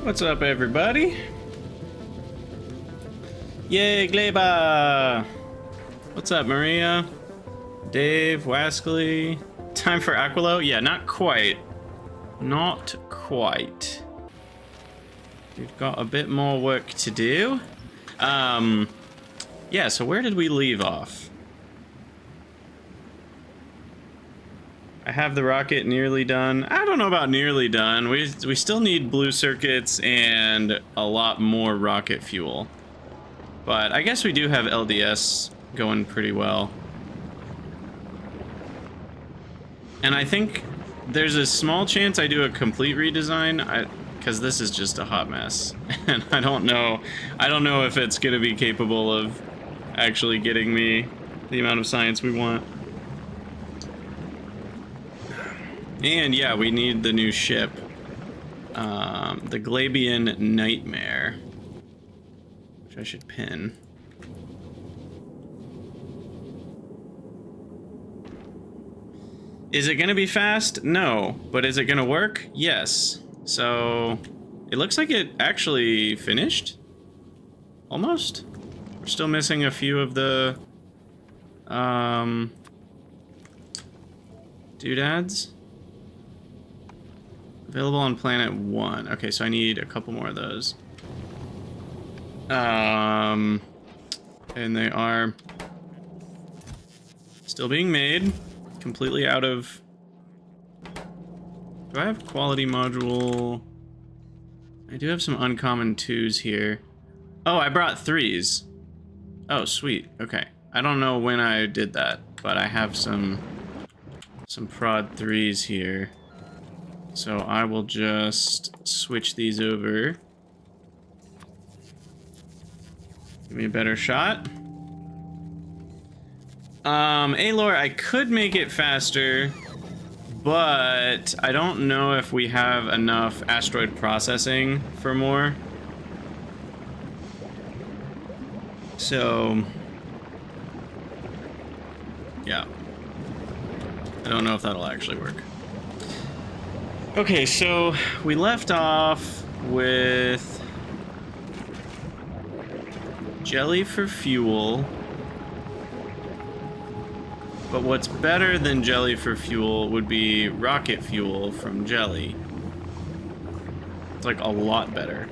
What's up, everybody? Yay, Gleba! What's up, Maria? Dave, Wascally? Time for Aquilo? Yeah, not quite. Not quite. We've got a bit more work to do. Yeah, so where did we leave off? I have the rocket nearly done. I don't know about nearly done. We still need blue circuits and a lot more rocket fuel. But I guess we do have LDS going pretty well. And I think there's a small chance I do a complete redesign, because this is just a hot mess. And I don't know if it's going to be capable of actually getting me the amount of science we want. And yeah, we need the new ship. The Glebian Nightmare. Which I should pin. Is it going to be fast? No. But is it going to work? Yes. So, it looks like it actually finished. Almost. We're still missing a few of the doodads. Available on planet 1. Okay, so I need a couple more of those. And they are still being made. Completely out of... Do I have quality module? I do have some uncommon 2s here. Oh, I brought 3s. Oh, sweet. Okay. I don't know when I did that, but I have some prod 3s here. So I will just switch these over. Give me a better shot. Alor, I could make it faster, but I don't know if we have enough asteroid processing for more. So, yeah. I don't know if that'll actually work. Okay, so we left off with jelly for fuel. But what's better than jelly for fuel would be rocket fuel from jelly. It's like a lot better.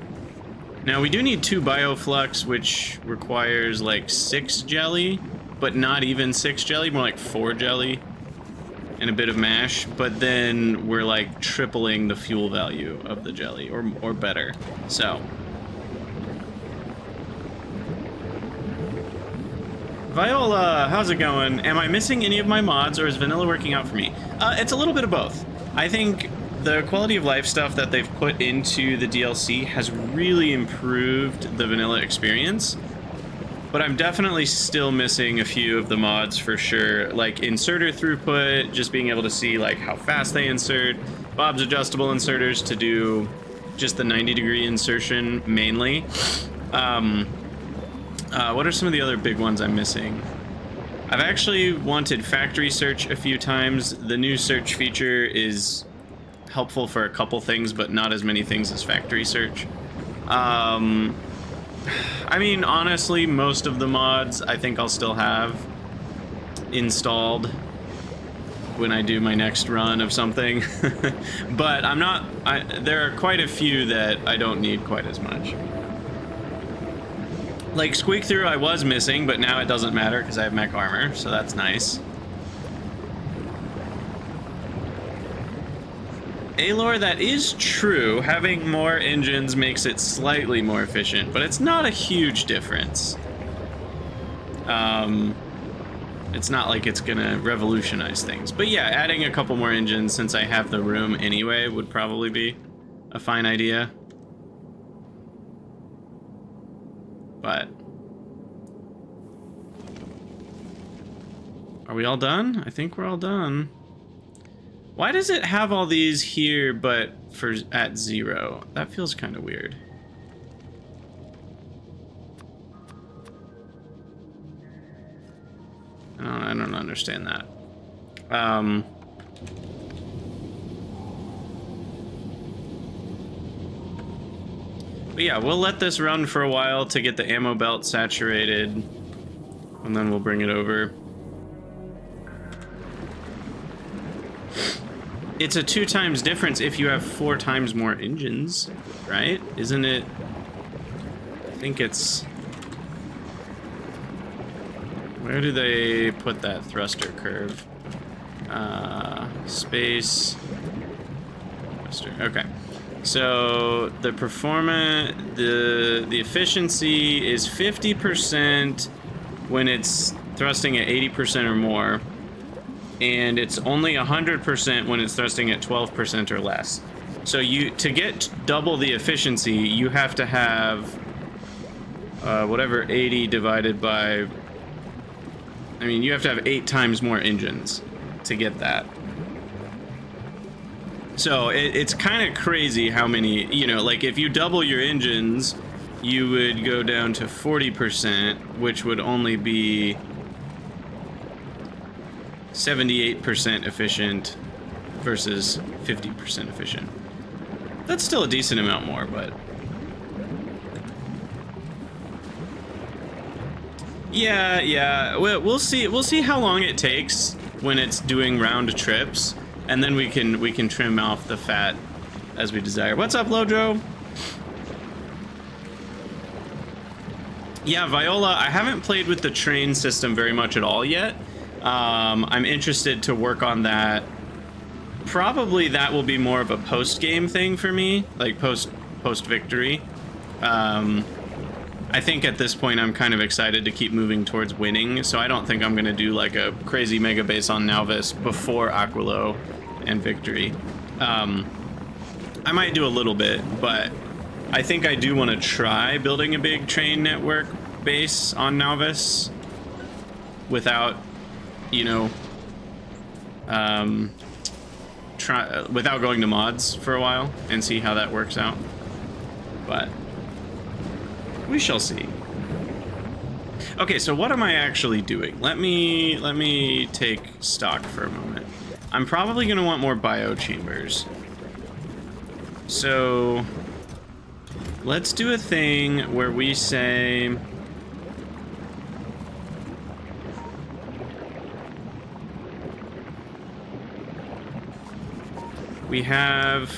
Now we do need 2 bioflux, which requires like 6 jelly, but not even 6 jelly, more like 4 jelly. And a bit of mash, but then we're like tripling the fuel value of the jelly, or better. So Viola, how's it going? Am I missing any of my mods, or is vanilla working out for me? It's a little bit of both. I think the quality of life stuff that they've put into the DLC has really improved the vanilla experience. But I'm definitely still missing a few of the mods for sure, like inserter throughput, just being able to see like how fast they insert, Bob's adjustable inserters to do just the 90-degree insertion mainly. What are some of the other big ones I'm missing? I've actually wanted factory search a few times. The new search feature is helpful for a couple things, but not as many things as factory search. I mean, honestly, most of the mods I think I'll still have installed when I do my next run of something. But there are quite a few that I don't need quite as much. Like Squeak Through I was missing, but now it doesn't matter because I have mech armor, so that's nice. Alor, that is true. Having more engines makes it slightly more efficient, but it's not a huge difference. It's not like it's gonna revolutionize things. But yeah, adding a couple more engines since I have the room anyway would probably be a fine idea. But are we all done? I think we're all done. Why does it have all these here, but at 0? That feels kind of weird. I don't understand that. But yeah, we'll let this run for a while to get the ammo belt saturated, and then we'll bring it over. It's a 2 times difference if you have 4 times more engines, right? Isn't it? I think it's... Where do they put that thruster curve? Space... Thruster, okay. So the performance, the efficiency is 50% when it's thrusting at 80% or more, and it's only 100% when it's thrusting at 12% or less. So to get double the efficiency, you have to have whatever 80 divided by, I mean, you have to have 8 times more engines to get that. So it's kind of crazy how many, you know, like if you double your engines, you would go down to 40%, which would only be 78% efficient versus 50% efficient. That's still a decent amount more, but... Yeah, we'll see how long it takes when it's doing round trips. And then we can trim off the fat as we desire. What's up, Lodro? Yeah, Viola, I haven't played with the train system very much at all yet. I'm interested to work on that. Probably that will be more of a post-game thing for me, like post-victory. I think at this point I'm kind of excited to keep moving towards winning, so I don't think I'm going to do like a crazy mega base on Nauvis before Aquilo and victory. I might do a little bit, but I think I do want to try building a big train network base on Nauvis without, you know, without going to mods for a while and see how that works out. But we shall see. Okay, so what am I actually doing? Let me take stock for a moment. I'm probably going to want more biochambers. So let's do a thing where we say we have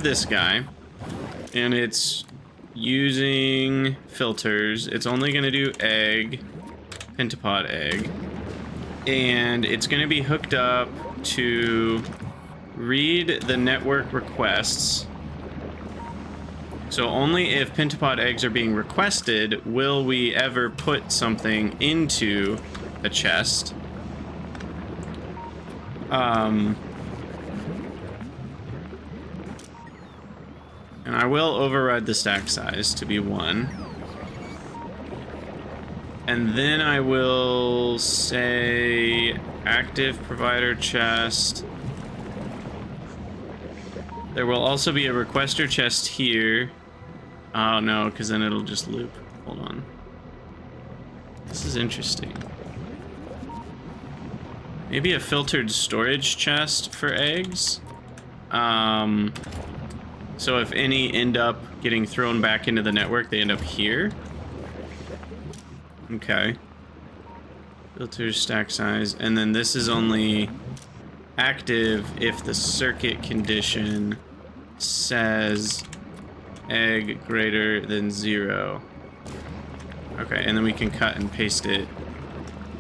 this guy, and it's using filters. It's only going to do egg, pentapod egg, and it's going to be hooked up to read the network requests. So only if pentapod eggs are being requested will we ever put something into a chest. And I will override the stack size to be 1. And then I will say active provider chest. There will also be a requester chest here. Oh no, because then it'll just loop. Hold on. This is interesting. Maybe a filtered storage chest for eggs. So if any end up getting thrown back into the network, they end up here. Okay. Filter stack size. And then this is only active if the circuit condition says egg greater than 0. Okay, and then we can cut and paste it.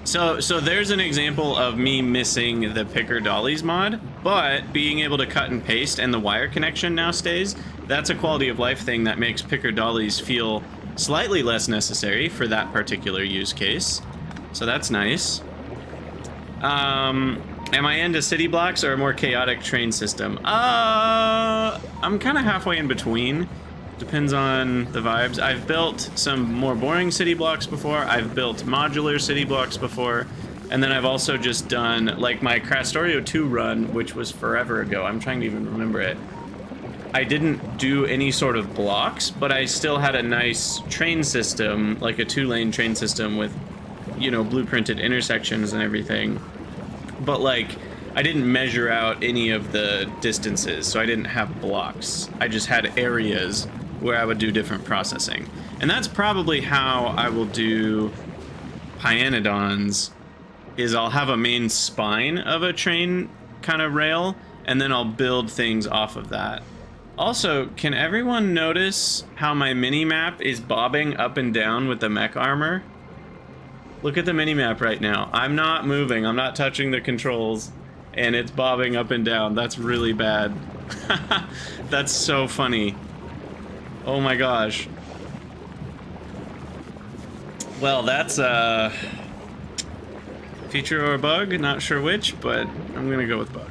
So there's an example of me missing the picker dollies mod, but being able to cut and paste and the wire connection now stays. That's a quality of life thing that makes picker dollies feel slightly less necessary for that particular use case. So that's nice. Am I into city blocks or a more chaotic train system? I'm kind of halfway in between. Depends on the vibes. I've built some more boring city blocks before. I've built modular city blocks before. And then I've also just done, like, my Factorio 2 run, which was forever ago. I'm trying to even remember it. I didn't do any sort of blocks, but I still had a nice train system, like a 2-lane train system with, you know, blueprinted intersections and everything. But, like, I didn't measure out any of the distances, so I didn't have blocks. I just had areas where I would do different processing. And that's probably how I will do Pyanodons, is I'll have a main spine of a train kind of rail, and then I'll build things off of that. Also, can everyone notice how my mini-map is bobbing up and down with the mech armor? Look at the mini-map right now. I'm not moving, I'm not touching the controls, and it's bobbing up and down. That's really bad. That's so funny. Oh my gosh. Well, that's a feature or a bug, not sure which, but I'm gonna go with bug.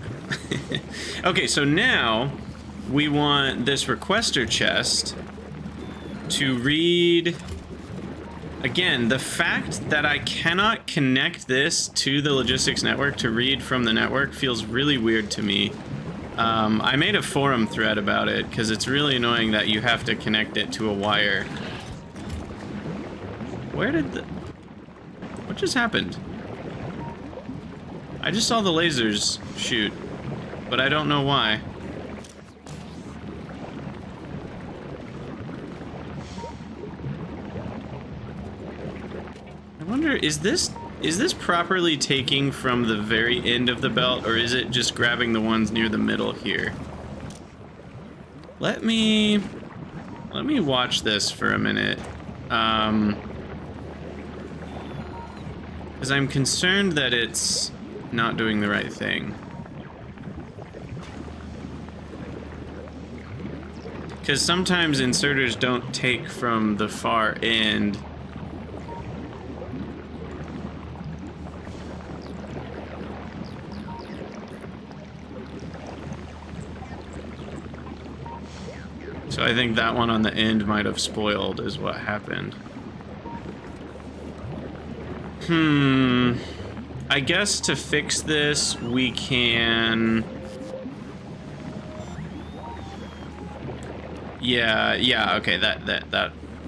Okay, so now we want this requester chest to read. Again, the fact that I cannot connect this to the logistics network to read from the network feels really weird to me. I made a forum thread about it because it's really annoying that you have to connect it to a wire. Where did the... What just happened? I just saw the lasers shoot, but I don't know why. I wonder, is this properly taking from the very end of the belt, or is it just grabbing the ones near the middle here? Let me watch this for a minute. Because I'm concerned that it's not doing the right thing. Because sometimes inserters don't take from the far end. So I think that one on the end might have spoiled is what happened. I guess to fix this, we can... Yeah, okay,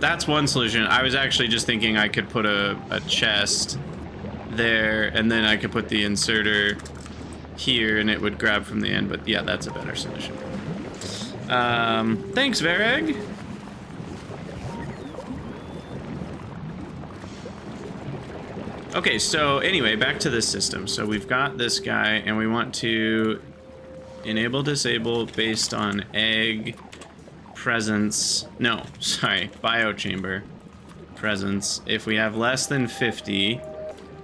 that's one solution. I was actually just thinking I could put a chest there, and then I could put the inserter here, and it would grab from the end, but yeah, that's a better solution. Thanks, Vareg. Okay, so anyway, back to this system. So we've got this guy, and we want to enable disable based on egg presence. No, sorry, biochamber presence. If we have less than 50,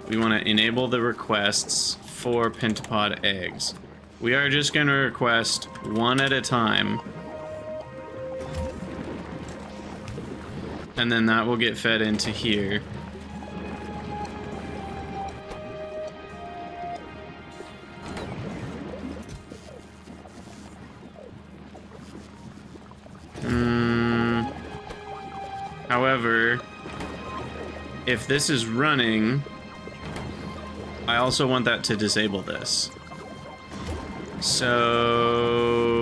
we want to enable the requests for pentapod eggs. We are just going to request one at a time. And then that will get fed into here. However, if this is running, I also want that to disable this. So...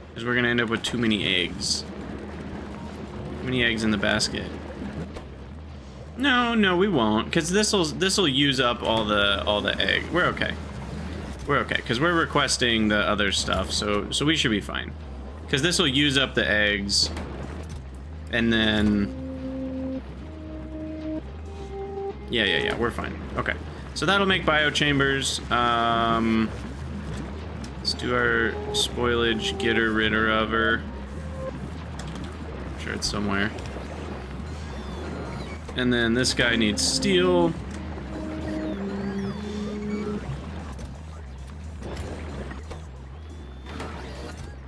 because we're gonna end up with too many eggs. Too many eggs in the basket. No, we won't, because this'll use up all the egg. We're okay. We're okay, because we're requesting the other stuff, so we should be fine. Because this will use up the eggs, and then... Yeah, we're fine. Okay, so that'll make biochambers. Let's do our spoilage, getter, ridder of her. I'm sure it's somewhere. And then this guy needs steel.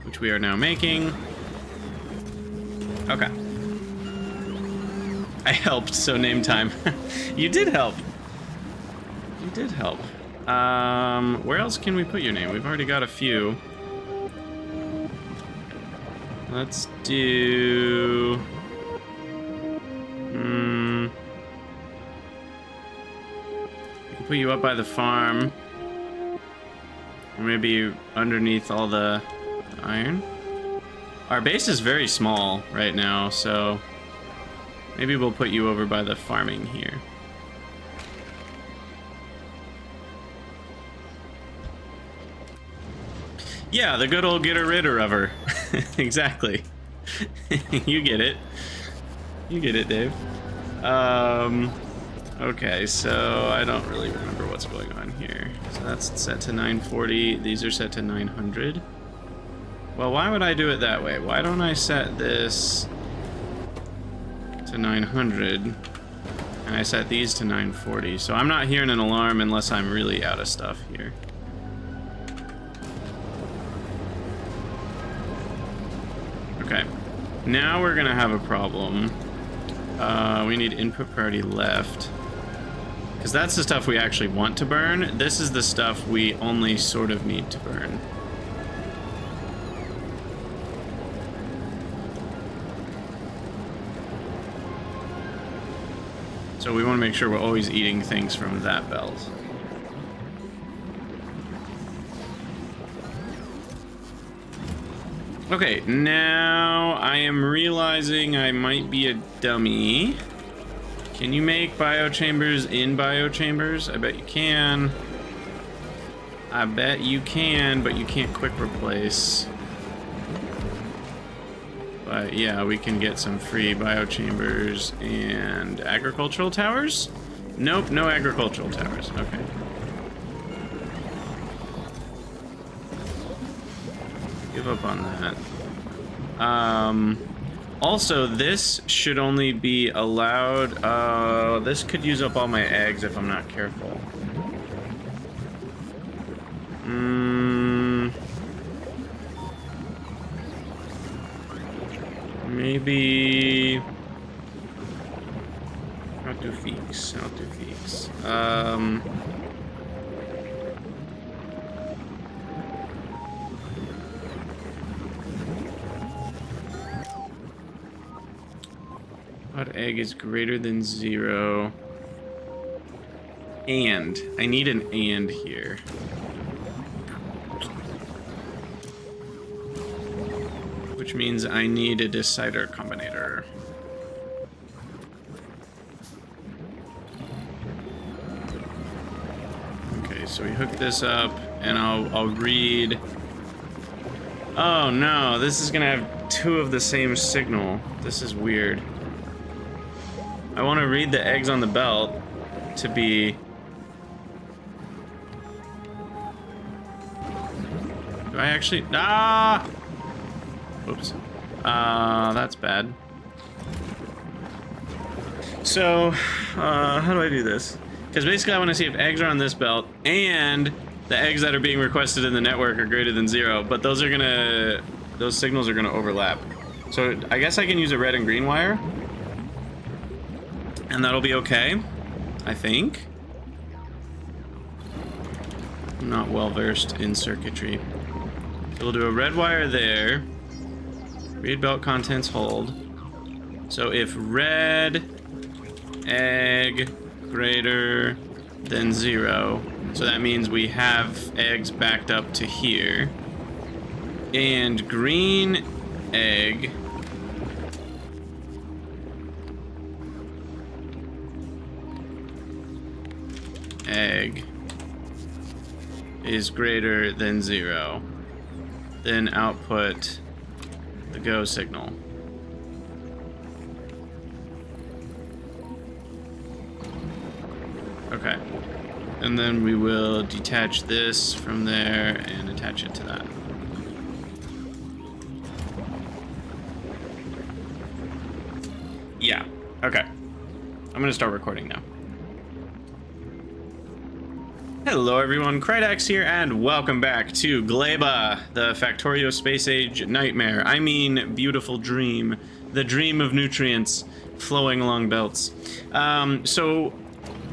Which we are now making. Okay. I helped, so name time. You did help. You did help. Where else can we put your name? We've already got a few. Let's do... we can put you up by the farm. Or maybe underneath all the iron. Our base is very small right now, so maybe we'll put you over by the farming here. Yeah, the good old getter ridder of her. Exactly. You get it. You get it, Dave. Okay, so I don't really remember what's going on here. So that's set to 940. These are set to 900. Well, why would I do it that way? Why don't I set this to 900 and I set these to 940? So I'm not hearing an alarm unless I'm really out of stuff here. Okay, now we're gonna have a problem. We need input priority left. Because that's the stuff we actually want to burn. This is the stuff we only sort of need to burn. So we want to make sure we're always eating things from that belt. Okay, now I am realizing I might be a dummy. Can you make biochambers in biochambers? I bet you can. I bet you can, but you can't quick replace. But yeah, we can get some free biochambers and agricultural towers? Nope, no agricultural towers. Okay. Give up on that. Also, this should only be allowed... this could use up all my eggs if I'm not careful. Maybe... I'll do feeks. I'll do feeks. What egg is greater than 0? And. I need an and here. Which means I need a decider combinator. Okay, so we hook this up, and I'll read... Oh no, this is gonna have 2 of the same signal. This is weird. I want to read the eggs on the belt to be... Do I actually... Ah! Oops. That's bad. So, how do I do this? Because basically I want to see if eggs are on this belt and the eggs that are being requested in the network are greater than 0, but those are gonna... Those signals are gonna overlap. So I guess I can use a red and green wire. And that'll be okay, I think. I'm not well versed in circuitry. So we'll do a red wire there. Read belt contents hold. So if red egg greater than 0, so that means we have eggs backed up to here. And green egg is greater than 0, then output the go signal. Okay, and then we will detach this from there and attach it to that. Yeah, okay. I'm gonna start recording now. Hello everyone, Krydax here, and welcome back to Gleba, the Factorio Space Age nightmare. I mean, beautiful dream. The dream of nutrients flowing along belts. So,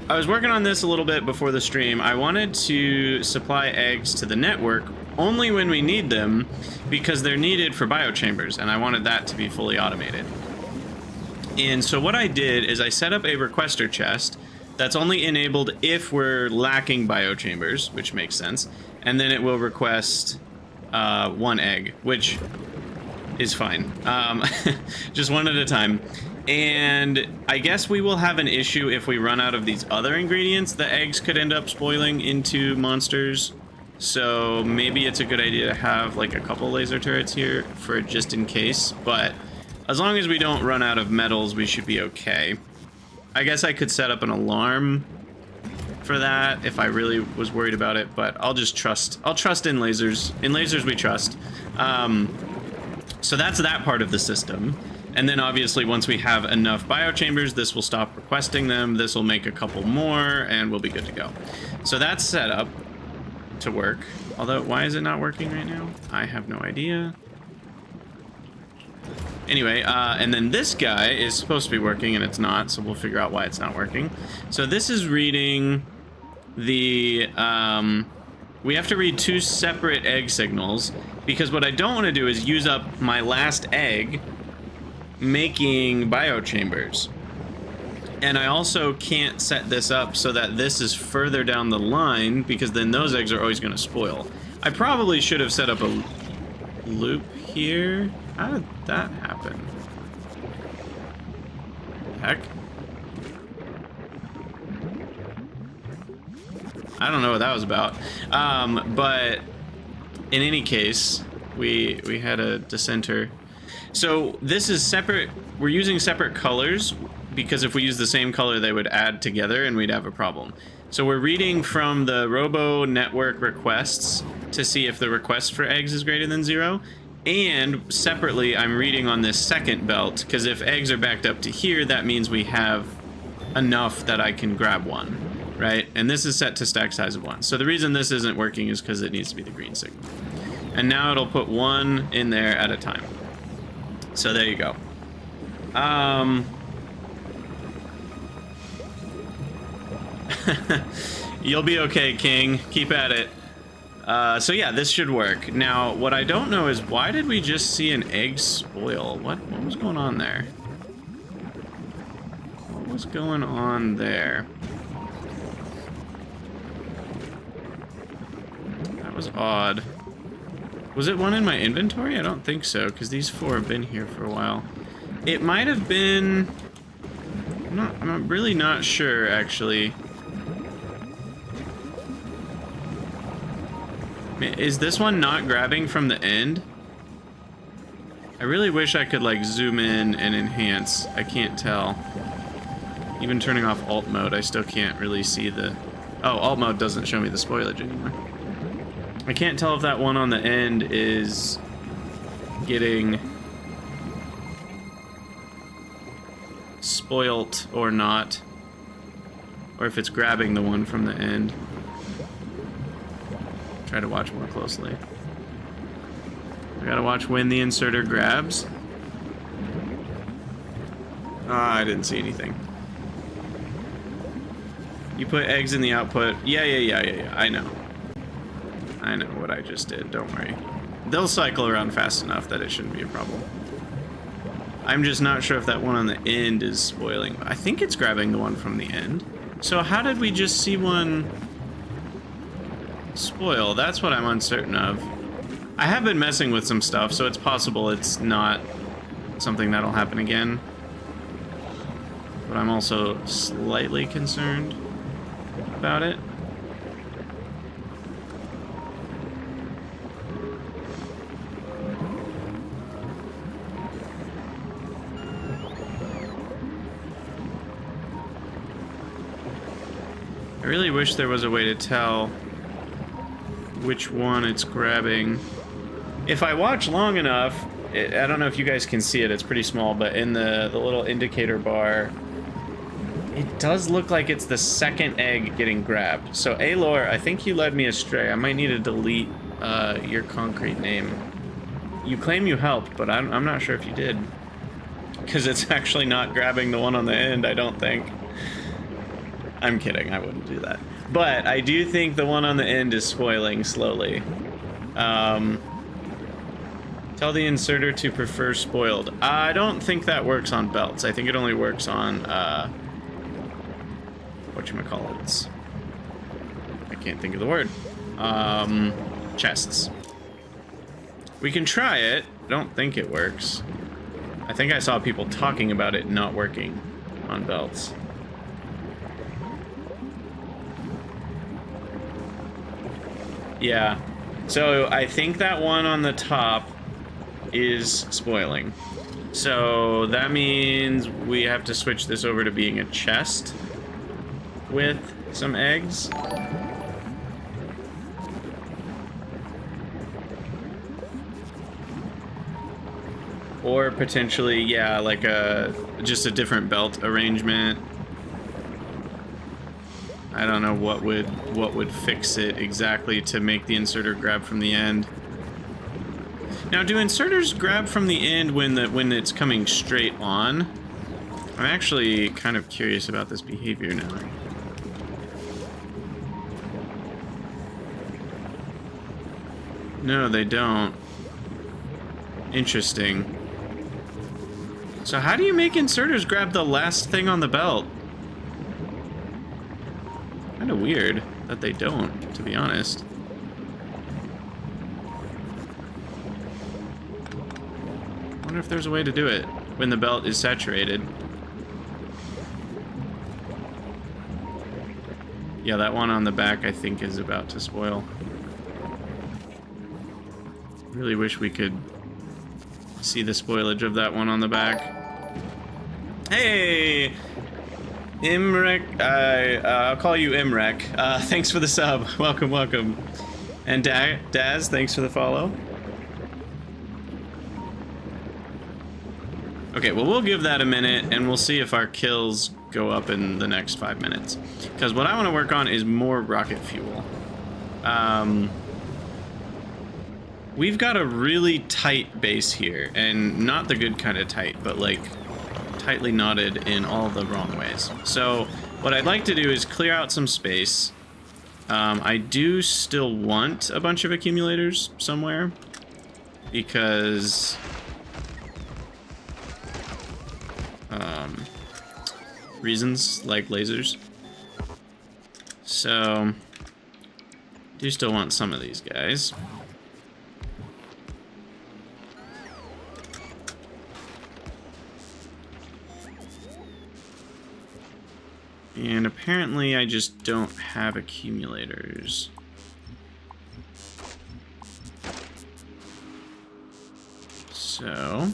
I was working on this a little bit before the stream. I wanted to supply eggs to the network only when we need them, because they're needed for biochambers, and I wanted that to be fully automated. And so what I did is I set up a requester chest that's only enabled if we're lacking biochambers, which makes sense, and then it will request 1 egg, which is fine. Just 1 at a time. And I guess we will have an issue if we run out of these other ingredients. The eggs could end up spoiling into monsters. So maybe it's a good idea to have like a couple laser turrets here for just in case, but as long as we don't run out of metals, we should be okay. I guess I could set up an alarm for that if I really was worried about it, but I'll just trust. I'll trust in lasers. In lasers we trust. So that's that part of the system. And then obviously once we have enough biochambers, this will stop requesting them. This will make a couple more and we'll be good to go. So that's set up to work. Although, why is it not working right now? I have no idea. Anyway, and then this guy is supposed to be working and it's not, so we'll figure out why it's not working. So this is reading the, we have to read 2 separate egg signals, because what I don't want to do is use up my last egg making biochambers. And I also can't set this up so that this is further down the line, because then those eggs are always going to spoil. I probably should have set up a loop here. How did that happen? Heck. I don't know what that was about. But in any case, we had a dissenter. So this is separate. We're using separate colors, because if we use the same color, they would add together and we'd have a problem. So we're reading from the Robo network requests to see if the request for eggs is greater than 0. And separately, I'm reading on this second belt, because if eggs are backed up to here, that means we have enough that I can grab one, right? And this is set to stack size of 1. So the reason this isn't working is because it needs to be the green signal. And now it'll put 1 in there at a time. So there you go. You'll be okay, King. Keep at it. So yeah, this should work. Now, what I don't know is why did we just see an egg spoil? What was going on there? What was going on there? That was odd. Was it one in my inventory? I don't think so, because these 4 have been here for a while. It might have been... I'm really not sure, actually. Is this one not grabbing from the end? I really wish I could like zoom in and enhance. I can't tell. Even turning off alt mode, I still can't really see the... Oh, alt mode doesn't show me the spoilage anymore. I can't tell if that one on the end is getting spoilt or not, or if it's grabbing the one from the end. Try to watch more closely. I gotta watch when the inserter grabs. Ah, I didn't see anything. You put eggs in the output. Yeah. I know. I know what I just did. Don't worry. They'll cycle around fast enough that it shouldn't be a problem. I'm just not sure if that one on the end is spoiling. I think it's grabbing the one from the end. So how did we just see one spoil? That's what I'm uncertain of. I have been messing with some stuff, so it's possible it's not something that'll happen again. But I'm also slightly concerned about it. I really wish there was a way to tell which one it's grabbing. If I watch long enough, I don't know if you guys can see it, it's pretty small, but in the little indicator bar, it does look like it's the second egg getting grabbed. So Alor, I think you led me astray. I might need to delete your concrete name. You claim you helped, but I'm not sure if you did. Because it's actually not grabbing the one on the end, I don't think. I'm kidding, I wouldn't do that. But I do think the one on the end is spoiling slowly. Tell the inserter to prefer spoiled. I don't think that works on belts. I think it only works on, whatchamacallits. I can't think of the word. Chests. We can try it. I don't think it works. I think I saw people talking about it not working on belts. Yeah. So I think that one on the top is spoiling. So that means we have to switch this over to being a chest with some eggs. Or potentially, yeah, like just a different belt arrangement. I don't know what would fix it exactly to make the inserter grab from the end. Now, do inserters grab from the end when it's coming straight on? I'm actually kind of curious about this behavior now. No, they don't. Interesting. So how do you make inserters grab the last thing on the belt? Kind of weird that they don't, to be honest. Wonder if there's a way to do it when the belt is saturated. Yeah, that one on the back I think is about to spoil. Really wish we could see the spoilage of that one on the back. Hey! Imrek, I'll call you Imrek. Thanks for the sub. Welcome, welcome. And Daz, thanks for the follow. Okay, well, we'll give that a minute, and we'll see if our kills go up in the next 5 minutes. Because what I want to work on is more rocket fuel. We've got a really tight base here, and not the good kind of tight, but like tightly knotted in all the wrong ways. So what I'd like to do is clear out some space. I do still want a bunch of accumulators somewhere, because reasons like lasers. So do still want some of these guys. And apparently I just don't have accumulators. So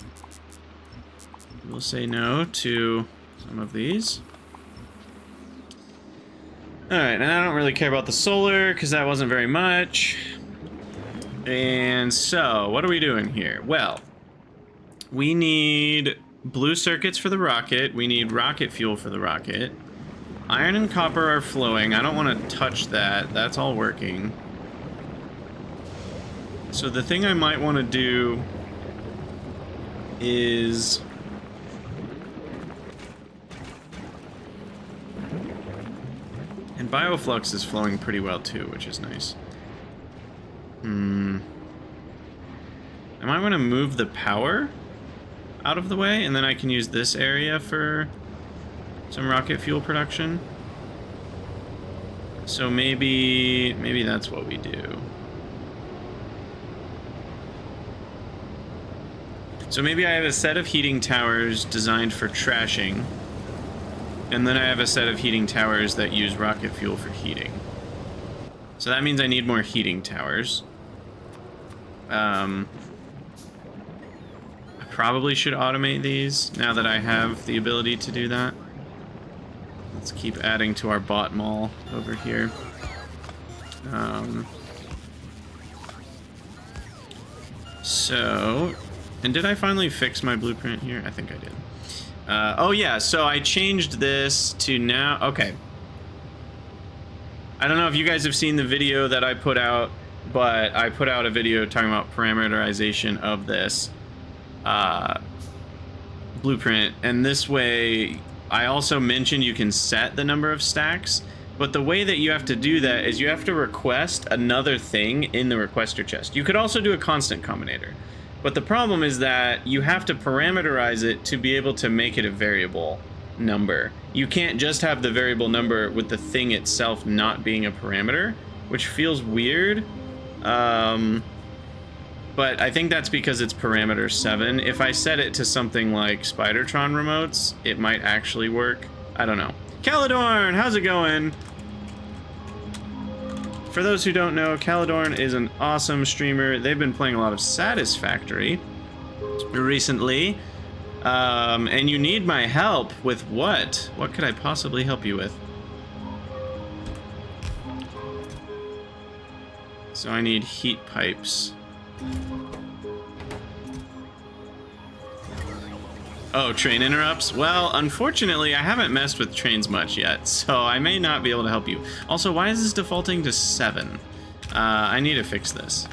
we'll say no to some of these. Alright, and I don't really care about the solar because that wasn't very much. And so, what are we doing here? Well, we need blue circuits for the rocket. We need rocket fuel for the rocket. Iron and copper are flowing. I don't want to touch that. That's all working. So the thing I might want to do is and bioflux is flowing pretty well too, which is nice. I might want to move the power out of the way, and then I can use this area for some rocket fuel production. So maybe that's what we do. So maybe I have a set of heating towers designed for trashing, and then I have a set of heating towers that use rocket fuel for heating. So that means I need more heating towers. I probably should automate these now that I have the ability to do that. Let's keep adding to our bot mall over here. So, and did I finally fix my blueprint here? I think I did. Oh yeah, so I changed this to now, okay. I don't know if you guys have seen the video that I put out, but I put out a video talking about parameterization of this blueprint, and this way I also mentioned you can set the number of stacks, but the way that you have to do that is you have to request another thing in the requester chest. You could also do a constant combinator, but the problem is that you have to parameterize it to be able to make it a variable number. You can't just have the variable number with the thing itself not being a parameter, which feels weird. But I think that's because it's parameter 7. If I set it to something like Spidertron remotes, it might actually work. I don't know. Caledorn, how's it going? For those who don't know, Caladorn is an awesome streamer. They've been playing a lot of Satisfactory recently. And you need my help with what? What could I possibly help you with? So I need heat pipes. Oh, train interrupts? Well, unfortunately, I haven't messed with trains much yet, so I may not be able to help you. Also, why is this defaulting to 7? I need to fix this.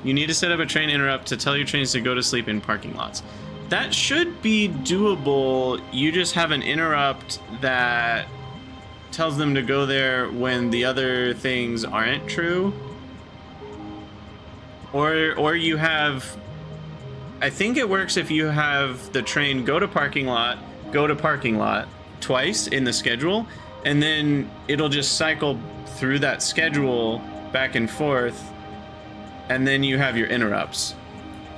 You need to set up a train interrupt to tell your trains to go to sleep in parking lots. That should be doable. You just have an interrupt that tells them to go there when the other things aren't true. Or you have, I think it works if you have the train go to parking lot twice in the schedule, and then it'll just cycle through that schedule back and forth, and then you have your interrupts.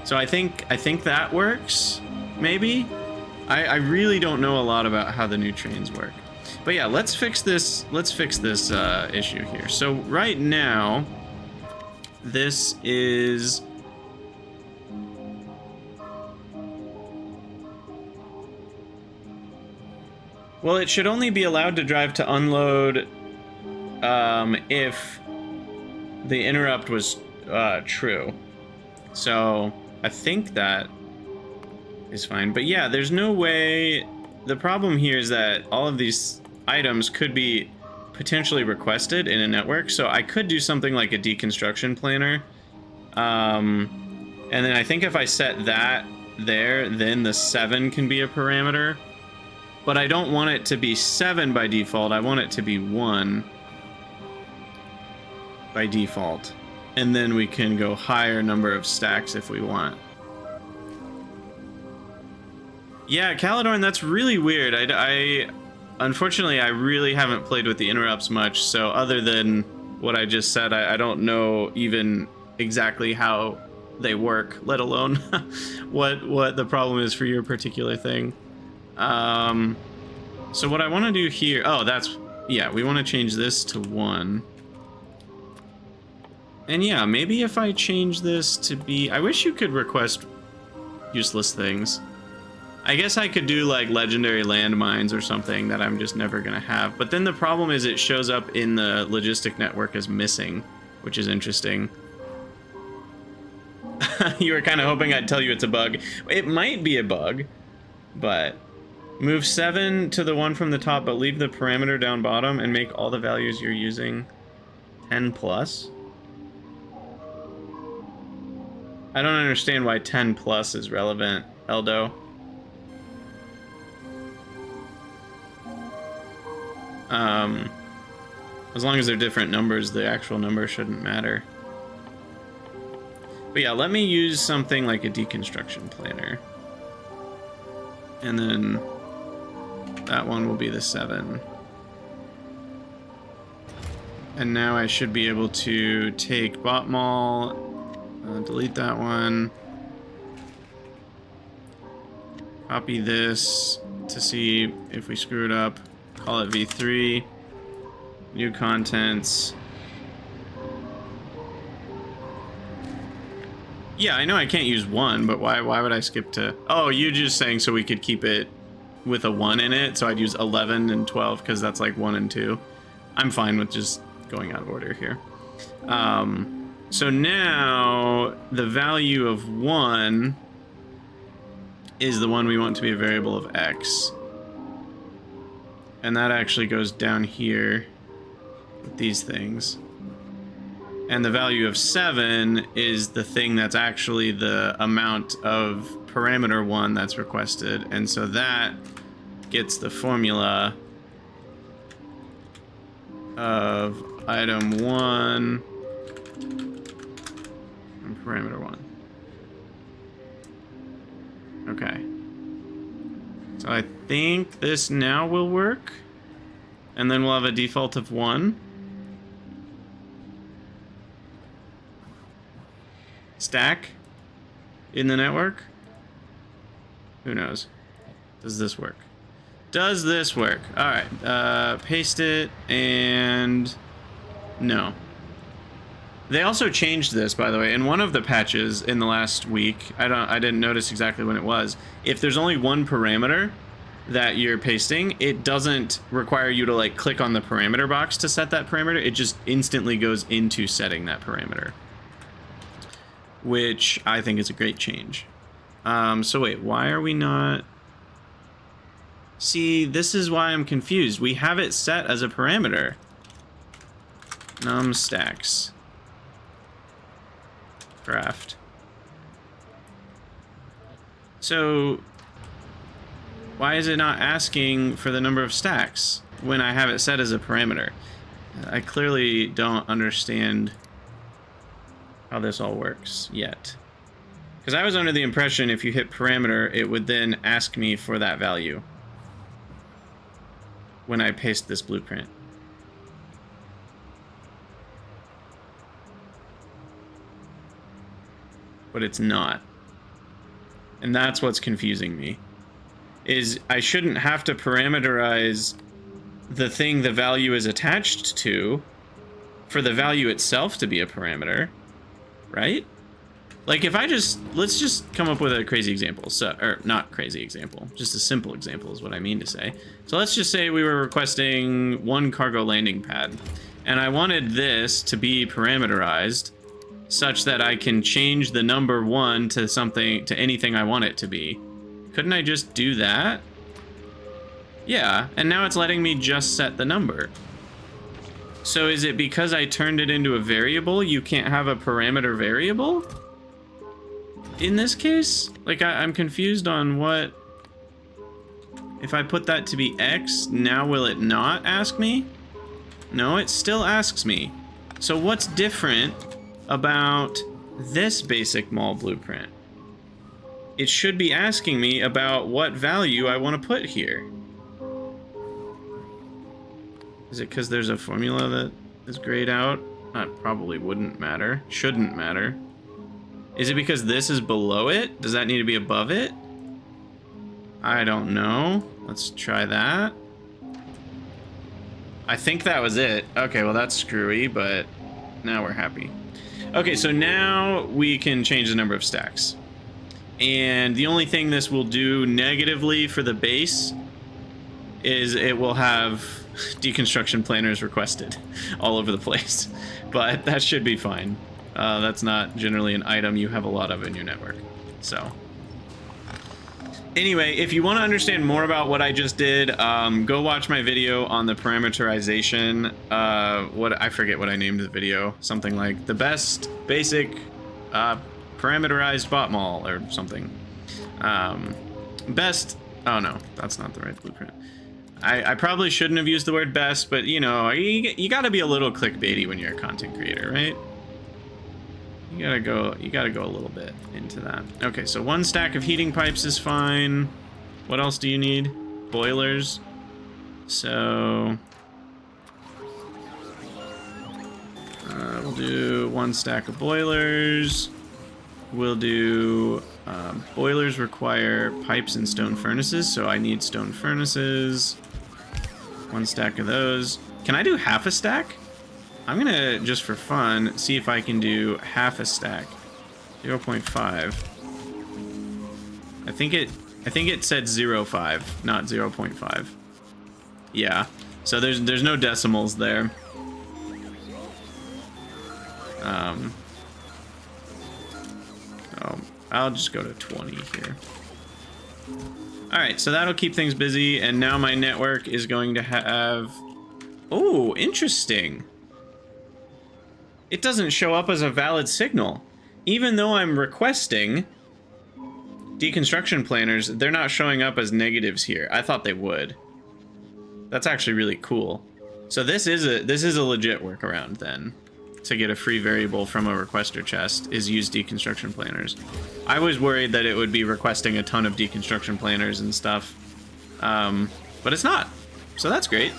So I think that works, maybe? I really don't know a lot about how the new trains work. But yeah, let's fix this issue here. So right now, this is well, it should only be allowed to drive to unload if the interrupt was true. So I think that is fine. But yeah, there's no way. The problem here is that all of these items could be potentially requested in a network, so I could do something like a deconstruction planner, and then I think if I set that there, then the 7 can be a parameter, but I don't want it to be 7 by default. I want it to be 1 by default, and then we can go higher number of stacks if we want. Yeah, Caladorn, that's really weird. Unfortunately, I really haven't played with the interrupts much, so other than what I just said, I don't know even exactly how they work, let alone what the problem is for your particular thing. So what I want to do here... Oh, yeah, we want to change this to 1. And yeah, maybe if I change this to be... I wish you could request useless things. I guess I could do like legendary landmines or something that I'm just never gonna have. But then the problem is it shows up in the logistic network as missing, which is interesting. You were kind of hoping I'd tell you it's a bug. It might be a bug, but move 7 to the one from the top, but leave the parameter down bottom and make all the values you're using 10 plus. I don't understand why 10 plus is relevant, Eldo. As long as they're different numbers, the actual number shouldn't matter. But yeah, let me use something like a deconstruction planner. And then that one will be the 7. And now I should be able to take botmall, delete that one, copy this to see if we screw it up, call it v3, new contents. Yeah, I know I can't use 1, but why would I skip to... Oh, you're just saying so we could keep it with a 1 in it, so I'd use 11 and 12, because that's like 1 and 2. I'm fine with just going out of order here. So now, the value of 1 is the one we want to be a variable of x. And that actually goes down here with these things. And the value of 7 is the thing that's actually the amount of parameter 1 that's requested. And so that gets the formula of item 1 and parameter 1. Okay. So I think this now will work. And then we'll have a default of 1. Stack in the network? Who knows? Does this work? Does this work? All right, paste it, and no. They also changed this, by the way, in one of the patches in the last week. I didn't notice exactly when it was. If there's only one parameter that you're pasting, it doesn't require you to like click on the parameter box to set that parameter. It just instantly goes into setting that parameter, which I think is a great change. So wait, why are we not? See, this is why I'm confused. We have it set as a parameter. Num stacks. Craft. So why is it not asking for the number of stacks when I have it set as a parameter? I clearly don't understand how this all works yet. Because I was under the impression if you hit parameter, it would then ask me for that value when I paste this blueprint. But it's not. And that's what's confusing me. Is I shouldn't have to parameterize the thing the value is attached to for the value itself to be a parameter, right? Like if I let's just come up with a crazy example. So, or not crazy example, just a simple example is what I mean to say. So let's just say we were requesting one cargo landing pad, and I wanted this to be parameterized such that I can change the number 1 to something, to anything I want it to be. Couldn't I just do that? Yeah, and now it's letting me just set the number. So is it because I turned it into a variable, you can't have a parameter variable? In this case? Like, I'm confused on what... If I put that to be X, now will it not ask me? No, it still asks me. So what's different about this basic mall blueprint? It should be asking me about what value I want to put here. Is it because there's a formula that is grayed out? That probably wouldn't matter. Shouldn't matter. Is it because this is below it? Does that need to be above it? I don't know. Let's try that. I think that was it. Okay, well that's screwy, but now we're happy. Okay, so now we can change the number of stacks. And the only thing this will do negatively for the base is it will have deconstruction planners requested all over the place. But that should be fine. That's not generally an item you have a lot of in your network. So anyway, if you want to understand more about what I just did, go watch my video on the parameterization. I forget what I named the video. Something like the best basic parameterized bot mall or something. Best. Oh no, that's not the right blueprint. I probably shouldn't have used the word best, but you know, you got to be a little clickbaity when you're a content creator, right? You gotta go a little bit into that. Okay, so 1 stack of heating pipes is fine. What else do you need? Boilers. So we'll do 1 stack of boilers. We'll do boilers require pipes and stone furnaces, so I need stone furnaces. 1 stack of those. Can I do half a stack? I'm gonna, just for fun, see if I can do half a stack. 0.5. I think it said 0.5, not 0.5. Yeah. So there's no decimals there. Oh, I'll just go to 20 here. Alright, so that'll keep things busy, and now my network is going to have... Oh, interesting. It doesn't show up as a valid signal. Even though I'm requesting deconstruction planners, they're not showing up as negatives here. I thought they would. That's actually really cool. So this is a legit workaround then. To get a free variable from a requester chest is use deconstruction planners. I was worried that it would be requesting a ton of deconstruction planners and stuff. But it's not. So that's great.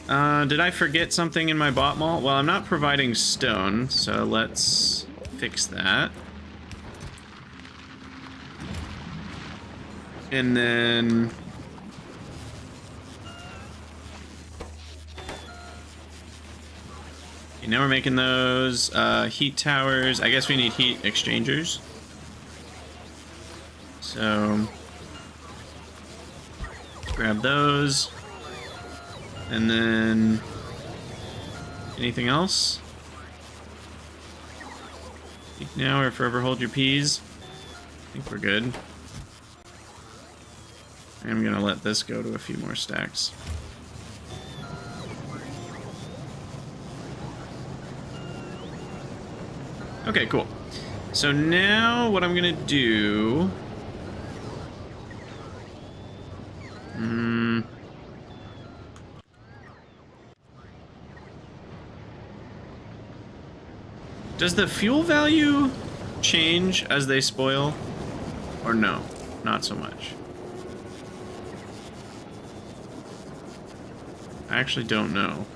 Did I forget something in my bot mall? Well, I'm not providing stone, so let's fix that. And then Okay, now we're making those heat towers. I guess we need heat exchangers. So grab those. And then anything else? Speak now or forever hold your peas. I think we're good. I'm gonna let this go to a few more stacks. Okay, cool. So now what I'm gonna do... Does the fuel value change as they spoil? Or no? Not so much. I actually don't know.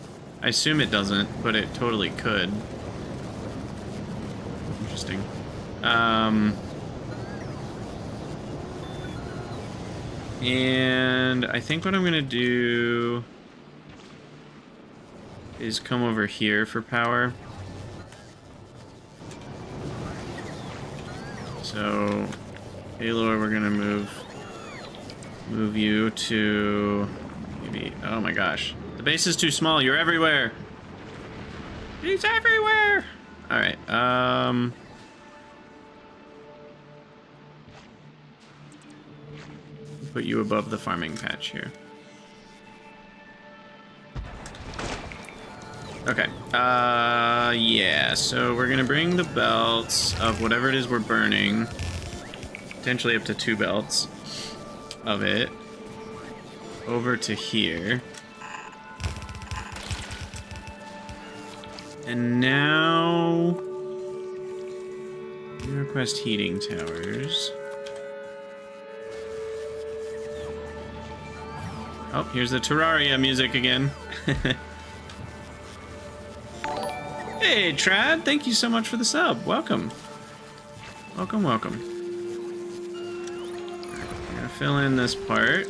I assume it doesn't, but it totally could. Interesting. And I think what I'm gonna do is come over here for power. So, Aelor, we're gonna move you to maybe. Oh my gosh, the base is too small. You're everywhere. He's everywhere. All right. Put you above the farming patch here. Okay. Yeah, so we're gonna bring the belts of whatever it is we're burning, potentially up to 2 belts of it, over to here. And now we request heating towers. Oh, here's the Terraria music again. Hey, Trad, thank you so much for the sub. Welcome. Welcome, welcome. Alright, I'm gonna fill in this part.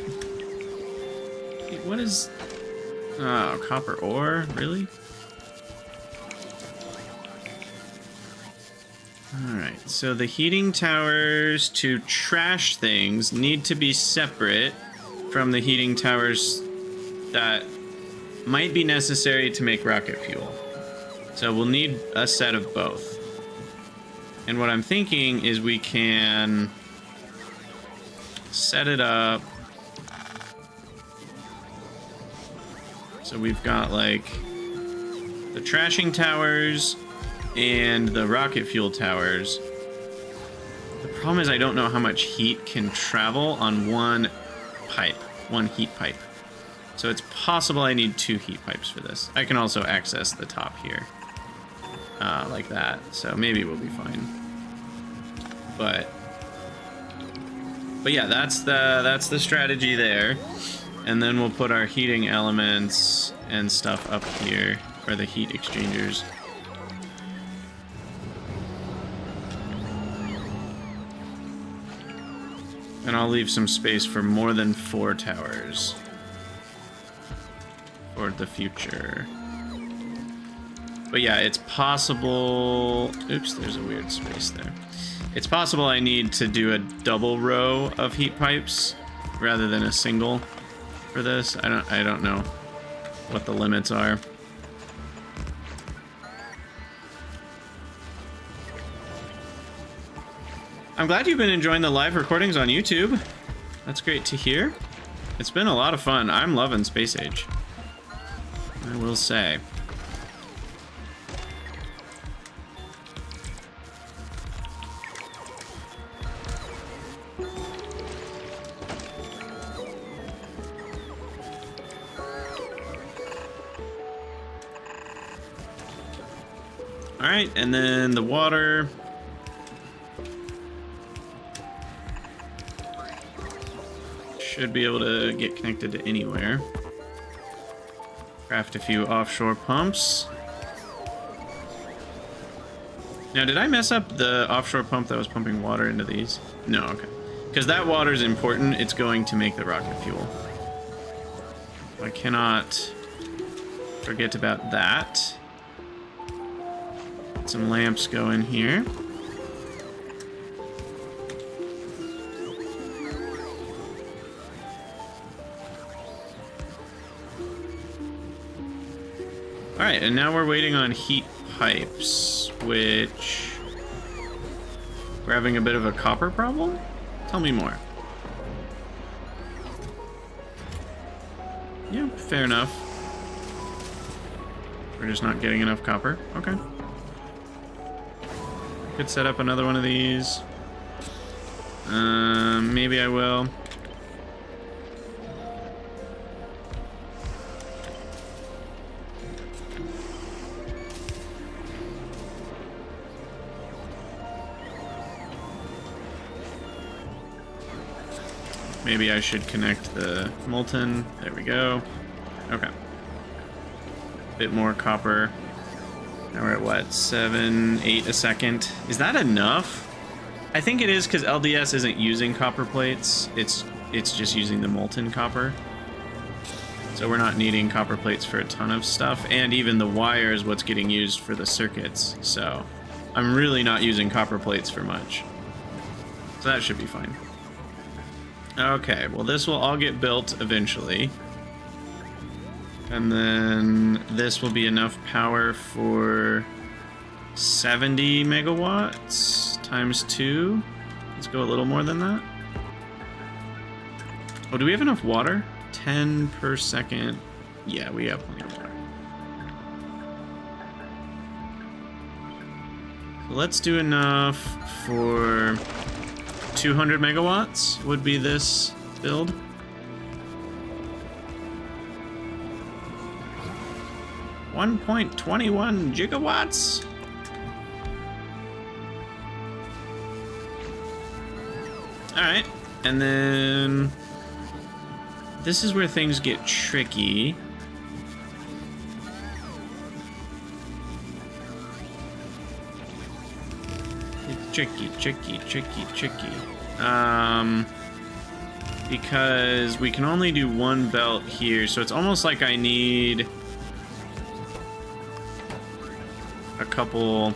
Wait, what is... Oh, copper ore? Really? Alright, so the heating towers to trash things need to be separate from the heating towers that might be necessary to make rocket fuel. So we'll need a set of both. And what I'm thinking is we can set it up so we've got like the trashing towers and the rocket fuel towers. The problem is I don't know how much heat can travel on one heat pipe. So it's possible I need 2 heat pipes for this. I can also access the top here. Like that, so maybe we'll be fine. But yeah, that's the strategy there. And then we'll put our heating elements and stuff up here, or the heat exchangers. And I'll leave some space for more than 4 towers for the future. But yeah, it's possible... Oops, there's a weird space there. It's possible I need to do a double row of heat pipes rather than a single for this. I don't know what the limits are. I'm glad you've been enjoying the live recordings on YouTube. That's great to hear. It's been a lot of fun. I'm loving Space Age, I will say. Alright, and then the water. Should be able to get connected to anywhere. Craft a few offshore pumps. Now, did I mess up the offshore pump that was pumping water into these? No, okay. Because that water is important. It's going to make the rocket fuel. I cannot forget about that. Get some lamps going here. Alright, and now we're waiting on heat pipes, which... we're having a bit of a copper problem? Tell me more. Yeah, fair enough. We're just not getting enough copper. Okay. Could set up another one of these. Maybe I will. Maybe I should connect the molten. There we go. Okay. Bit more copper. Now we're at what? 7, 8 a second. Is that enough? I think it is because LDS isn't using copper plates. It's just using the molten copper. So we're not needing copper plates for a ton of stuff. And even the wire is what's getting used for the circuits. So I'm really not using copper plates for much. So that should be fine. Okay, well this will all get built eventually. And then this will be enough power for 70 megawatts times 2. Let's go a little more than that. Oh, do we have enough water? 10 per second. Yeah, we have plenty of water. So let's do enough for 200 megawatts would be this build. $1.21 gigawatts. All right, and then this is where things get tricky. Tricky. Because we can only do one belt here, so it's almost like I need a couple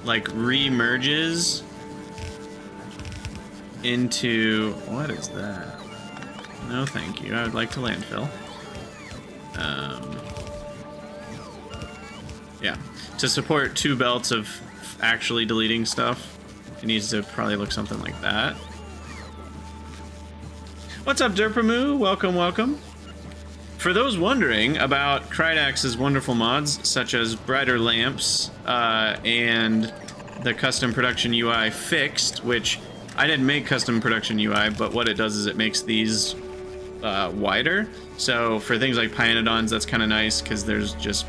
like re-merges into... what is that? No thank you, I would like to landfill. Yeah, to support 2 belts of actually deleting stuff, it needs to probably look something like that. What's up, Derpamoo? Welcome, welcome. For those wondering about Krydax's wonderful mods, such as brighter lamps and the custom production UI fixed, which I didn't make custom production UI, but what it does is it makes these wider. So for things like Pyanodons, that's kind of nice because there's just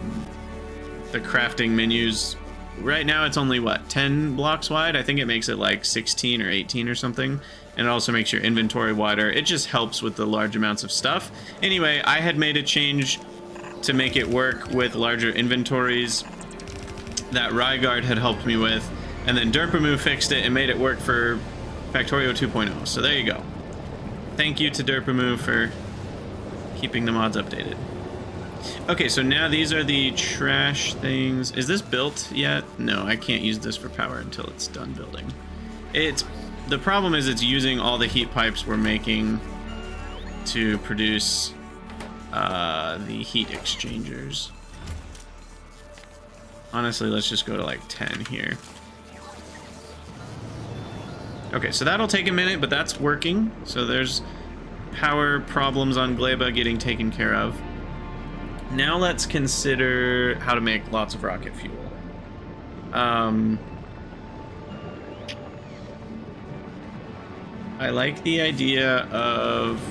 the crafting menus. Right now it's only what, 10 blocks wide? I think it makes it like 16 or 18 or something. And it also makes your inventory wider. It just helps with the large amounts of stuff. Anyway, I had made a change to make it work with larger inventories that Ryguard had helped me with. And then Derpamoo fixed it and made it work for Factorio 2.0. So there you go. Thank you to Derpamoo for keeping the mods updated. Okay, so now these are the trash things. Is this built yet? No, I can't use this for power until it's done building. The problem is it's using all the heat pipes we're making to produce the heat exchangers. Honestly, let's just go to like 10 here. Okay, so that'll take a minute, but that's working. So there's power problems on Gleba getting taken care of. Now let's consider how to make lots of rocket fuel. I like the idea of...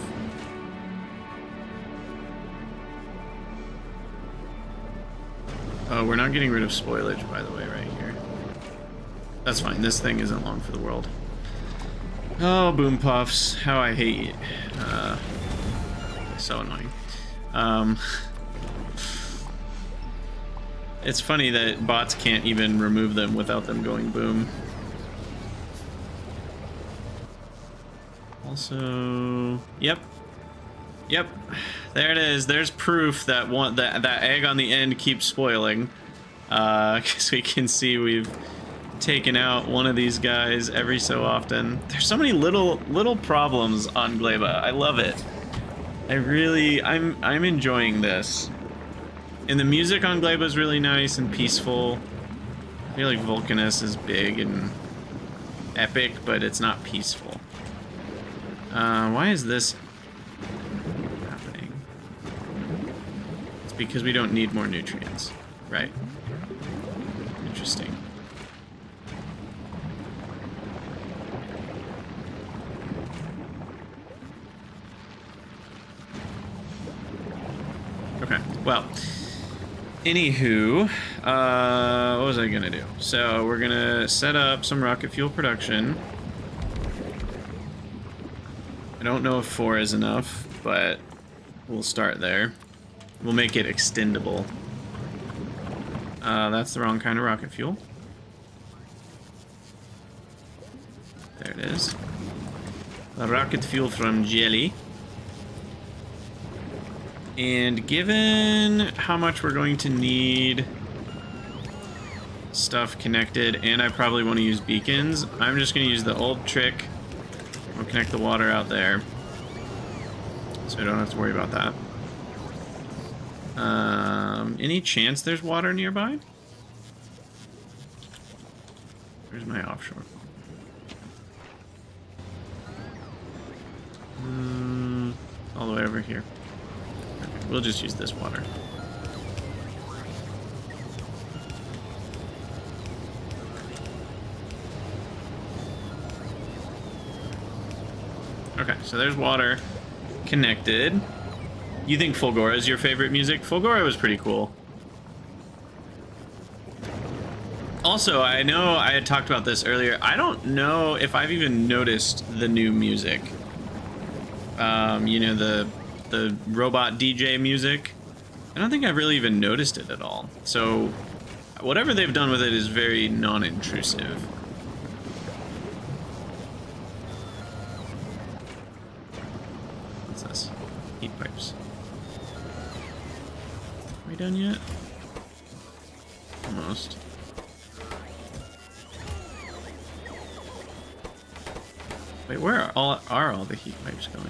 oh, we're not getting rid of spoilage, by the way, right here. That's fine, this thing isn't long for the world. Oh, boom puffs, how I hate you. So annoying. It's funny that bots can't even remove them without them going boom. Also, yep. Yep, there it is. There's proof that that egg on the end keeps spoiling. Because we can see we've taken out one of these guys every so often. There's so many little problems on Gleba. I love it. I'm enjoying this. And the music on Gleba is really nice and peaceful. I feel like Vulcanus is big and epic, but it's not peaceful. Why is this happening? It's because we don't need more nutrients, right? Interesting. Okay, well, anywho, what was I gonna do? So we're gonna set up some rocket fuel production. I don't know if 4 is enough, but we'll start there. We'll make it extendable. That's the wrong kind of rocket fuel. There it is. The rocket fuel from Jelly. And given how much we're going to need stuff connected, and I probably want to use beacons, I'm just going to use the old trick. We'll connect the water out there, so I don't have to worry about that. Any chance there's water nearby? Where's my offshore? All the way over here. Okay, we'll just use this water. Okay, so there's water connected. You think Fulgora is your favorite music? Fulgora was pretty cool. Also, I know I had talked about this earlier. I don't know if I've even noticed the new music. You know, the robot DJ music. I don't think I've really even noticed it at all. So, whatever they've done with it is very non-intrusive. What's this? Heat pipes. Are we done yet? Almost. Wait, where are all the heat pipes going?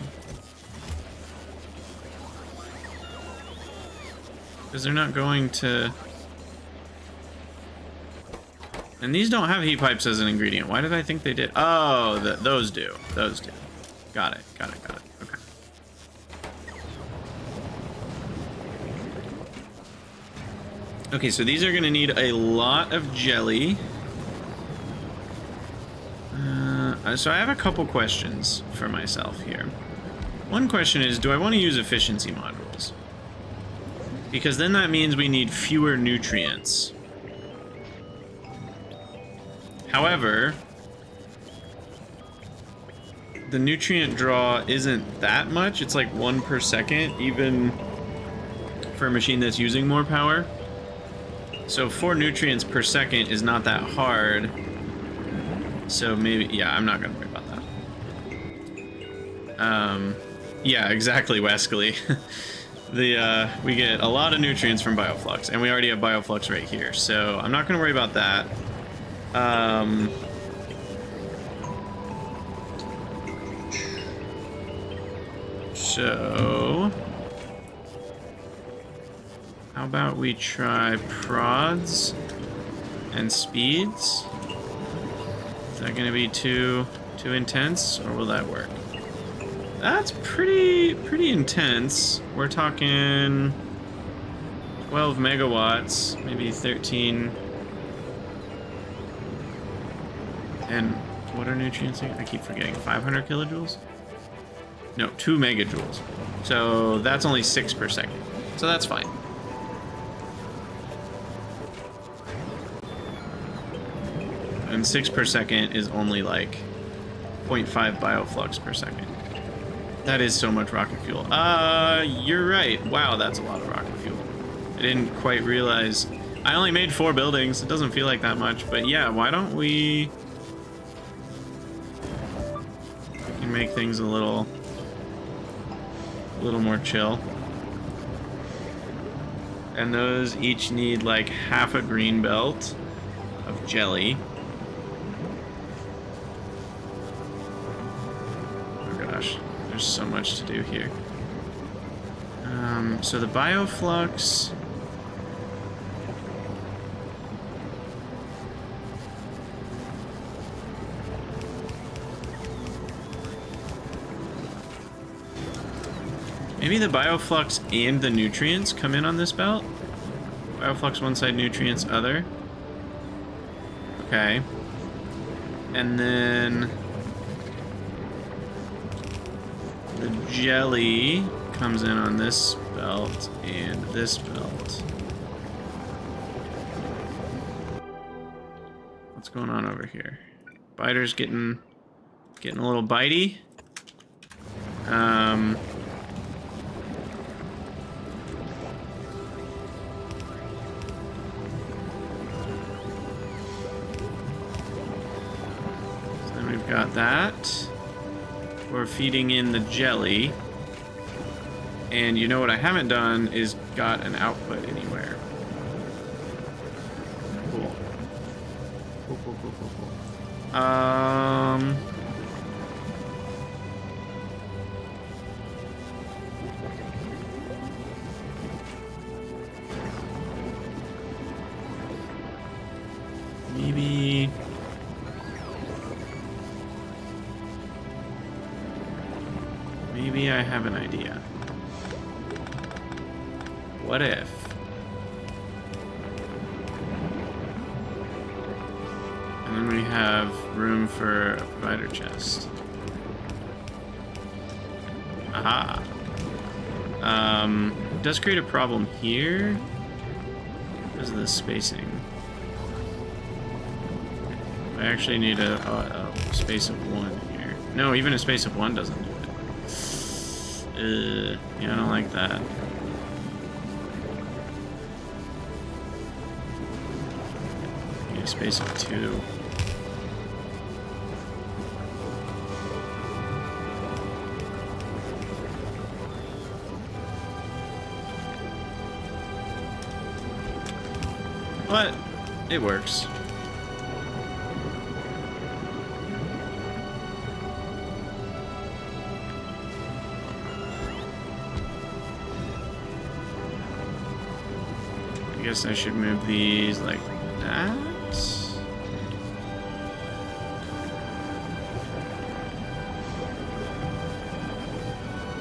Because they're not going to... And these don't have heat pipes as an ingredient. Why did I think they did? Oh, those do. Those do. Got it. Got it. Got it. Okay. Okay, so these are going to need a lot of jelly. So I have a couple questions for myself here. One question is, do I want to use efficiency modules? Because then that means we need fewer nutrients. However, the nutrient draw isn't that much. It's like 1 per second, even for a machine that's using more power. So 4 nutrients per second is not that hard. So maybe, yeah, I'm not gonna worry about that. Yeah, exactly, Wesley. We get a lot of nutrients from Bioflux, and we already have Bioflux right here, so I'm not gonna worry about that. So how about we try prods and speeds? Is that gonna be too intense, or will that work? That's pretty intense. We're talking 12 megawatts, maybe 13. And what are nutrients? I keep forgetting. 500 kilojoules? No, 2 megajoules. So that's only 6 per second. So that's fine. And 6 per second is only like 0.5 bioflux per second. That is so much rocket fuel. You're right. Wow, that's a lot of rocket fuel. I didn't quite realize. I only made 4 buildings. It doesn't feel like that much. But yeah, why don't we can make things a little a little more chill. And those each need like half a green belt of jelly. Oh gosh, there's so much to do here. So the bioflux. Maybe the bioflux and the nutrients come in on this belt? Bioflux one side, nutrients other. Okay. And then the jelly comes in on this belt and this belt. What's going on over here? Biter's getting a little bitey. Got that. We're feeding in the jelly. And you know what I haven't done is got an output anywhere. Cool. Cool. Maybe I have an idea. What if? And then we have room for a provider chest. Aha. It does create a problem here because of the spacing. I actually need a space of 1 here. No, even a space of 1 doesn't do it. Yeah, I don't like that. Need a space of 2. But it works. I guess I should move these like that.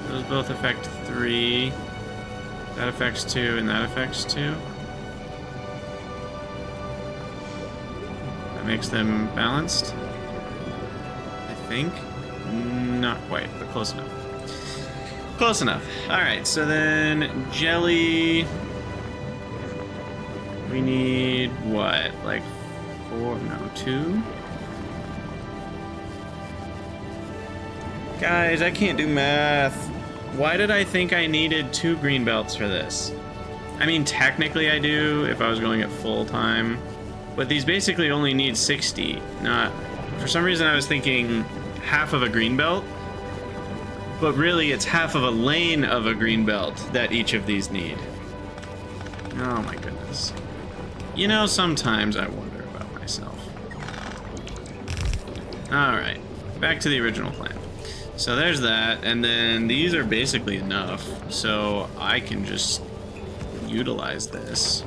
Those both affect 3. That affects 2, and that affects 2. That makes them balanced. I think. Not quite, but close enough. Close enough. Alright, so then jelly. We need what? Like 4? No, 2? Guys, I can't do math. Why did I think I needed 2 green belts for this? I mean, technically I do if I was going at full time, but these basically only need 60. Not. For some reason I was thinking half of a green belt, but really it's half of a lane of a green belt that each of these need. Oh my goodness. You know, sometimes I wonder about myself. Alright, back to the original plan. So there's that, and then these are basically enough, so I can just utilize this.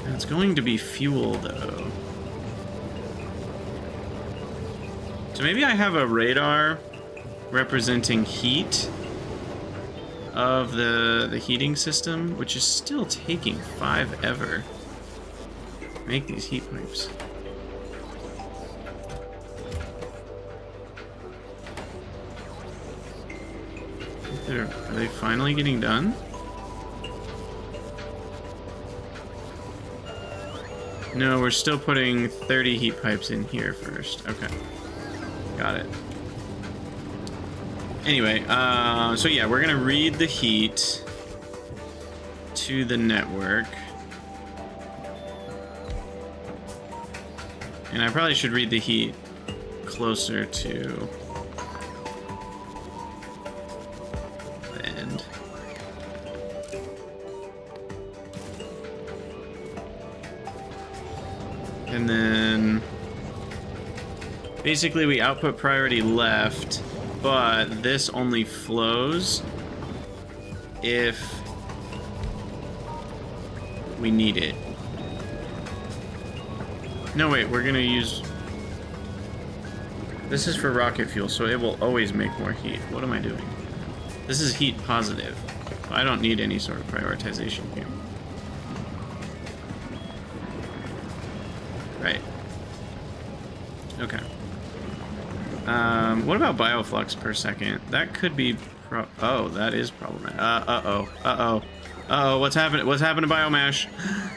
And it's going to be fuel, though. So maybe I have a radar representing heat of the heating system, which is still taking 5 ever. Make these heat pipes. Are they finally getting done? No, we're still putting 30 heat pipes in here first. Okay. Got it. Anyway, so yeah, we're gonna read the heat to the network. And I probably should read the heat closer to And then basically we output priority left, but this only flows if we need it. No, wait, we're gonna use... This is for rocket fuel, so it will always make more heat. What am I doing? This is heat positive. I don't need any sort of prioritization here. Right. Okay. What about bioflux per second? That could be oh, that is problematic. Uh-oh. Uh-oh. Uh-oh, what's happening? What's happened to biomash?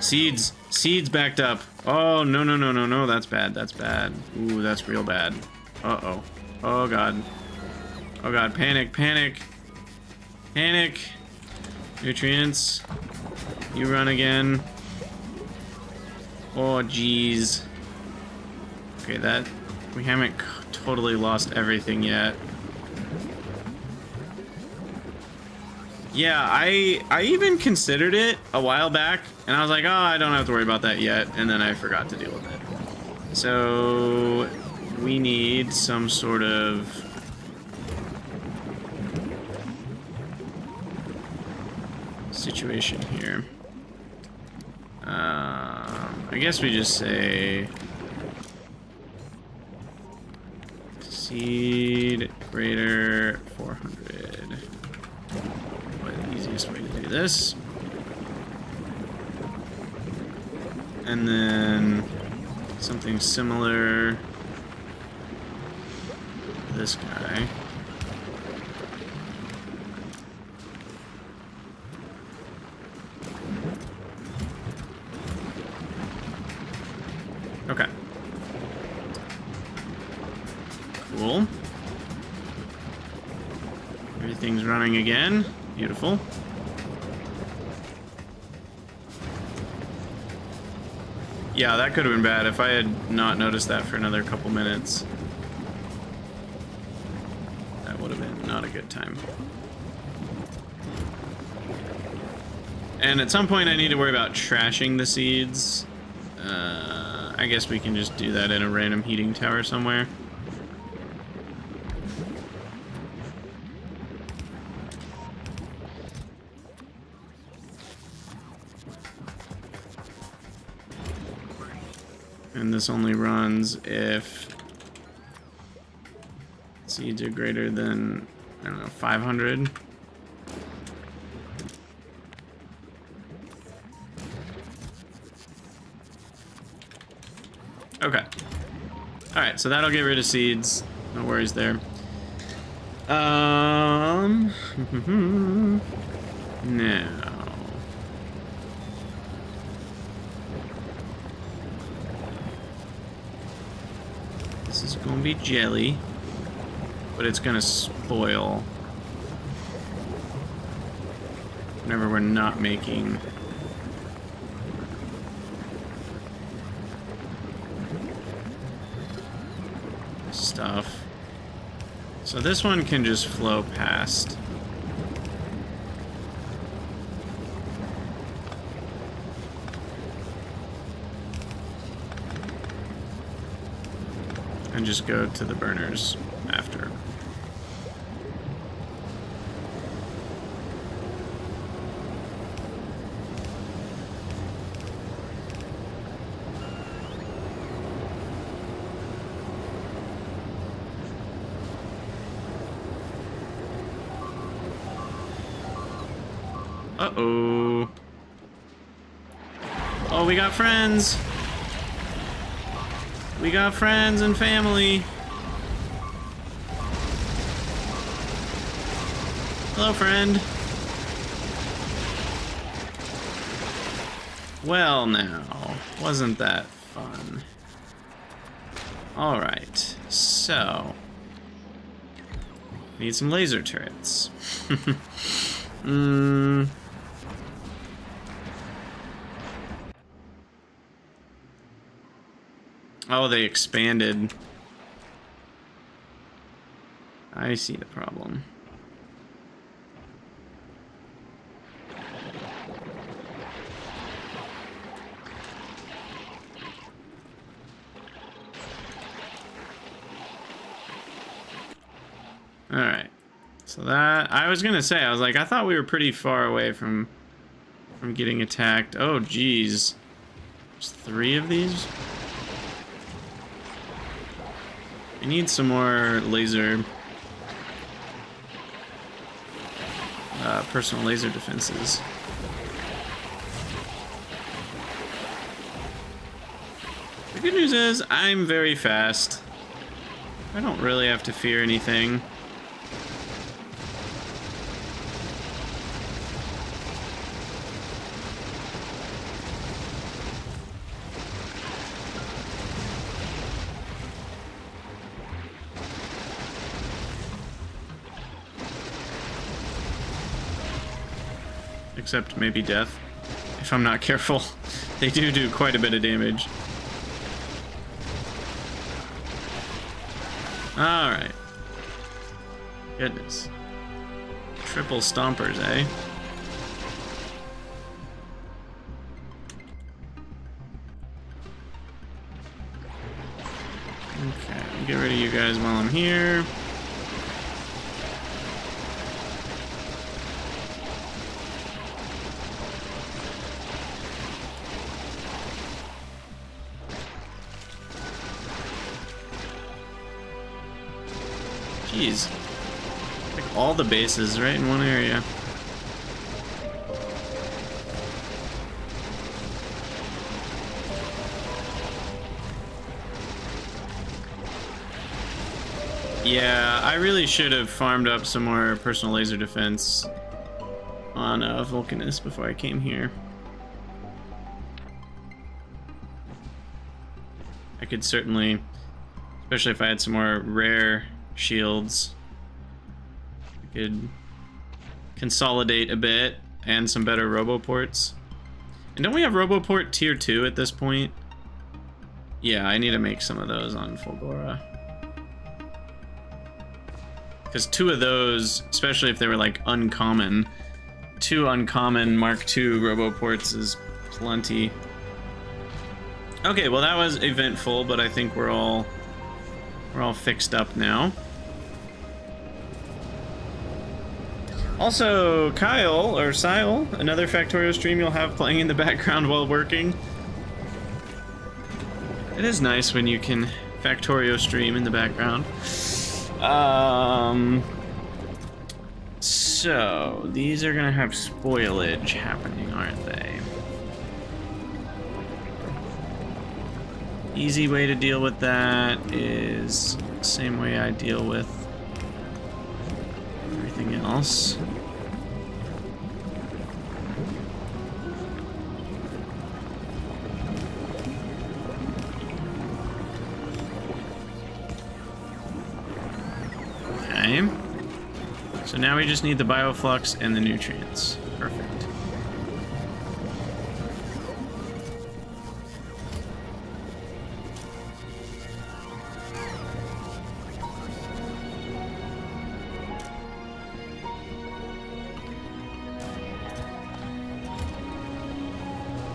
Seeds. Seeds backed up. Oh, no, no, no, no, no. That's bad. That's bad. Ooh, that's real bad. Uh-oh. Oh, God. Oh, God. Panic. Panic. Panic. Nutrients. You run again. Oh, jeez. Okay, that... We haven't totally lost everything yet. Yeah, I even considered it a while back, and I was like, oh, I don't have to worry about that yet, and then I forgot to deal with it. So, we need some sort of... situation here. I guess we just say... Seed greater 400. Probably the easiest way to do this. And then something similar to this guy. Okay. Cool. Everything's running again. Beautiful. Yeah, that could have been bad if I had not noticed that for another couple minutes. That would have been not a good time. And at some point I need to worry about trashing the seeds. I guess we can just do that in a random heating tower somewhere. And this only runs if seeds are greater than, I don't know, 500. Okay. Alright, so that'll get rid of seeds. No worries there. Now. This is gonna be jelly, but it's gonna spoil whenever we're not making stuff. So this one can just flow past. And just go to the burners after. Uh-oh. Oh, we got friends. We got friends and family. Hello, friend. Well, now, wasn't that fun? All right, so need some laser turrets. Oh, they expanded. I see the problem. All right. So that I was gonna say, I was like, I thought we were pretty far away from getting attacked. Oh, geez. There's 3 of these. I need some more laser, personal laser defenses. The good news is I'm very fast. I don't really have to fear anything. Except maybe death, if I'm not careful. They do quite a bit of damage. Alright. Goodness. Triple stompers, eh? Okay, I'll get rid of you guys while I'm here. Jeez. Like all the bases right in one area. Yeah, I really should have farmed up some more personal laser defense on Vulcanus before I came here. I could certainly, especially if I had some more rare shields, I could consolidate a bit and some better roboports. And don't we have roboport tier 2 at this point? Yeah, I need to make some of those on Fulgora. Because 2 of those, especially if they were like uncommon, 2 uncommon Mark II roboports is plenty. Okay, well that was eventful, but I think we're all fixed up now. Also, Kyle, or Sile, another Factorio stream you'll have playing in the background while working. It is nice when you can Factorio stream in the background. So, these are gonna have spoilage happening, aren't they? Easy way to deal with that is the same way I deal with everything else. Okay. So now we just need the bioflux and the nutrients. Perfect.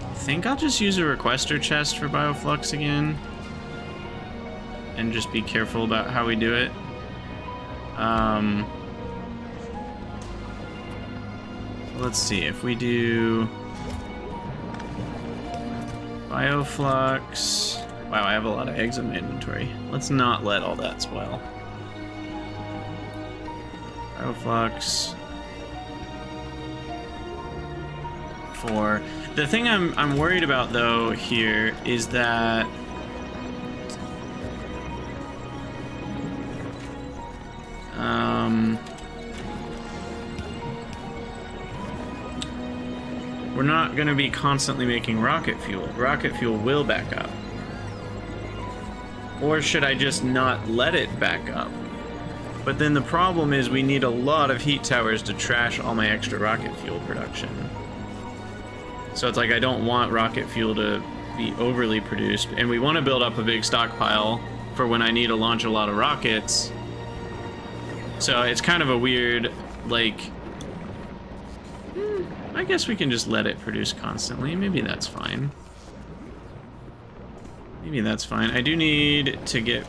I think I'll just use a requester chest for bioflux again and just be careful about how we do it. Let's see if we do bioflux. Wow, I have a lot of eggs in my inventory. Let's not let all that spoil. Bioflux. 4. The thing I'm worried about though here is that we're not going to be constantly making rocket fuel. Rocket fuel will back up. Or should I just not let it back up? But then the problem is we need a lot of heat towers to trash all my extra rocket fuel production. So it's like I don't want rocket fuel to be overly produced, and we want to build up a big stockpile for when I need to launch a lot of rockets. So it's kind of a weird, like, I guess we can just let it produce constantly. Maybe that's fine. Maybe that's fine. I do need to get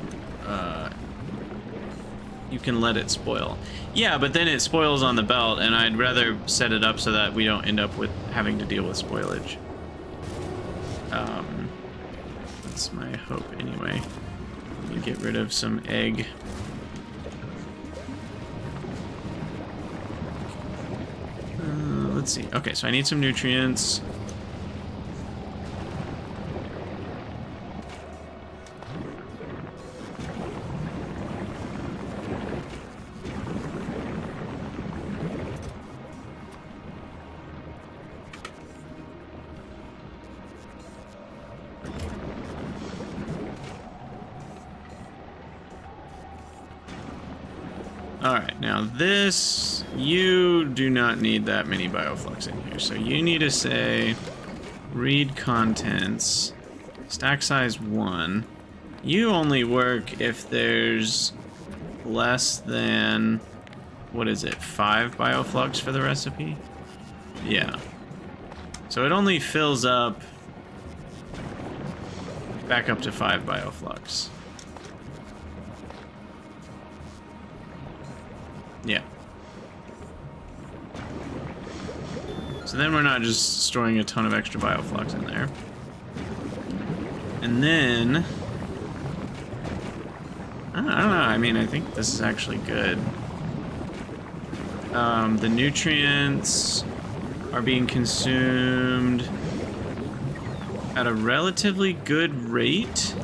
You can let it spoil. Yeah, but then it spoils on the belt, and I'd rather set it up so that we don't end up with having to deal with spoilage. That's my hope anyway. Let me get rid of some egg. Let's see. Okay, so I need some nutrients. Alright, now this, you do not need that many bioflux in here. So you need to say, read contents, stack size 1. You only work if there's less than, what is it, 5 bioflux for the recipe? Yeah. So it only fills up back up to 5 bioflux. Yeah. So then we're not just storing a ton of extra bioflux in there. And then I don't know, I mean, I think this is actually good. The nutrients are being consumed at a relatively good rate,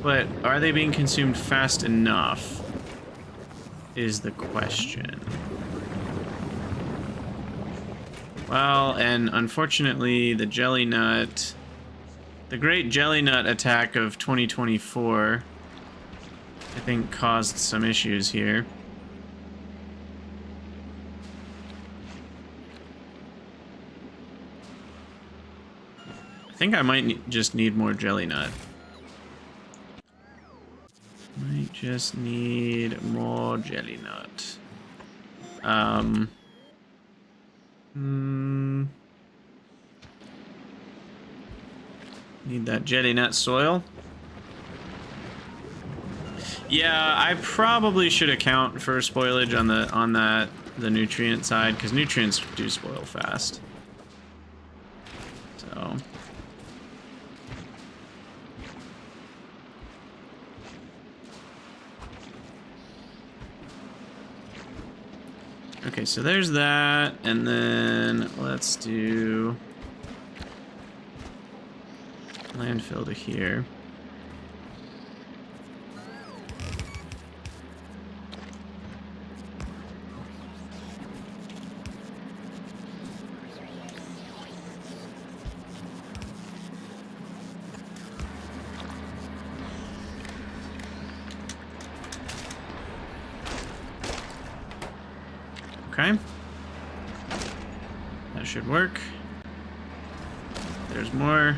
but are they being consumed fast enough is the question. Well, and unfortunately the jelly nut, the great jelly nut attack of 2024, I think caused some issues here. I think I might just need more jelly nut. Might just need more jelly nut. Need that jelly nut soil. Yeah, I probably should account for spoilage on the nutrient side, because nutrients do spoil fast. So okay, so there's that, and then let's do landfill to here. Okay. That should work. There's more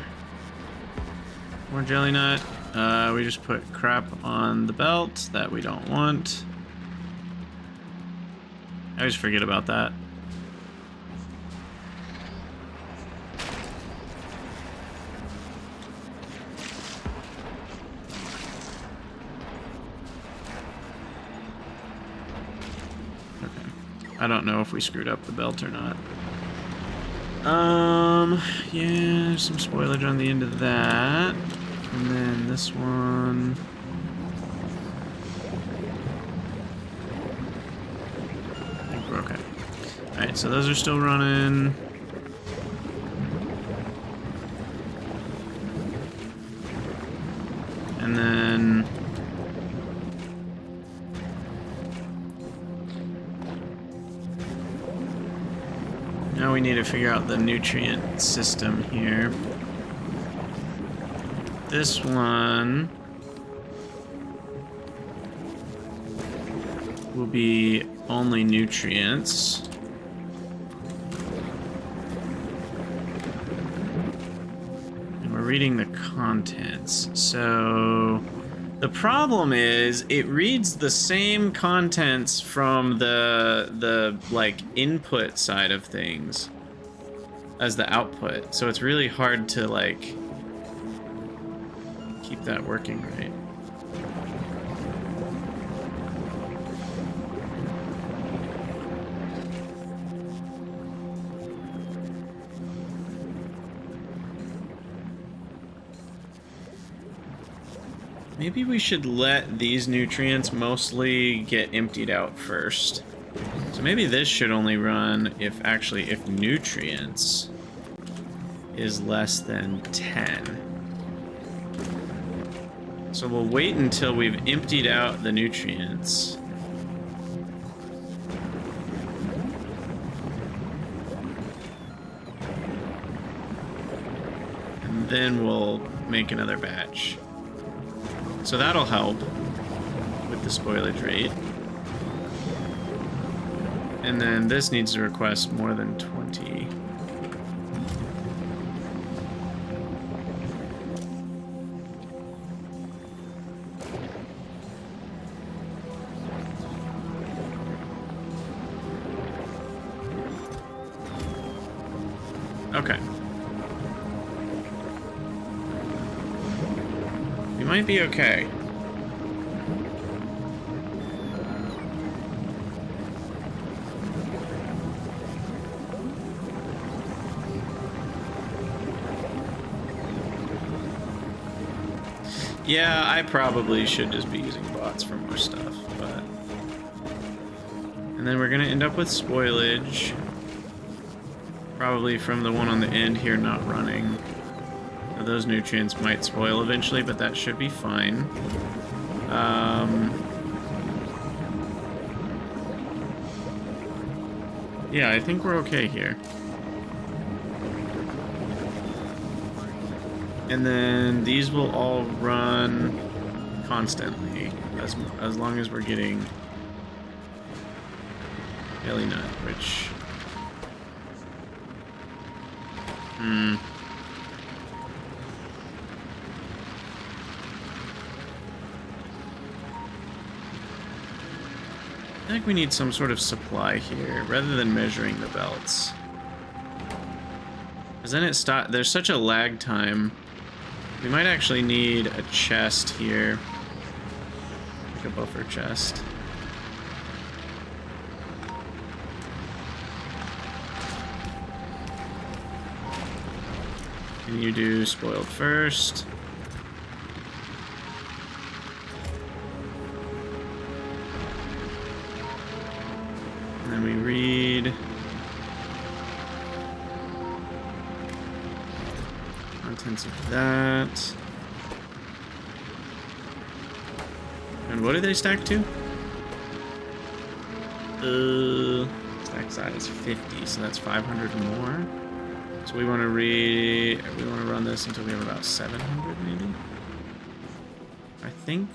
jelly nut. We just put crap on the belt that we don't want. I always forget about that. I don't know if we screwed up the belt or not. Yeah, some spoilage on the end of that. And then this one. I think we're okay. Alright, so those are still running. And then now we need to figure out the nutrient system here. This one will be only nutrients. And we're reading the contents. So the problem is it reads the same contents from the like input side of things as the output. So it's really hard to like keep that working right. Maybe we should let these nutrients mostly get emptied out first. So maybe this should only run if nutrients is less than 10. So we'll wait until we've emptied out the nutrients. And then we'll make another batch. So that'll help with the spoilage rate. And then this needs to request more than 20. Okay. We might be okay. Yeah, I probably should just be using bots for more stuff, but... And then we're gonna end up with spoilage. Probably from the one on the end here not running. Now, those nutrients might spoil eventually, but that should be fine. Yeah, I think we're okay here. And then these will all run constantly, as long as we're getting Daily Nut, which... I think we need some sort of supply here, rather than measuring the belts. Because then there's such a lag time. We might actually need a chest here. Like a buffer chest. And you do spoiled first. And then we read. Contents of that. And what do they stack to? Stack size 50, so that's 500 more. So we want to run this until we have about 700 maybe? I think.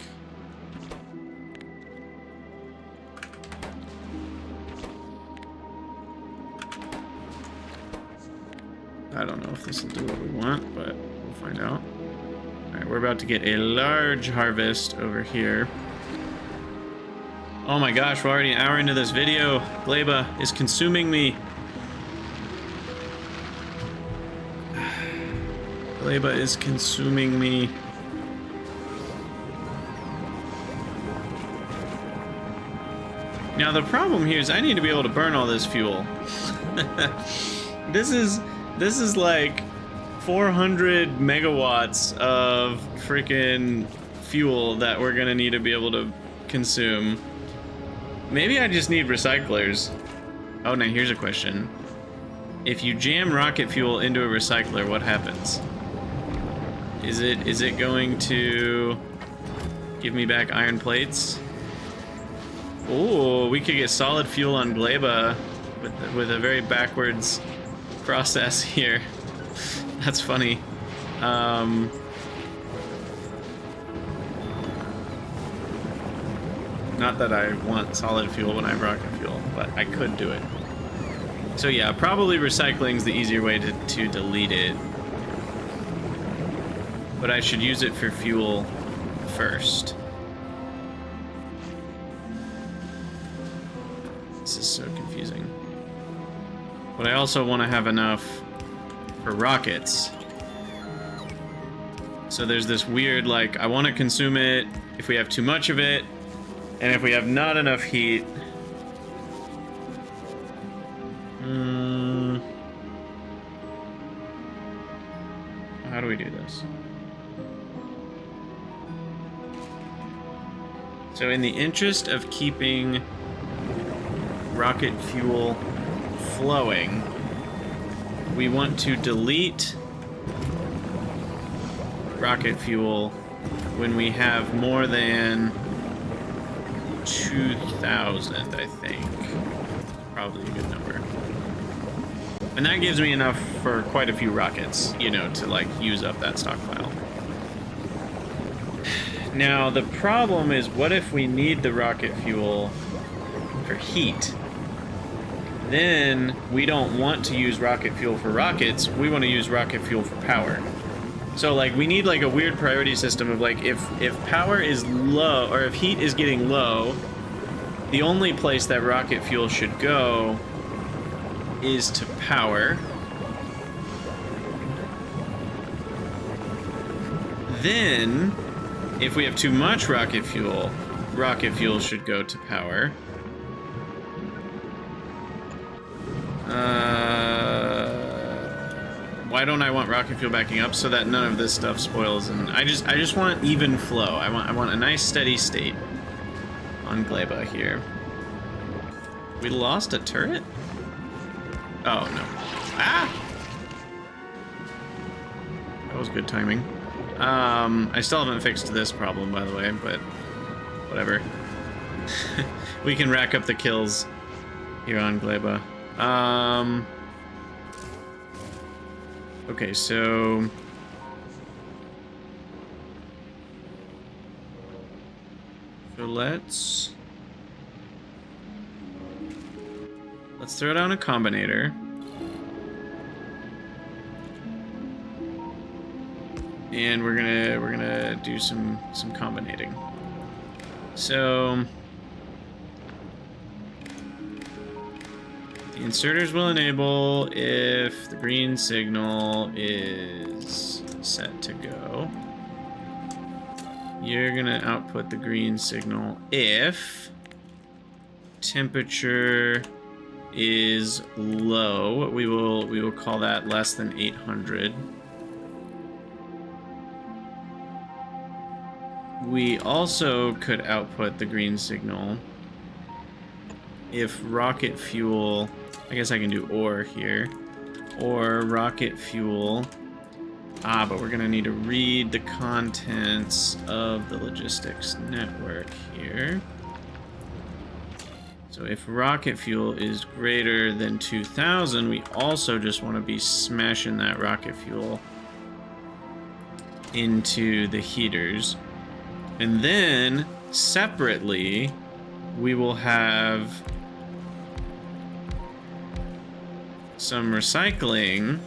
I don't know if this will do what we want, but we'll find out. Alright, we're about to get a large harvest over here. Oh my gosh, we're already an hour into this video. Gleba is consuming me. Gleba is consuming me. Now the problem here is I need to be able to burn all this fuel. This is like 400 megawatts of freaking fuel that we're gonna need to be able to consume. Maybe I just need recyclers. Oh, now here's a question. If you jam rocket fuel into a recycler, what happens? Is it going to give me back iron plates? Oh, we could get solid fuel on Gleba with a very backwards process here. That's funny. Not that I want solid fuel when I have rocket fuel, but I could do it. So yeah, probably recycling is the easier way to delete it. But I should use it for fuel first. This is so confusing. But I also want to have enough for rockets. So there's this weird, like, I want to consume it if we have too much of it, and if we have not enough heat. How do we do this? So in the interest of keeping rocket fuel flowing, we want to delete rocket fuel when we have more than 2,000, I think. Probably a good number. And that gives me enough for quite a few rockets, you know, to like use up that stockpile. Now, the problem is, what if we need the rocket fuel for heat? Then we don't want to use rocket fuel for rockets, we want to use rocket fuel for power. So like we need like a weird priority system of like if power is low, or if heat is getting low, the only place that rocket fuel should go is to power. Then if we have too much rocket fuel should go to power. Why don't I want rocket fuel backing up? So that none of this stuff spoils, and I just want even flow. I want a nice steady state on Gleba here. We lost a turret? Oh no. Ah! That was good timing. I still haven't fixed this problem, by the way, but whatever. We can rack up the kills here on Gleba. Okay, so let's throw down a combinator. And we're gonna do some combinating. So the inserters will enable if the green signal is set to go. You're gonna output the green signal if temperature is low. We will call that less than 800. We also could output the green signal if rocket fuel, I guess I can do or here, or rocket fuel, but we're gonna need to read the contents of the logistics network here. So if rocket fuel is greater than 2,000, we also just want to be smashing that rocket fuel into the heaters. And then, separately, we will have some recycling.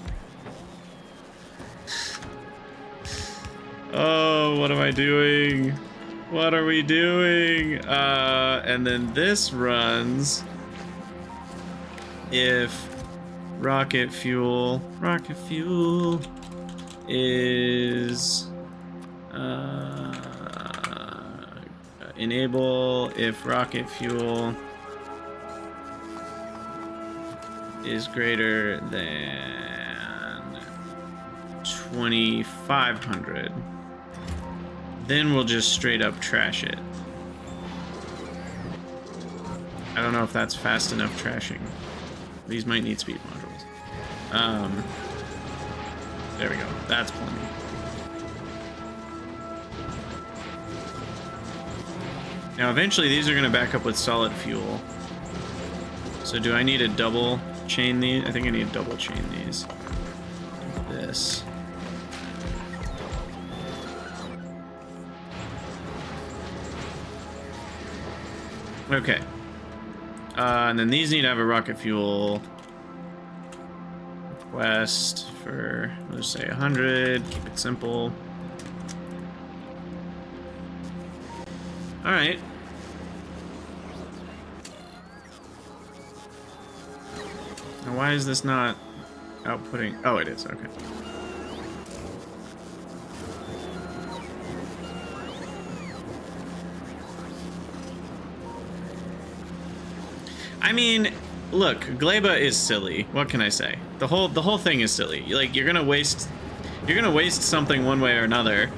Oh, what am I doing? What are we doing? And then this runs if rocket fuel is enable if rocket fuel is greater than 2,500. Then we'll just straight up trash it. I don't know if that's fast enough trashing. These might need speed modules. There we go. That's plenty. Now eventually these are going to back up with solid fuel. So do I need to double chain these? I think I need to double chain these. Like this. Okay. And then these need to have a rocket fuel request for, let's say 100, keep it simple. All right. Now why is this not outputting? Oh, it is, okay. I mean, look, Gleba is silly. What can I say? The whole thing is silly. Like you're gonna waste something one way or another,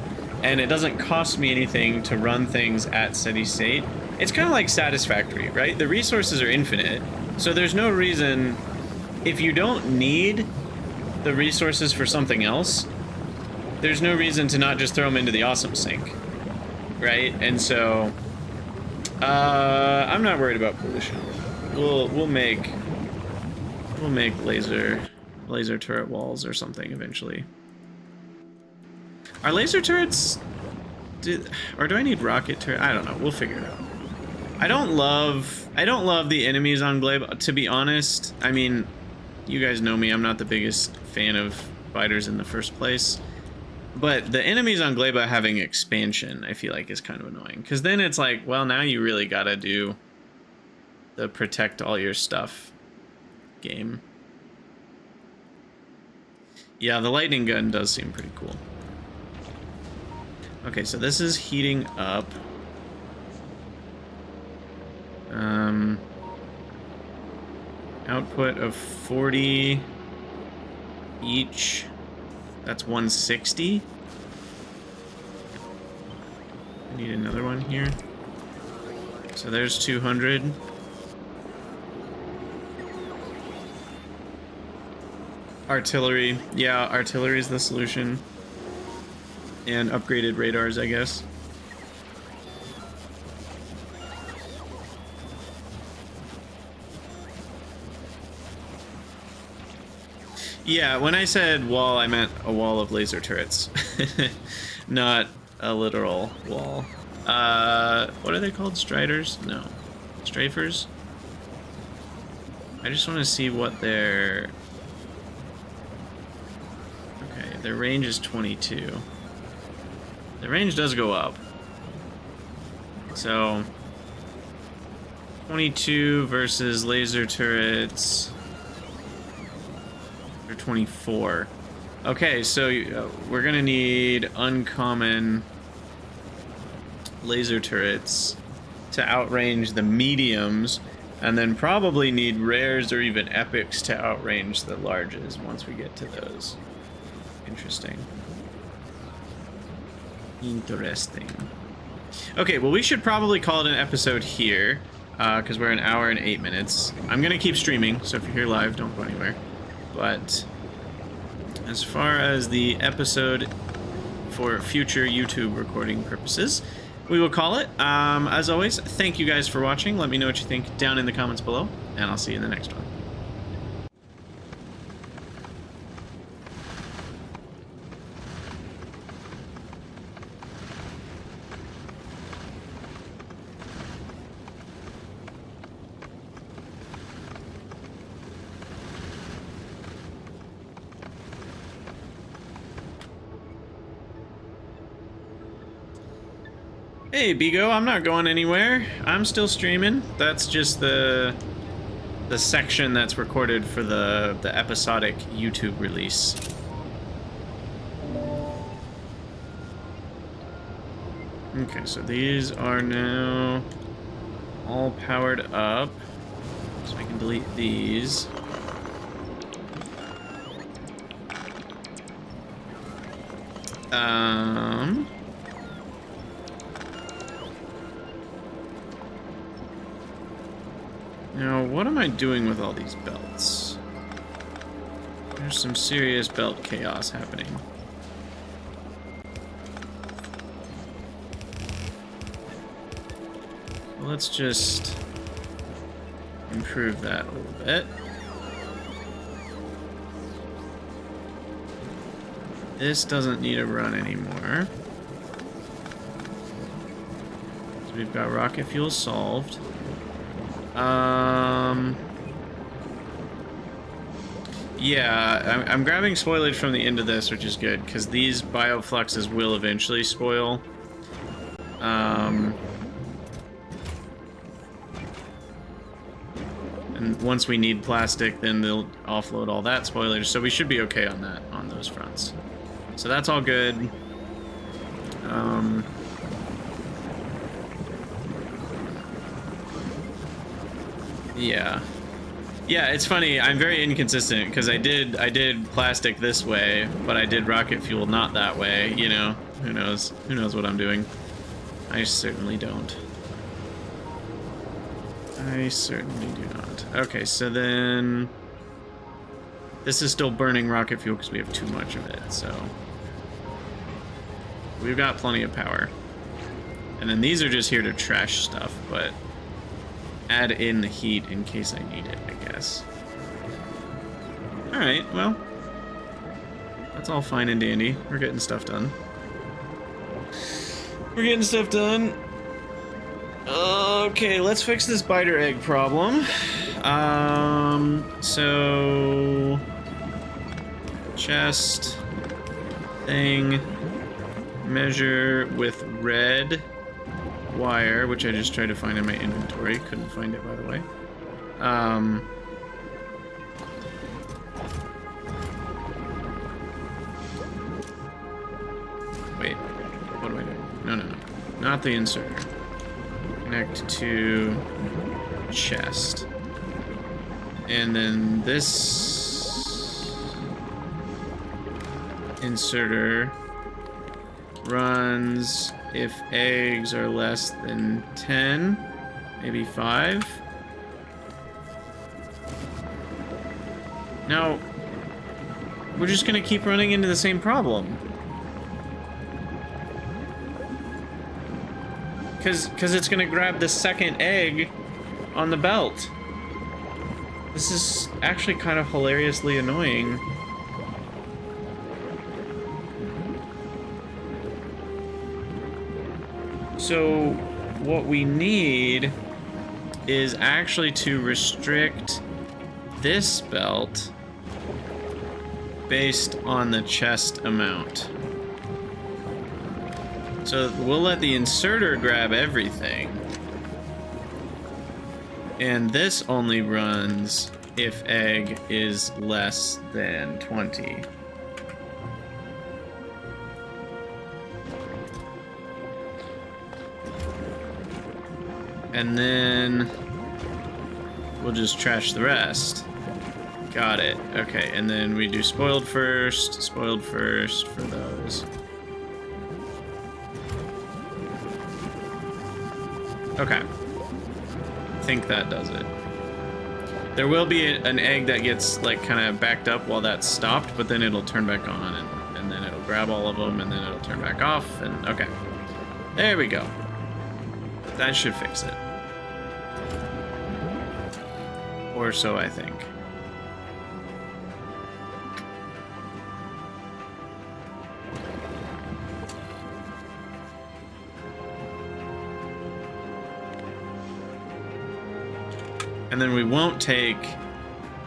and it doesn't cost me anything to run things at steady state. It's kind of like Satisfactory, right? The resources are infinite, so there's no reason, if you don't need the resources for something else, there's no reason to not just throw them into the awesome sink, right? And so I'm not worried about pollution. We'll make laser turret walls or something eventually. Are laser turrets, or do I need rocket turret? I don't know. We'll figure it out. I don't love the enemies on Gleba, to be honest. I mean, you guys know me. I'm not the biggest fan of fighters in the first place. But the enemies on Gleba having expansion, I feel like, is kind of annoying. Because then it's like, well, now you really gotta do the protect all your stuff game. Yeah, the lightning gun does seem pretty cool. Okay, so this is heating up. Output of 40 each. That's 160. I need another one here. So there's 200. Artillery. Yeah, artillery is the solution. And upgraded radars, I guess. Yeah, when I said wall, I meant a wall of laser turrets. Not a literal wall. What are they called? Striders? No. Strafers? I just want to see what their... Okay, their range is 22. The range does go up. So... 22 versus laser turrets... 24. Okay, so we're gonna need uncommon laser turrets to outrange the mediums, and then probably need rares or even epics to outrange the larges once we get to those. Interesting. Interesting. Okay, well, we should probably call it an episode here, because we're an hour and 8 minutes. I'm gonna keep streaming, so if you're here live, don't go anywhere. But as far as the episode for future YouTube recording purposes, we will call it. As always, thank you guys for watching. Let me know what you think down in the comments below, and I'll see you in the next one. Hey, Bigo, I'm not going anywhere. I'm still streaming. That's just the section that's recorded for the episodic YouTube release. Okay, so these are now all powered up. So I can delete these. Now, what am I doing with all these belts? There's some serious belt chaos happening. Let's just improve that a little bit. This doesn't need a run anymore. So we've got rocket fuel solved. Yeah, I'm grabbing spoilage from the end of this, which is good, because these biofluxes will eventually spoil. And once we need plastic, then they'll offload all that spoilage, so we should be okay on that, on those fronts. So that's all good. Yeah. Yeah, it's funny, I'm very inconsistent, because I did plastic this way, but I did rocket fuel not that way, you know? Who knows? Who knows what I'm doing? I certainly don't. I certainly do not. Okay, so then... This is still burning rocket fuel because we have too much of it, so... We've got plenty of power. And then these are just here to trash stuff, but... Add in the heat in case I need it, I guess. Alright, well... That's all fine and dandy. We're getting stuff done. We're getting stuff done. Okay, let's fix this biter egg problem. So... Chest... Thing... Measure with red wire, which I just tried to find in my inventory. Couldn't find it, by the way. Wait, what do I do? No. Not the inserter. Connect to chest. And then this inserter runs if eggs are less than 10, maybe 5. Now, we're just gonna keep running into the same problem. Because it's gonna grab the second egg on the belt. This is actually kind of hilariously annoying. So what we need is actually to restrict this belt based on the chest amount. So we'll let the inserter grab everything. And this only runs if egg is less than 20. And then we'll just trash the rest. Got it. Okay, and then we do spoiled first for those. Okay. I think that does it. There will be an egg that gets like kind of backed up while that's stopped, but then it'll turn back on and then it'll grab all of them and then it'll turn back off and okay. There we go. That should fix it. Or so I think. And then we won't take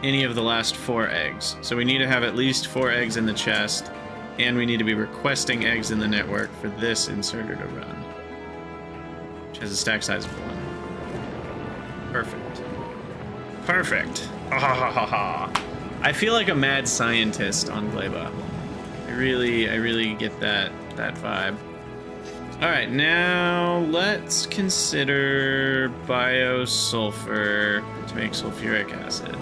any of the last 4 eggs. So we need to have at least 4 eggs in the chest, and we need to be requesting eggs in the network for this inserter to run. Which has a stack size of 1. Perfect. Perfect. I feel like a mad scientist on Gleba. I really get that vibe. Alright, now let's consider biosulfur to make sulfuric acid.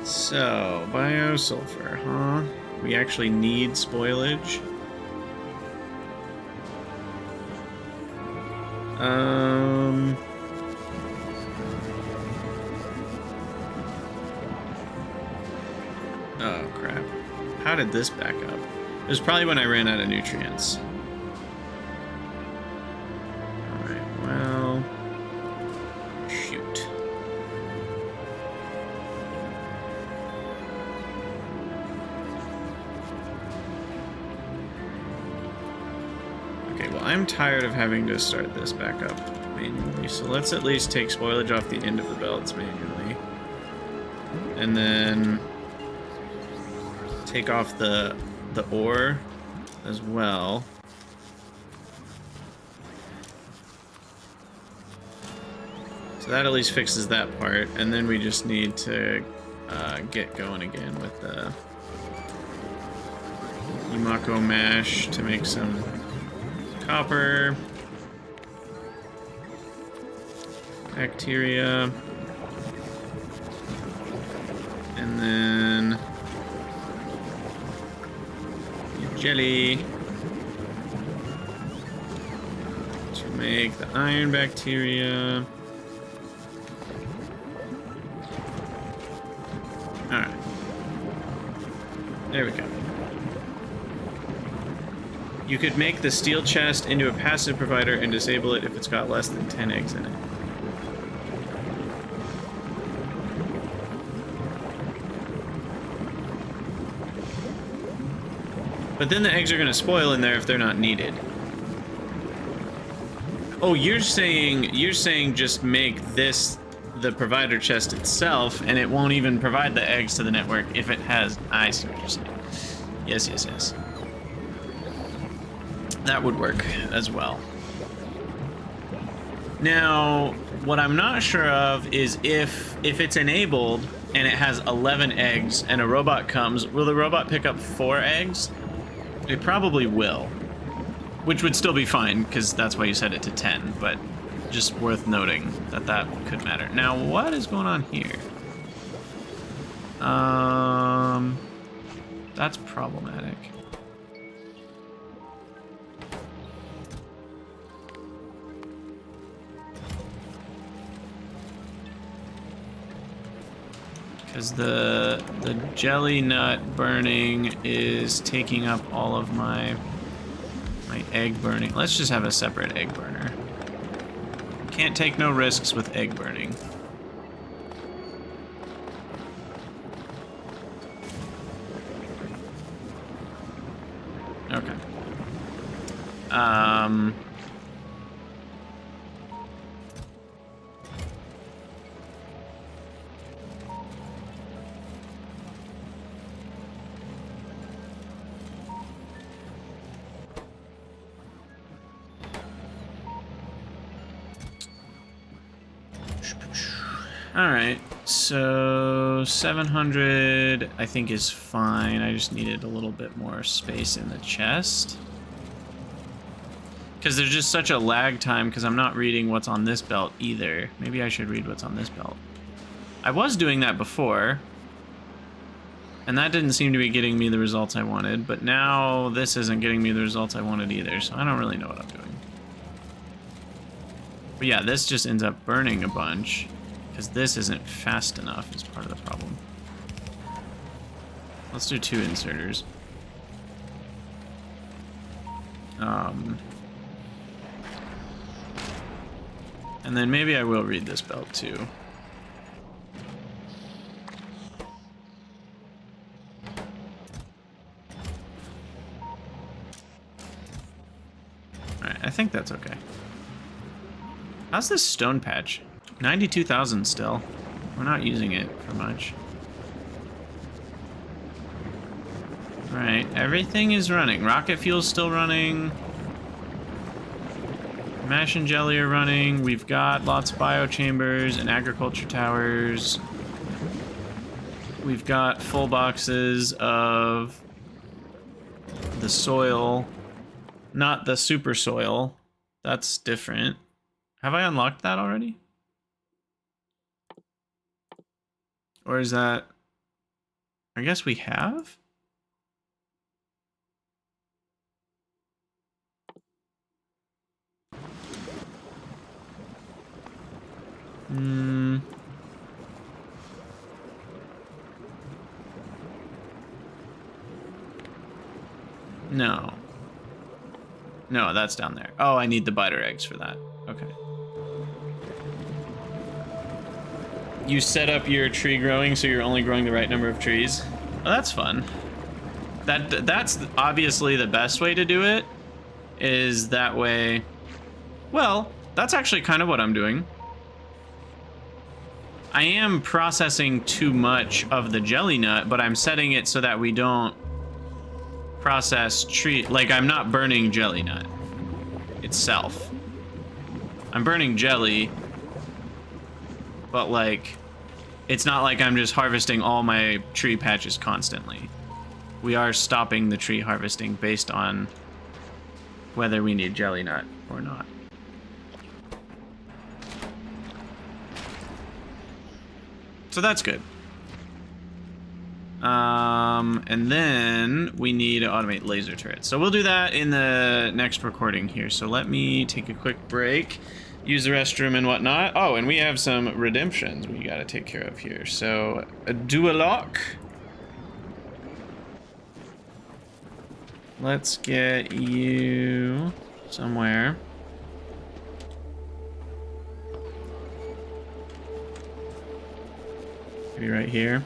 So, biosulfur, huh? We actually need spoilage. Oh, crap. How did this back up? It was probably when I ran out of nutrients. Alright, well... Shoot. Okay, well, I'm tired of having to start this back up manually, so let's at least take spoilage off the end of the belts manually. And then... take off the ore as well. So that at least fixes that part, and then we just need to get going again with the Yumako mash to make some copper, bacteria, and then jelly to make the iron bacteria. Alright. There we go. You could make the steel chest into a passive provider and disable it if it's got less than 10 eggs in it. But then the eggs are going to spoil in there if they're not needed. Oh, you're saying just make this the provider chest itself, and it won't even provide the eggs to the network if it has... I see what you're saying. Yes, yes, yes. That would work as well. Now, what I'm not sure of is if it's enabled and it has 11 eggs and a robot comes, will the robot pick up 4 eggs? It probably will, which would still be fine because that's why you set it to 10, but just worth noting that that could matter. Now, what is going on here? That's problematic. Because the jelly nut burning is taking up all of my egg burning. Let's just have a separate egg burner. Can't take no risks with egg burning. Okay. Alright, so 700 I think is fine. I just needed a little bit more space in the chest. Because there's just such a lag time because I'm not reading what's on this belt either. Maybe I should read what's on this belt. I was doing that before, and that didn't seem to be getting me the results I wanted, but now this isn't getting me the results I wanted either, so I don't really know what I'm doing. But yeah, this just ends up burning a bunch. Because this isn't fast enough is part of the problem. Let's do 2 inserters. And then maybe I will read this belt too. Alright, I think that's okay. How's this stone patch? 92,000 still. We're not using it for much. Alright, everything is running. Rocket fuel's still running. Mash and jelly are running. We've got lots of biochambers and agriculture towers. We've got full boxes of the soil. Not the super soil. That's different. Have I unlocked that already? Or is that... I guess we have? No. No, that's down there. Oh, I need the biter eggs for that. Okay. You set up your tree growing so you're only growing the right number of trees. Oh, that's fun. That's obviously the best way to do it, is that way. Well, that's actually kind of what I'm doing. I am processing too much of the jelly nut, but I'm setting it so that we don't process tree. Like, I'm not burning jelly nut itself. I'm burning jelly, but like, it's not like I'm just harvesting all my tree patches constantly. We are stopping the tree harvesting based on whether we need jelly nut or not. So that's good. And then we need to automate laser turrets. So we'll do that in the next recording here. So let me take a quick break, use the restroom and whatnot. Oh, and we have some redemptions we gotta take care of here. So do a lock. Let's get you somewhere. Maybe right here.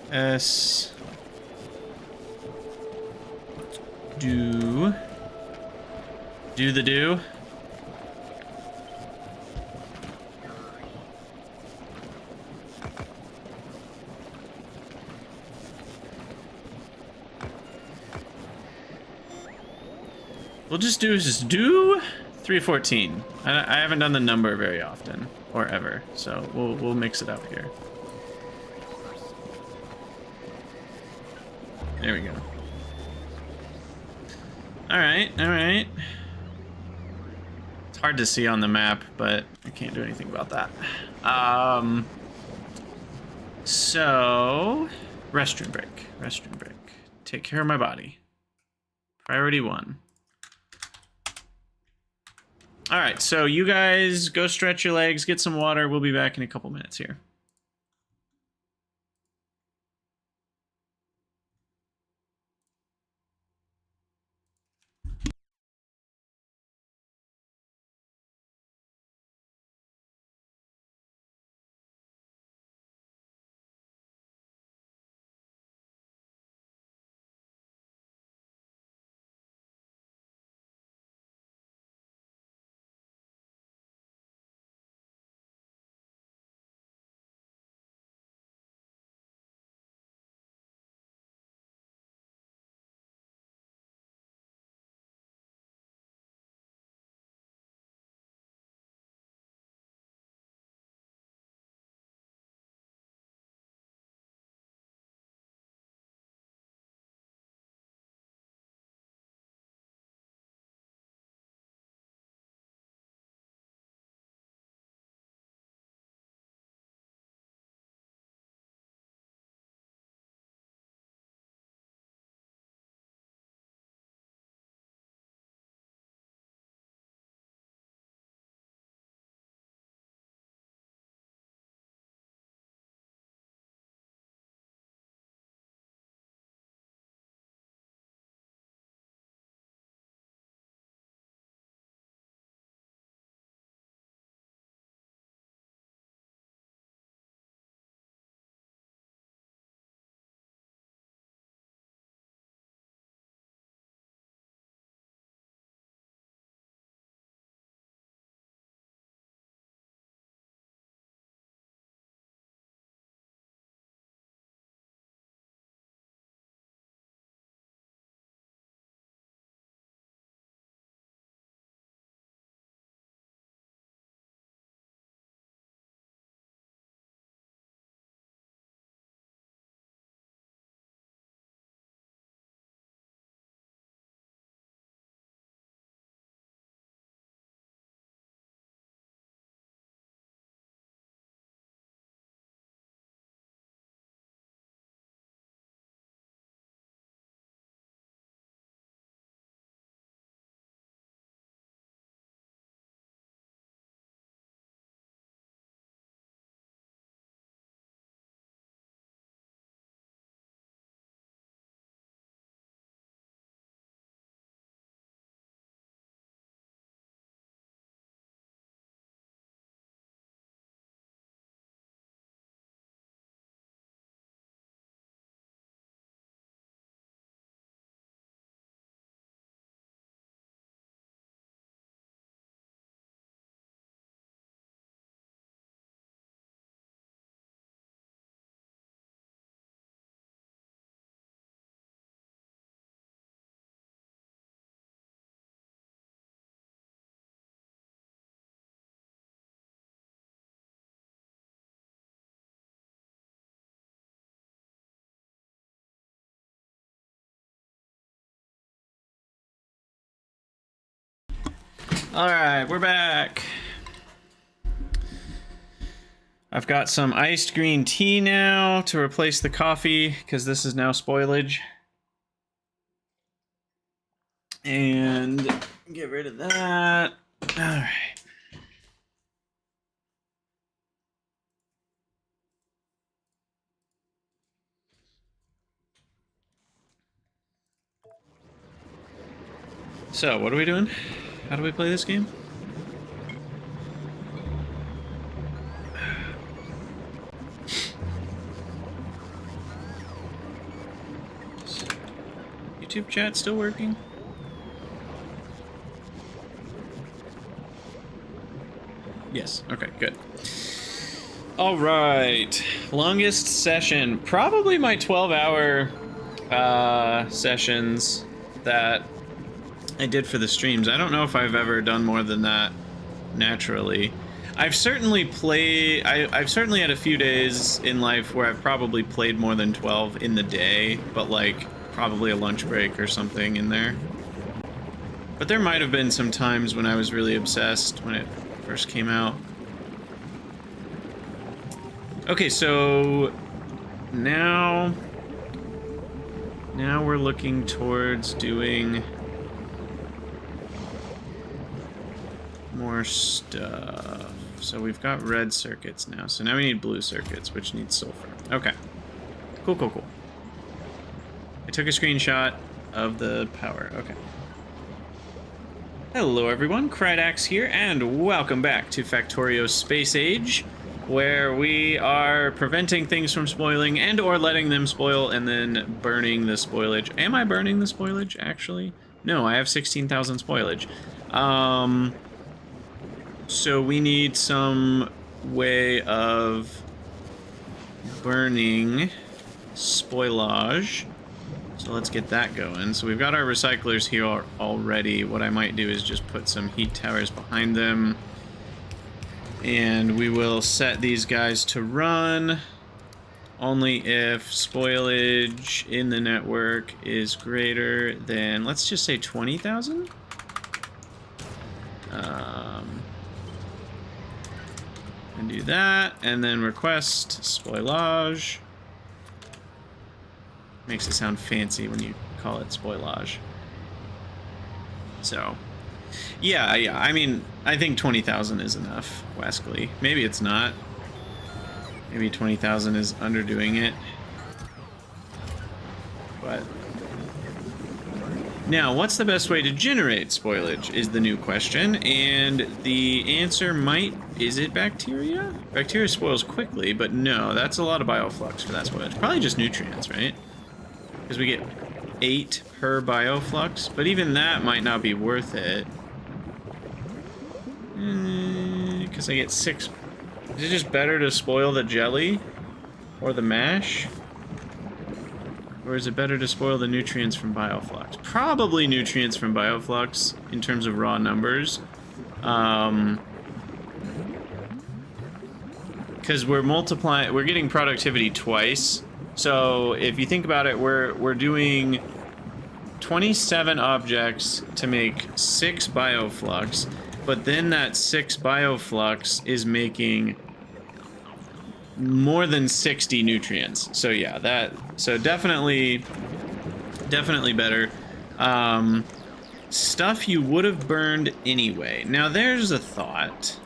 S. Do the do. We'll just do 314. I haven't done the number very often or ever, so we'll mix it up here. There we go. All right. It's hard to see on the map, but I can't do anything about that. So restroom break. Take care of my body. Priority 1. All right, so you guys go stretch your legs, get some water. We'll be back in a couple minutes here. All right, we're back. I've got some iced green tea now to replace the coffee, because this is now spoilage. And get rid of that. All right. So, what are we doing? How do we play this game? YouTube chat still working? Yes. Okay, good. All right. Longest session. Probably my 12-hour sessions that I did for the streams. I don't know if I've ever done more than that naturally. I've certainly I've certainly had a few days in life where I've probably played more than 12 in the day, but like probably a lunch break or something in there. But there might have been some times when I was really obsessed when it first came out. Okay, so now we're looking towards doing more stuff. So we've got red circuits now. So now we need blue circuits, which need sulfur. Okay. Cool, cool, cool. I took a screenshot of the power. Okay. Hello everyone, Krydax here, and welcome back to Factorio Space Age, where we are preventing things from spoiling and or letting them spoil and then burning the spoilage. Am I burning the spoilage, actually? No, I have 16,000 spoilage. So we need some way of burning spoilage. So let's get that going. So we've got our recyclers here already. What I might do is just put some heat towers behind them. And we will set these guys to run only if spoilage in the network is greater than, let's just say 20,000. And do that, and then request spoilage. Makes it sound fancy when you call it spoilage. So, yeah, I mean, I think 20,000 is enough, Wesley. Maybe it's not. Maybe 20,000 is underdoing it. But now, what's the best way to generate spoilage is the new question, and the answer might... Is it bacteria? Bacteria spoils quickly, but no, that's a lot of bioflux for that spoilage. Probably just nutrients, right? Because we get 8 per bioflux, but even that might not be worth it. Because I get 6. Is it just better to spoil the jelly? Or the mash? Or is it better to spoil the nutrients from bioflux? Probably nutrients from bioflux in terms of raw numbers. Because we're getting productivity twice. So if you think about it, we're doing 27 objects to make 6 bioflux, but then that 6 bioflux is making more than 60 nutrients. So yeah, so definitely better. Stuff you would have burned anyway. Now there's a thought.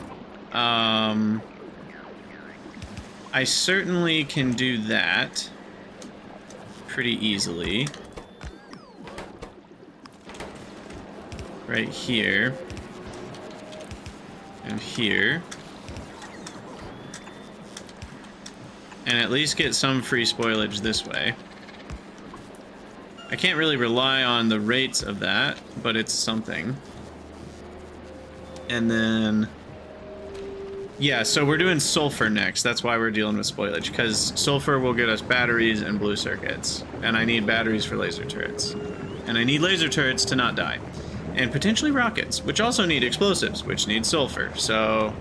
I certainly can do that pretty easily. Right here. And here. And at least get some free spoilage this way. I can't really rely on the rates of that, but it's something. And then... Yeah, so we're doing sulfur next. That's why we're dealing with spoilage, because sulfur will get us batteries and blue circuits. And I need batteries for laser turrets. And I need laser turrets to not die. And potentially rockets, which also need explosives, which need sulfur. So,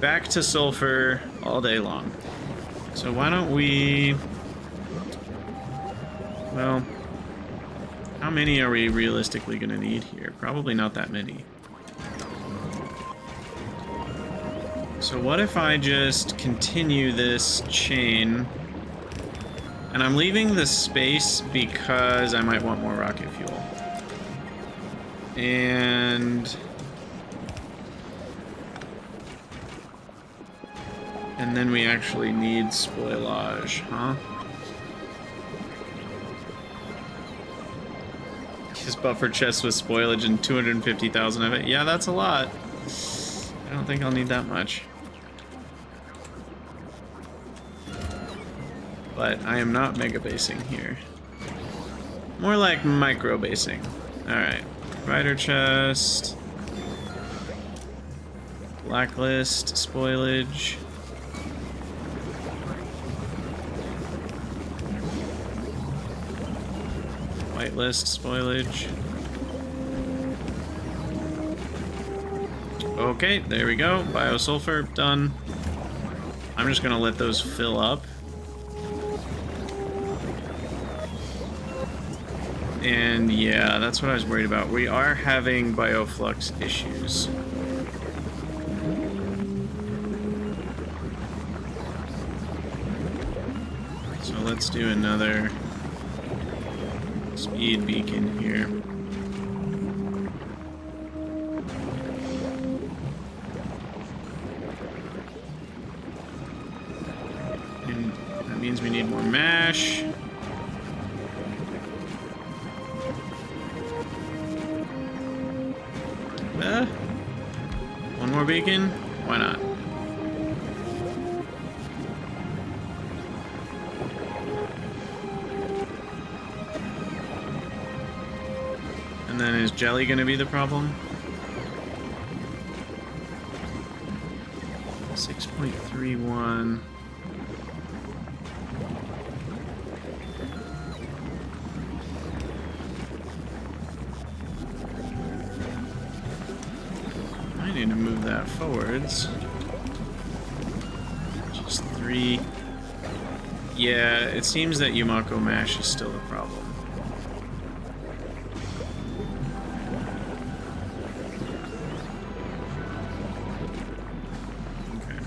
back to sulfur all day long. So why don't we... Well, how many are we realistically going to need here? Probably not that many. So what if I just continue this chain? And I'm leaving the space because I might want more rocket fuel. And then we actually need spoilage, huh? His buffer chest with spoilage and 250,000 of it. Yeah, that's a lot. I don't think I'll need that much. But I am not mega basing here. More like micro basing. Alright. Rider chest. Blacklist, spoilage. Whitelist, spoilage. Okay, there we go. Biosulfur, done. I'm just gonna let those fill up. And yeah, that's what I was worried about. We are having bioflux issues. So let's do another speed beacon here. And that means we need more mash. One more beacon? Why not? And then is jelly gonna be the problem? 6.31. I need to move that forwards. Just 3. Yeah, it seems that Yumako Mash is still the problem. Okay.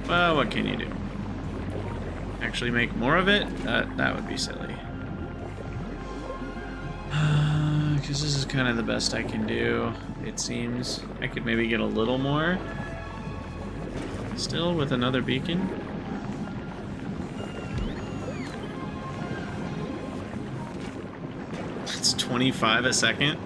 Well, what can you do? Actually make more of it? That would be silly. Because this is kind of the best I can do, it seems. I could maybe get a little more. Still with another beacon. It's 25 a second.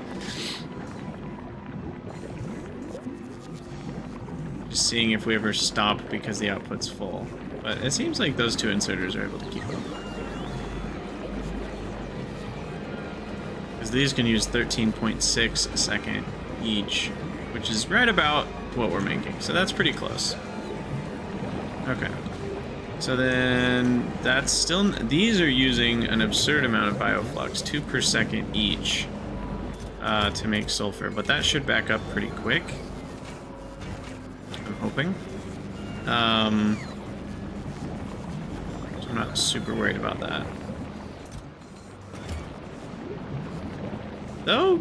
Just seeing if we ever stop because the output's full. But it seems like those two inserters are able to keep up. These can use 13.6 a second each, which is right about what we're making. So that's pretty close. Okay. So then that's still... These are using an absurd amount of bioflux, 2 per second each, to make sulfur. But that should back up pretty quick. I'm hoping. So I'm not super worried about that. Oh,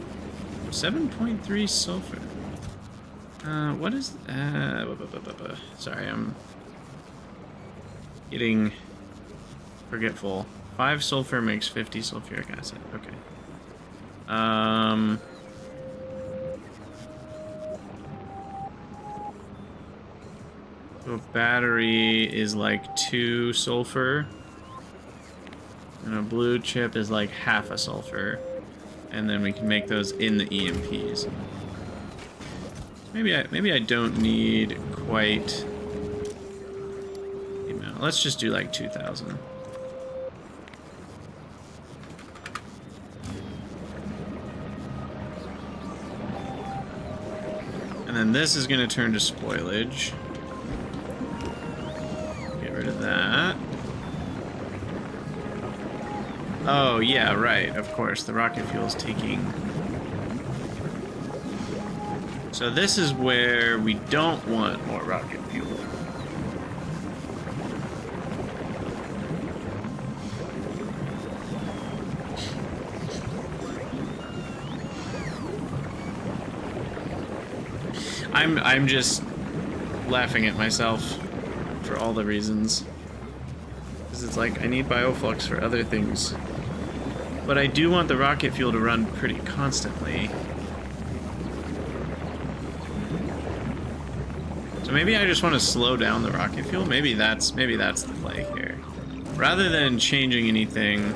7.3 sulfur. What is... sorry, I'm getting forgetful. 5 sulfur makes 50 sulfuric acid. Okay. So a battery is like 2 sulfur. And a blue chip is like half a sulfur. And then we can make those in the EMPs. Maybe I don't need quite the amount. Let's just do like 2,000. And then this is going to turn to spoilage. Get rid of that. Oh, yeah, right, of course. The rocket fuel is taking... So this is where we don't want more rocket fuel. I'm just laughing at myself for all the reasons. Because it's like, I need bioflux for other things. But I do want the rocket fuel to run pretty constantly. So maybe I just want to slow down the rocket fuel. Maybe that's the play here. Rather than changing anything,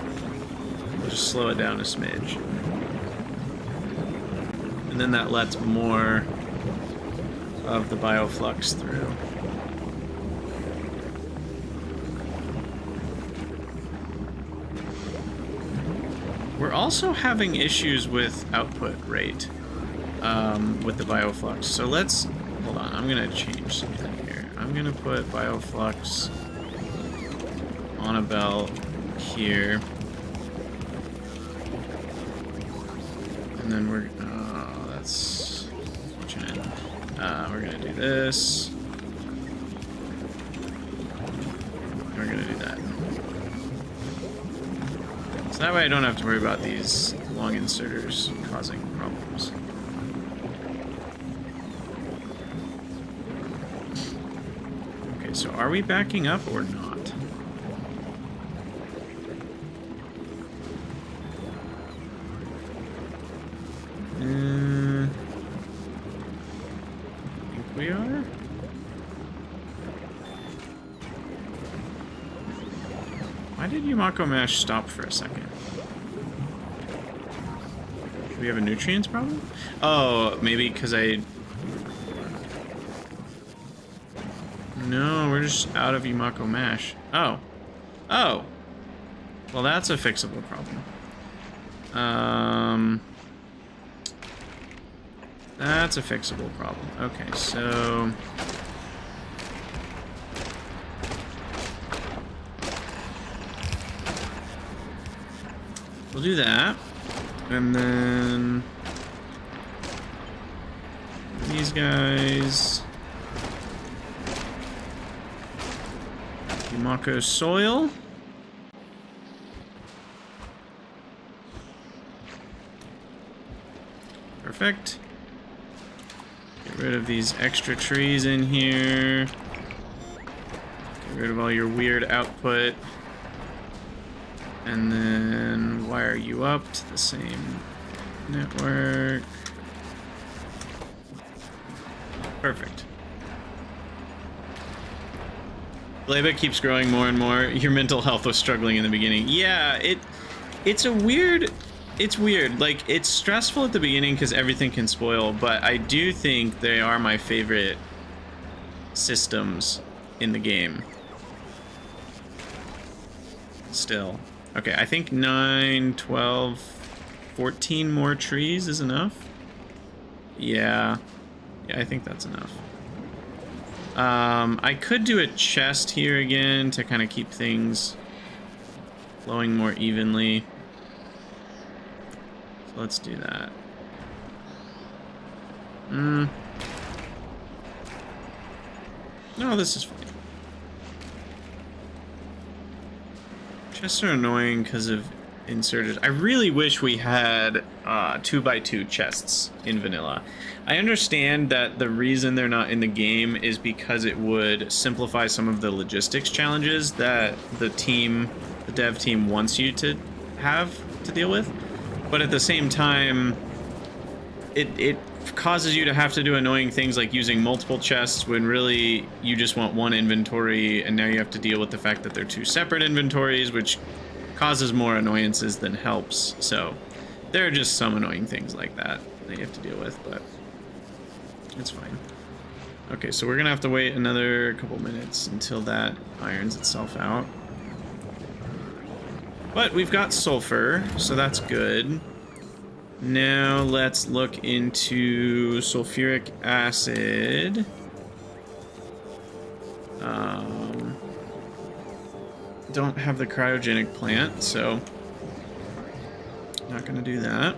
we'll just slow it down a smidge. And then that lets more of the bioflux through. We're also having issues with output rate with the bioflux. So let's, hold on, I'm gonna change something here. I'm gonna put bioflux on a belt here. And then we're, oh, that's fortunate. We're gonna do this. We're gonna do that. So that way I don't have to worry about these long inserters causing problems. Okay, so are we backing up or not? I think we are. Why did Yumako Mash stop for a second? Do we have a nutrients problem? Oh, maybe because I... No, we're just out of Yumako Mash. Oh. Oh. Well, that's a fixable problem. That's a fixable problem. Okay, so... We'll do that. And then... these guys... Yumako soil. Perfect. Get rid of these extra trees in here. Get rid of all your weird output. And then wire you up to the same network. Perfect. Gleba keeps growing more and more. Your mental health was struggling in the beginning. Yeah, it's weird. Like, it's stressful at the beginning because everything can spoil, but I do think they are my favorite systems in the game. Still. Okay, I think 9, 12, 14 more trees is enough. Yeah. Yeah, I think that's enough. I could do a chest here again to kind of keep things flowing more evenly. So let's do that. No, this is fine. Chests are annoying because of inserters. I really wish we had 2x2 chests in vanilla. I understand that the reason they're not in the game is because it would simplify some of the logistics challenges that the dev team wants you to have to deal with. But at the same time, it causes you to have to do annoying things like using multiple chests when really you just want one inventory, and now you have to deal with the fact that they're two separate inventories, which causes more annoyances than helps. So there are just some annoying things like that that you have to deal with, but it's fine. Okay, so we're gonna have to wait another couple minutes until that irons itself out. But we've got sulfur, so that's good. Now let's look into sulfuric acid. Don't have the cryogenic plant, so not gonna do that.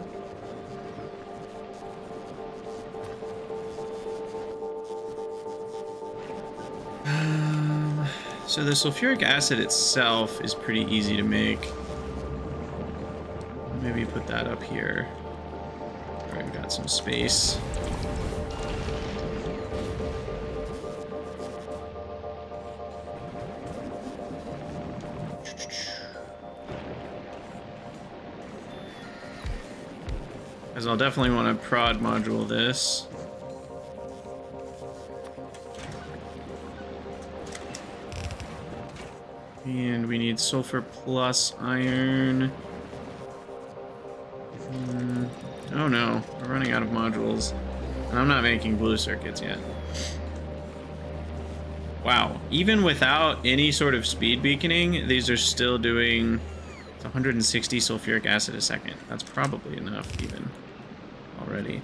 So the sulfuric acid itself is pretty easy to make. Maybe put that up here. Alright, we got some space. Because I'll definitely want to prod module this. And we need sulfur plus iron. Oh no, we're running out of modules. And I'm not making blue circuits yet. Wow, even without any sort of speed beaconing, these are still doing 160 sulfuric acid a second. That's probably enough even already.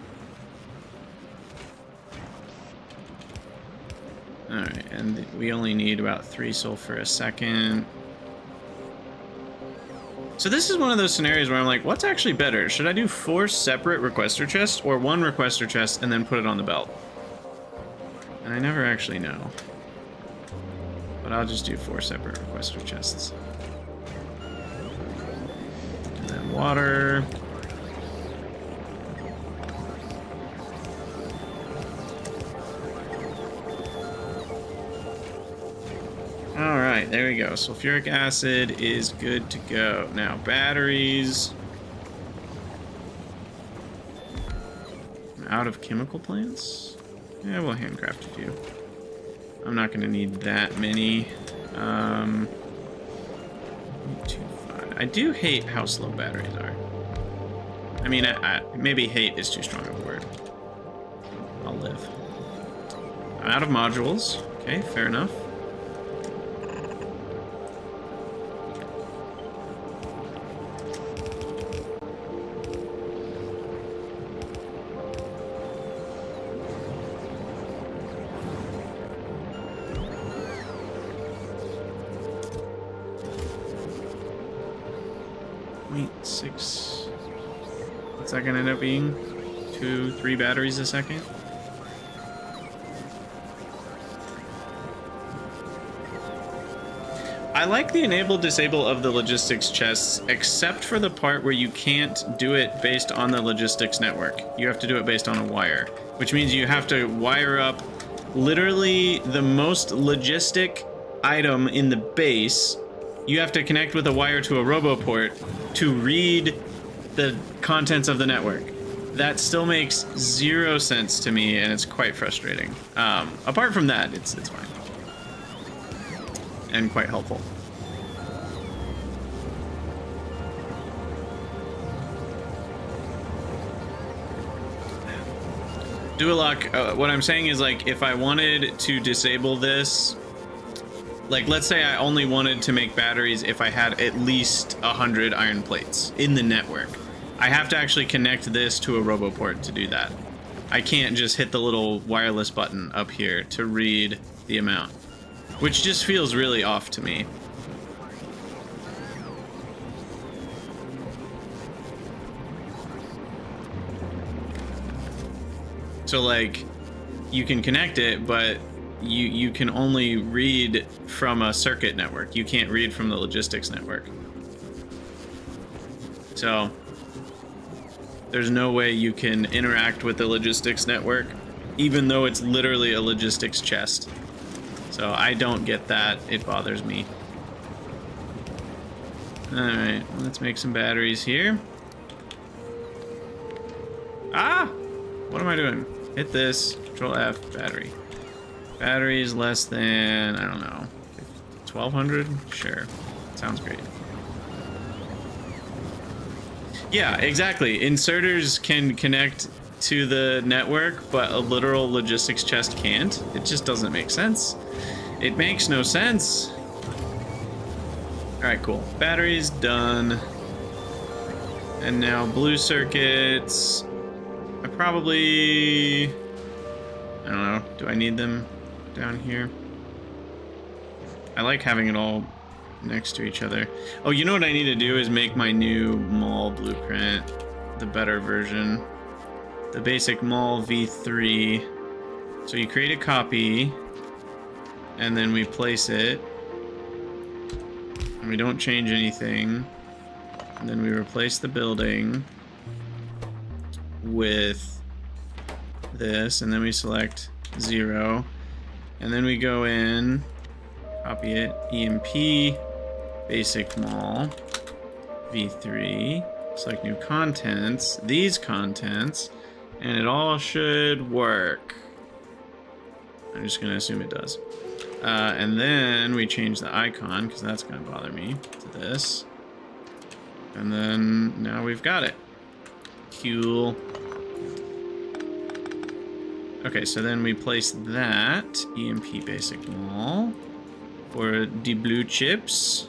Alright, and we only need about 3 sulfur a second. So this is one of those scenarios where I'm like, what's actually better? Should I do 4 separate requester chests or 1 requester chest and then put it on the belt? And I never actually know. But I'll just do 4 separate requester chests. And then water. Alright, there we go. Sulfuric acid is good to go. Now, batteries. I'm out of chemical plants? Yeah, we'll handcraft a few. I'm not going to need that many. I do hate how slow batteries are. I mean, maybe hate is too strong of a word. I'll live. I'm out of modules. Okay, fair enough. What's that gonna end up being? 2, 3 batteries a second? I like the enable disable of the logistics chests, except for the part where you can't do it based on the logistics network. You have to do it based on a wire, which means you have to wire up literally the most logistic item in the base. You have to connect with a wire to a roboport to read the contents of the network. That still makes 0 sense to me, and it's quite frustrating. Apart from that, it's fine. And quite helpful. Dualock, what I'm saying is, like, if I wanted to disable this, like, let's say I only wanted to make batteries if I had at least 100 iron plates in the network. I have to actually connect this to a roboport to do that. I can't just hit the little wireless button up here to read the amount, which just feels really off to me. So, like, you can connect it, but you can only read from a circuit network. You can't read from the logistics network. So there's no way you can interact with the logistics network, even though it's literally a logistics chest. So I don't get that. It bothers me. Alright, let's make some batteries here. Ah! What am I doing? Hit this. Control F, battery. Battery is less than, I don't know, 1200? Sure. Sounds great. Yeah, exactly. Inserters can connect to the network, but a literal logistics chest can't. It just doesn't make sense. It makes no sense. Alright, cool. Battery's done. And now blue circuits. I don't know. Do I need them down here? I like having it all next to each other. Oh, you know what I need to do is make my new mall blueprint, the better version. The basic mall V3. So you create a copy, and then we place it, and we don't change anything, and then we replace the building with this, and then we select 0, and then we go in, copy it, EMP, basic mall, V3, Select new contents, these contents, and it all should work. I'm just gonna assume it does. And then we change the icon, because that's gonna bother me, to this. And then now we've got it. Cool. Okay, so then we place that EMP basic wall for the blue chips.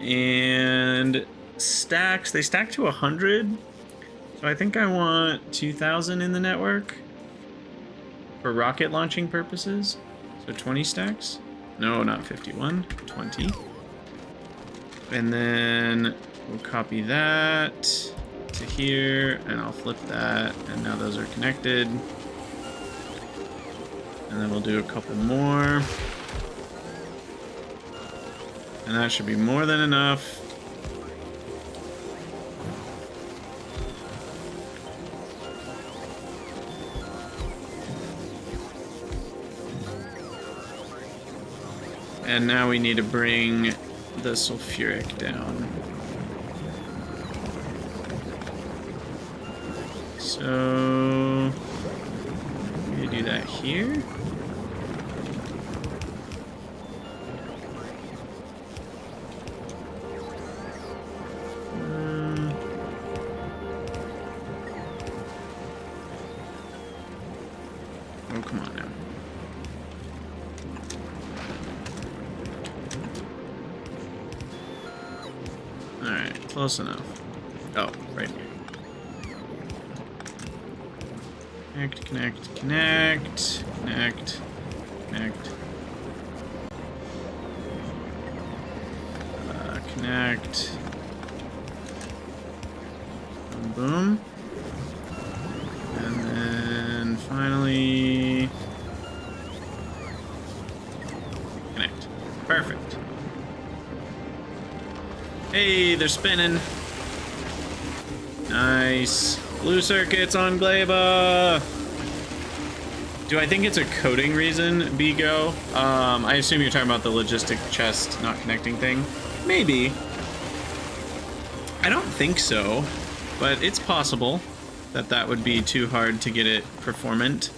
And stacks, they stack to 100. So I think I want 2,000 in the network for rocket launching purposes. So 20 stacks. No, not 51, 20. And then we'll copy that to here, and I'll flip that, and now those are connected. And then we'll do a couple more. And that should be more than enough. And now we need to bring the sulfuric down. So we do that here. Oh, come on now. Alright, close enough. Oh, right here. Connect, connect, connect, connect, connect. Connect. Boom, boom. And then finally connect. Perfect. Hey, they're spinning. Nice. Blue circuits on Gleba. Do I think it's a coding reason, Bigo? I assume you're talking about the logistic chest not connecting thing. Maybe. I don't think so, but it's possible that that would be too hard to get it performant.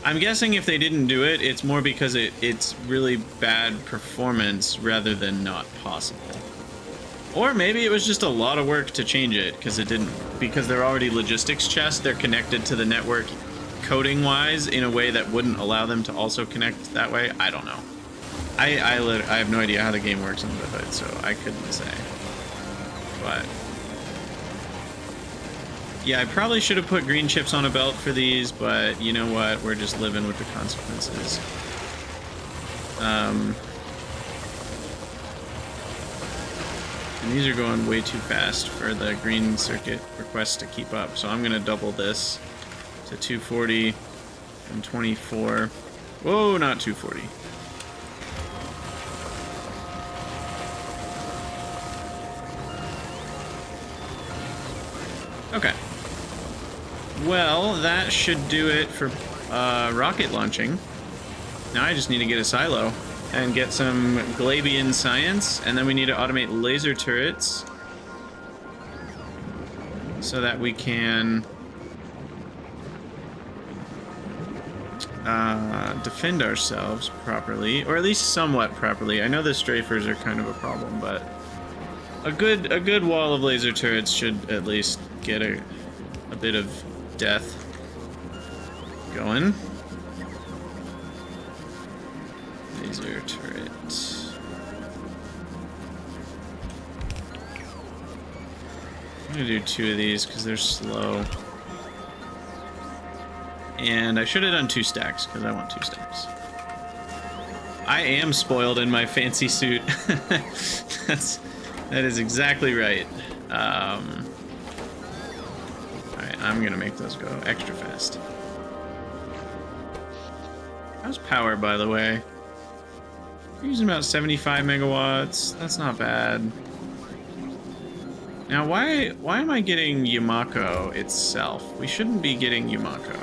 I'm guessing if they didn't do it, it's more because it's really bad performance rather than not possible. Or maybe it was just a lot of work to change it because they're already logistics chests, they're connected to the network coding wise in a way that wouldn't allow them to also connect that way. I don't know. I have no idea how the game works under the hood, so I couldn't say. But yeah, I probably should have put green chips on a belt for these, but you know what? We're just living with the consequences. And these are going way too fast for the green circuit requests to keep up, so I'm gonna double this to 240 and 24. Whoa, not 240. Okay. Well, that should do it for rocket launching. Now I just need to get a silo and get some Glebian science, and then we need to automate laser turrets so that we can defend ourselves properly, or at least somewhat properly. I know the strafers are kind of a problem, but a good wall of laser turrets should at least get a bit of death going. Laser turret. I'm gonna do 2 of these because they're slow. And I should have done 2 stacks because I want 2 stacks. I am spoiled in my fancy suit. That is exactly right. Alright, I'm gonna make those go extra fast. How's power, by the way? We're using about 75 megawatts. That's not bad. Now, why am I getting Yamako itself? We shouldn't be getting Yamako.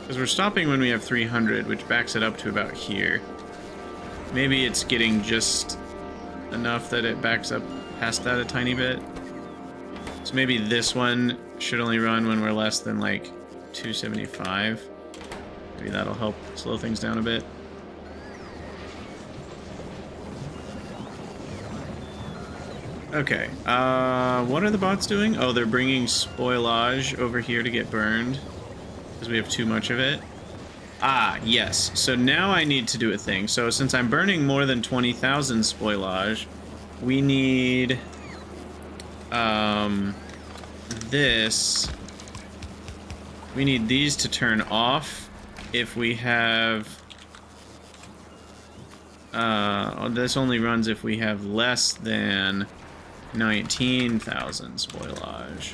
Because we're stopping when we have 300, which backs it up to about here. Maybe it's getting just enough that it backs up past that a tiny bit. So maybe this one should only run when we're less than like 275. Maybe that'll help slow things down a bit. Okay, what are the bots doing? Oh, they're bringing spoilage over here to get burned. Because we have too much of it. Ah, yes. So now I need to do a thing. So since I'm burning more than 20,000 spoilage, we need... this... We need these to turn off if we have... this only runs if we have less than 19,000 spoilage.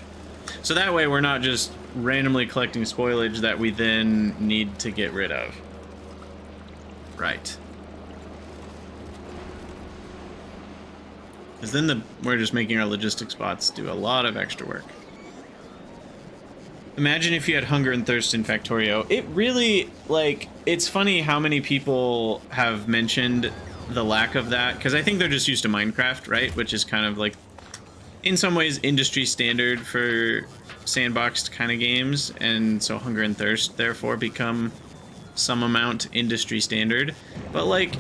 So that way we're not just randomly collecting spoilage that we then need to get rid of. Right. Because then we're just making our logistics bots do a lot of extra work. Imagine if you had hunger and thirst in Factorio. It really, like, it's funny how many people have mentioned the lack of that, because I think they're just used to Minecraft, right? Which is kind of like, in some ways, industry standard for sandboxed kind of games, and so hunger and thirst therefore become some amount industry standard. But like,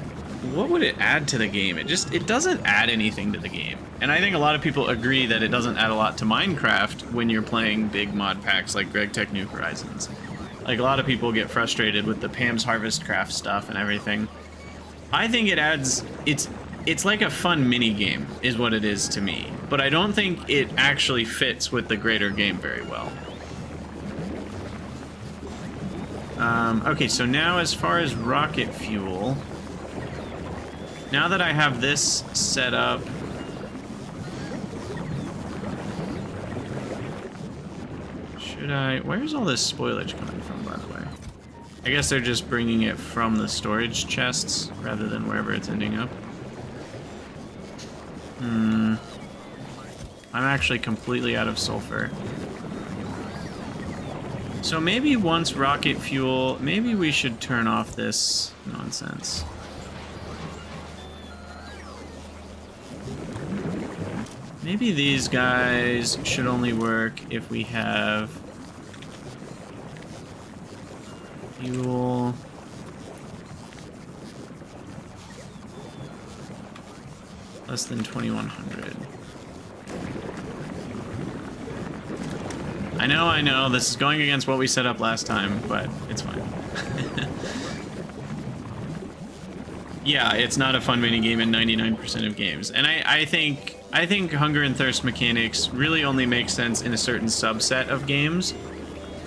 what would it add to the game? It doesn't add anything to the game. And I think a lot of people agree that it doesn't add a lot to Minecraft when you're playing big mod packs like Greg Tech New Horizons. Like, a lot of people get frustrated with the Pam's Harvest Craft stuff and everything. I think it adds, it's like a fun mini game is what it is to me, but I don't think it actually fits with the greater game very well. Okay, so now as far as rocket fuel, now that I have this set up, where's all this spoilage coming from, by the way? I guess they're just bringing it from the storage chests rather than wherever it's ending up. I'm actually completely out of sulfur. So maybe once rocket fuel, maybe we should turn off this nonsense. Maybe these guys should only work if we have fuel. Less than 2,100. I know, this is going against what we set up last time, but it's fine. Yeah, it's not a fun minigame in 99% of games. And I think hunger and thirst mechanics really only make sense in a certain subset of games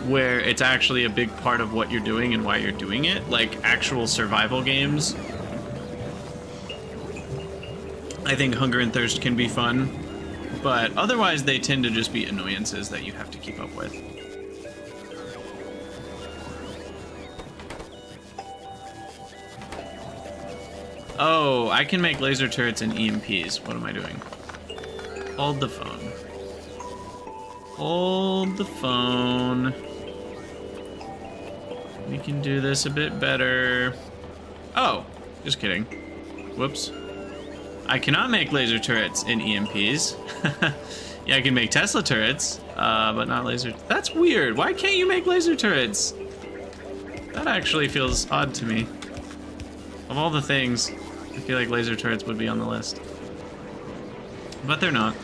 where it's actually a big part of what you're doing and why you're doing it, like actual survival games. I think hunger and thirst can be fun, but otherwise they tend to just be annoyances that you have to keep up with. Oh, I can make laser turrets and EMPs. What am I doing? Hold the phone. Hold the phone. We can do this a bit better. Oh, just kidding. Whoops. I cannot make laser turrets and EMPs. Yeah, I can make Tesla turrets, but not laser. That's weird. Why can't you make laser turrets? That actually feels odd to me. Of all the things, I feel like laser turrets would be on the list. But they're not.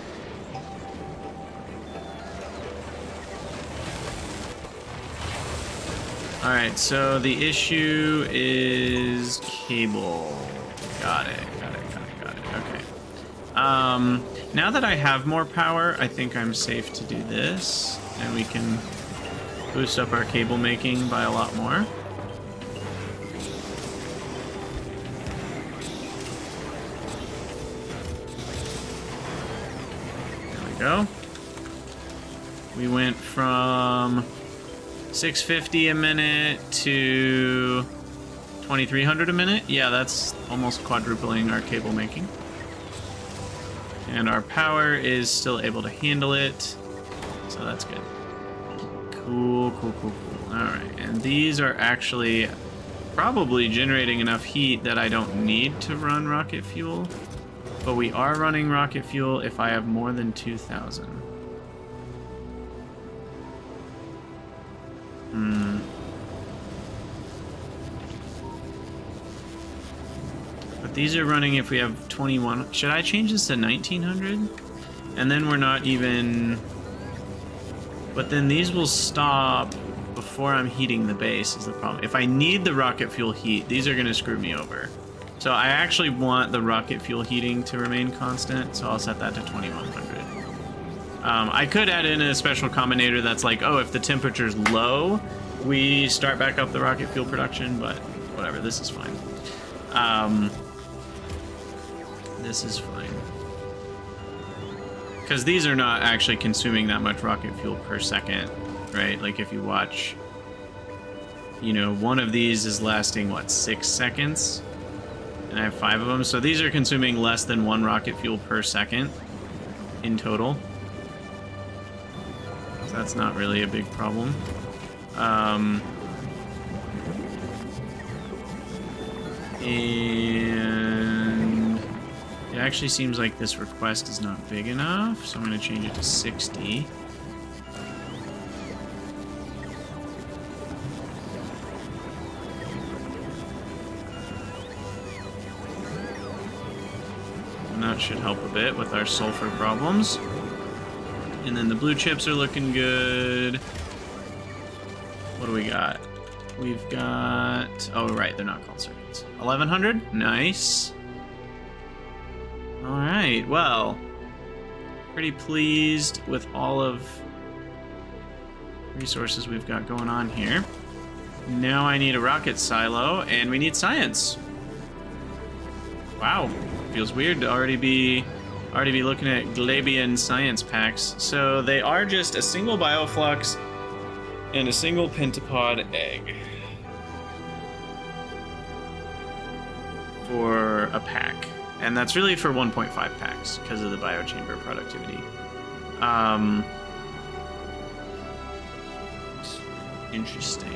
Alright, so the issue is cable. Got it. Okay. Now that I have more power, I think I'm safe to do this. And we can boost up our cable making by a lot more. There we go. We went from 650 a minute to 2,300 a minute. Yeah, that's almost quadrupling our cable making. And our power is still able to handle it. So that's good. Cool. Alright, and these are actually probably generating enough heat that I don't need to run rocket fuel. But we are running rocket fuel if I have more than 2,000. But these are running if we have 21. Should I change this to 1900? And then we're not even... But then these will stop before I'm heating the base is the problem. If I need the rocket fuel heat, these are going to screw me over. So I actually want the rocket fuel heating to remain constant, so I'll set that to 2100. I could add in a special combinator that's like, oh, if the temperature's low, we start back up the rocket fuel production, but whatever, this is fine. This is fine. Because these are not actually consuming that much rocket fuel per second, right? Like if you watch, you know, one of these is lasting, what, 6 seconds? And I have 5 of them, so these are consuming less than 1 rocket fuel per second in total. So that's not really a big problem. And it actually seems like this request is not big enough, so I'm going to change it to 60. And that should help a bit with our sulfur problems. And then the blue chips are looking good. What do we got? We've got... Oh, right, they're not called circuits. 1100? Nice. Alright, well, pretty pleased with all of resources we've got going on here. Now I need a rocket silo, and we need science. Wow, feels weird to already be looking at Glebian science packs. So they are just a single bioflux and a single pentapod egg for a pack. And that's really for 1.5 packs because of the biochamber productivity. Interesting.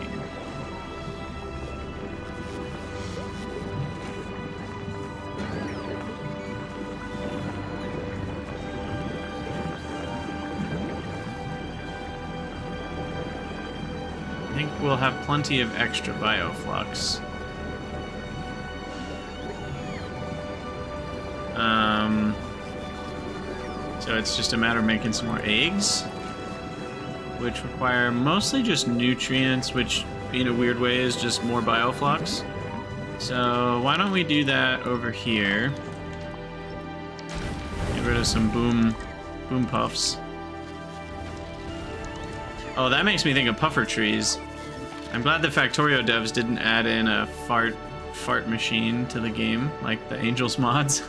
I think we'll have plenty of extra bioflux. So it's just a matter of making some more eggs, which require mostly just nutrients, which in a weird way is just more bioflux. So why don't we do that over here? Get rid of some boom puffs. Oh, that makes me think of puffer trees. I'm glad the Factorio devs didn't add in a fart machine to the game, like the Angels mods.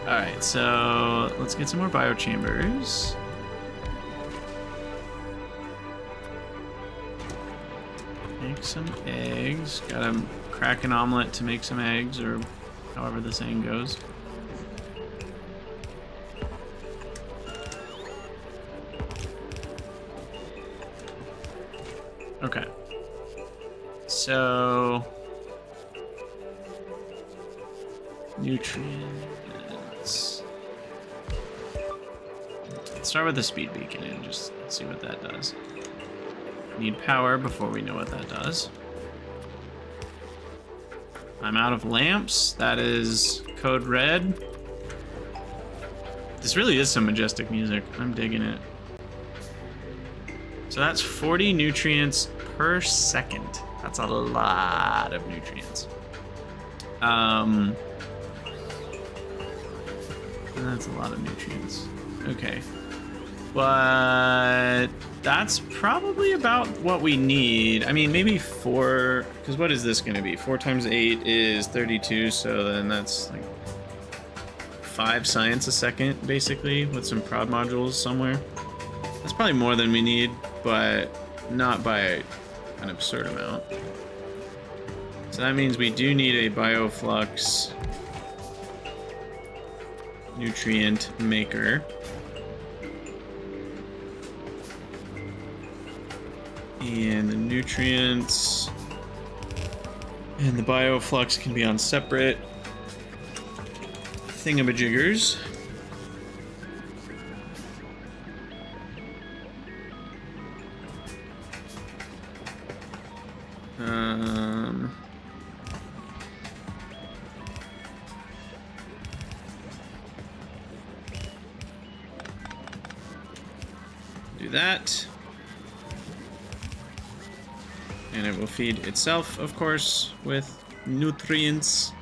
Alright, so let's get some more biochambers. Make some eggs. Gotta crack an omelet to make some eggs, or however the saying goes. Okay. So... nutrients. Let's start with the speed beacon and just see what that does. Need power before we know what that does. I'm out of lamps. That is code red. This really is some majestic music. I'm digging it. So that's 40 nutrients per second. That's a lot of nutrients. That's a lot of nutrients. Okay. But that's probably about what we need. I mean, maybe 4, because what is this going to be? 4 times 8 is 32, so then that's like 5 science a second, basically, with some prod modules somewhere. That's probably more than we need, but not by an absurd amount. So that means we do need a bioflux nutrient maker. And the nutrients and the bioflux can be on separate thingamajiggers. Do that. And it will feed itself, of course, with nutrients.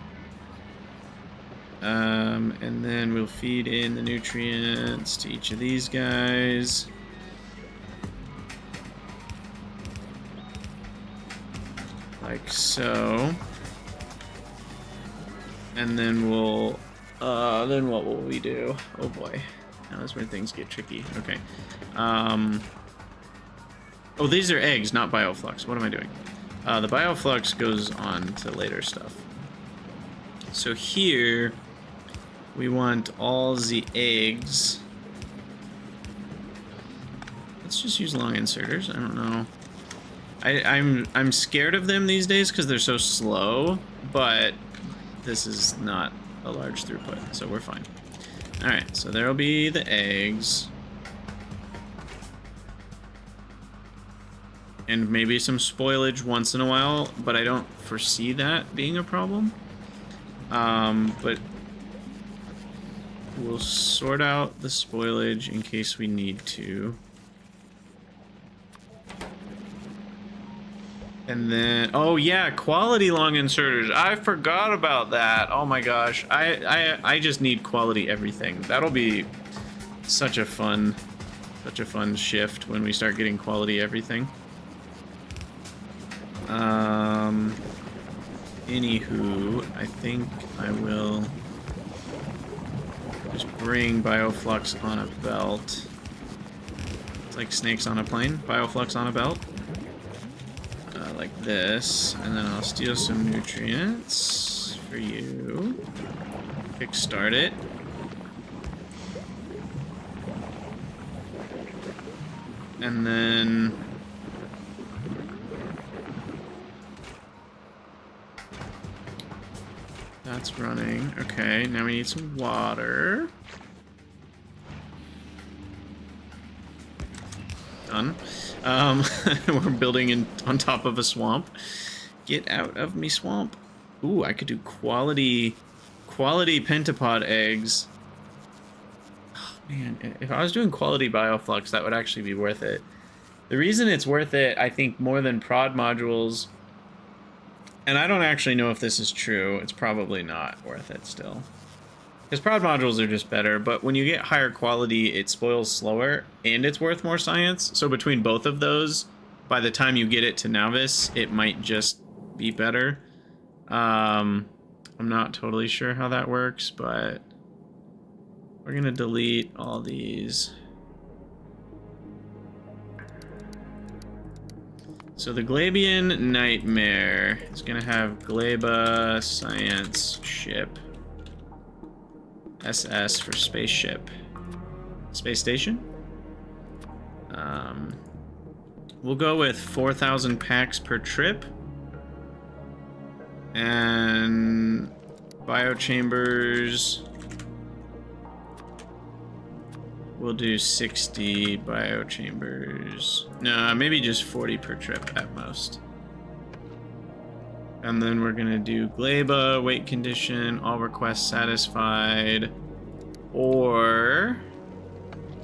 And then we'll feed in the nutrients to each of these guys. Like so. And then we'll, then what will we do? Oh boy. Now that's where things get tricky. Okay. Oh, these are eggs, not bioflux. What am I doing? The bioflux goes on to later stuff. So here, we want all the eggs. Let's just use long inserters. I don't know. I'm scared of them these days because they're so slow, but this is not a large throughput, so we're fine. All right, so there'll be the eggs. And maybe some spoilage once in a while, but I don't foresee that being a problem. But we'll sort out the spoilage in case we need to. And then, oh yeah, quality long inserters. I forgot about that. Oh my gosh, I just need quality everything. That'll be such a fun shift when we start getting quality everything. Anywho, I think I will just bring bioflux on a belt. It's like snakes on a plane. Bioflux on a belt. Like this. And then I'll steal some nutrients for you. Kickstart it. And then that's running. Okay, now we need some water. Done. We're building on top of a swamp. Get out of me, swamp. Ooh, I could do quality pentapod eggs. Oh, man, if I was doing quality bioflux, that would actually be worth it. The reason it's worth it, I think, more than prod modules, and I don't actually know if this is true, it's probably not worth it still. Because prod modules are just better, but when you get higher quality, it spoils slower, and it's worth more science. So between both of those, by the time you get it to Nauvis, it might just be better. I'm not totally sure how that works, but we're gonna delete all these. So the Glebian Nightmare is gonna have Gleba Science Ship. SS for spaceship. Space station? We'll go with 4,000 packs per trip. And biochambers. We'll do 60 biochambers. No, maybe just 40 per trip at most. And then we're gonna do Gleba, wait condition, all requests satisfied, or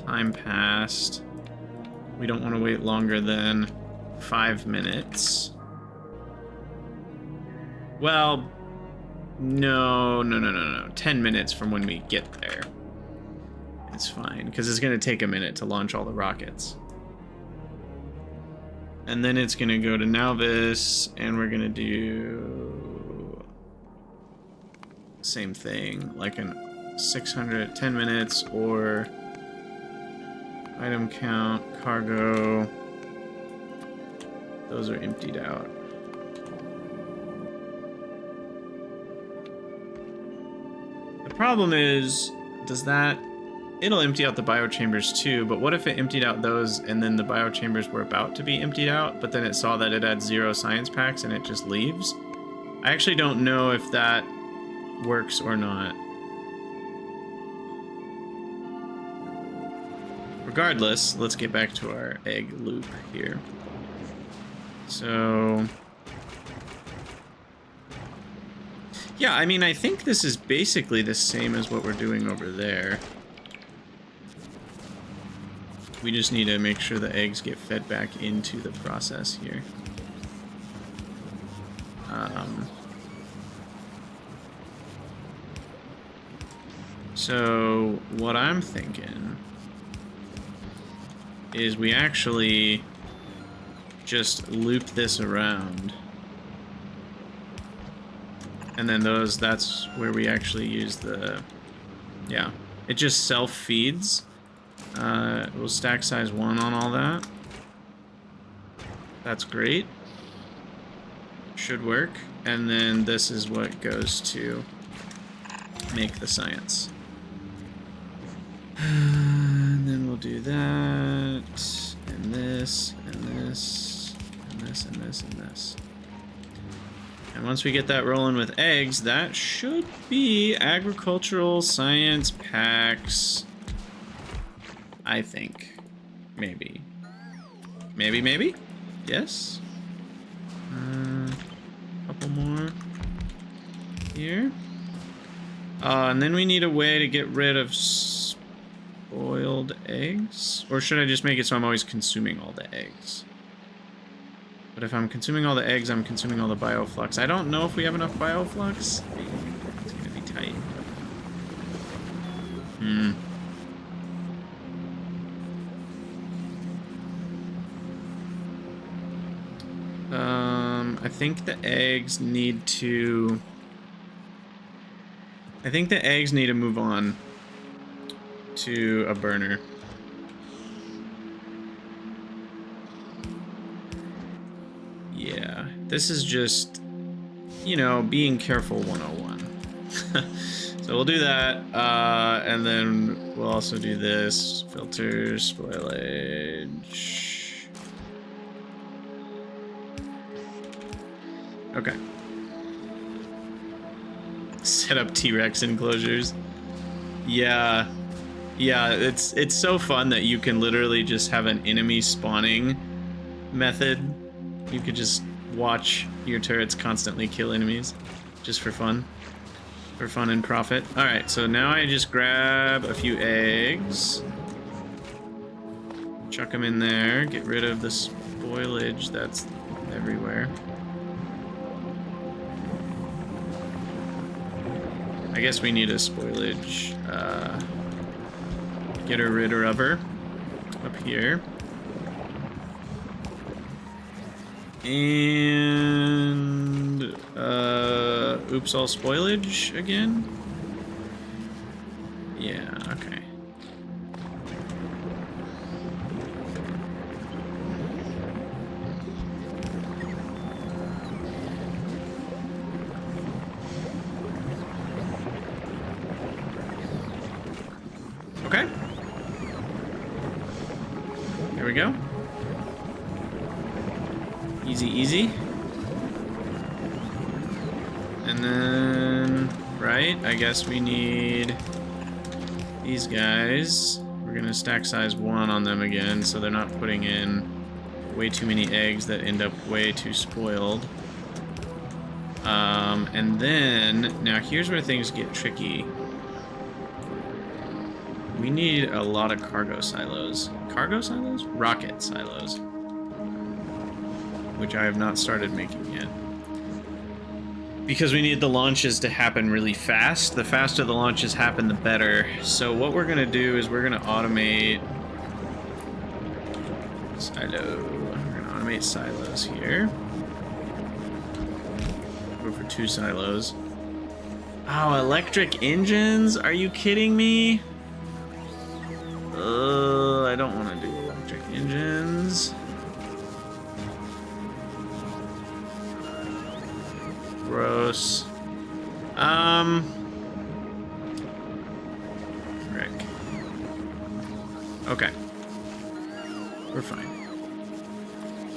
time passed. We don't want to wait longer than 5 minutes. Well, no. 10 minutes from when we get there. It's fine, because it's gonna take a minute to launch all the rockets. And then it's gonna go to Nauvis, and we're gonna do same thing, like an 610 minutes, or item count, cargo. Those are emptied out. The problem is, does that it'll empty out the biochambers too, but what if it emptied out those and then the biochambers were about to be emptied out, but then it saw that it had 0 science packs and it just leaves? I actually don't know if that works or not. Regardless, let's get back to our egg loop here. So... yeah, I mean, I think this is basically the same as what we're doing over there. We just need to make sure the eggs get fed back into the process here. So what I'm thinking is we actually just loop this around. And then that's where we actually use the, yeah, it just self-feeds. We'll stack size 1 on all that. That's great. Should work. And then this is what goes to make the science. And then we'll do that, and this, and this, and this, and this, and this. And once we get that rolling with eggs, that should be agricultural science packs. I think. Maybe. Maybe? Yes? Couple more. Here. And then we need a way to get rid of spoiled eggs. Or should I just make it so I'm always consuming all the eggs? But if I'm consuming all the eggs, I'm consuming all the bioflux. I don't know if we have enough bioflux. It's gonna be tight. I think the eggs need to... I think the eggs need to move on to a burner. Yeah, this is just, you know, being careful 101. So we'll do that, and then we'll also do this. Filters, spoilage. Okay. Set up T-Rex enclosures. Yeah, it's so fun that you can literally just have an enemy spawning method. You could just watch your turrets constantly kill enemies, just for fun. For fun and profit. Alright, so now I just grab a few eggs. Chuck them in there, get rid of the spoilage that's everywhere. I guess we need a spoilage getter rid of her up here. And oops, all spoilage again. Yeah, okay. Okay. There we go. Easy. And then, right, I guess we need these guys. We're gonna stack size 1 on them again, so they're not putting in way too many eggs that end up way too spoiled. And then, now here's where things get tricky. We need a lot of cargo silos. Cargo silos? Rocket silos. Which I have not started making yet. Because we need the launches to happen really fast. The faster the launches happen, the better. So what we're gonna do is we're gonna automate silo. We're gonna automate silos here. Go for 2 silos. Oh, electric engines? Are you kidding me? I don't want to do electric engines. Gross. Frick. Okay. We're fine.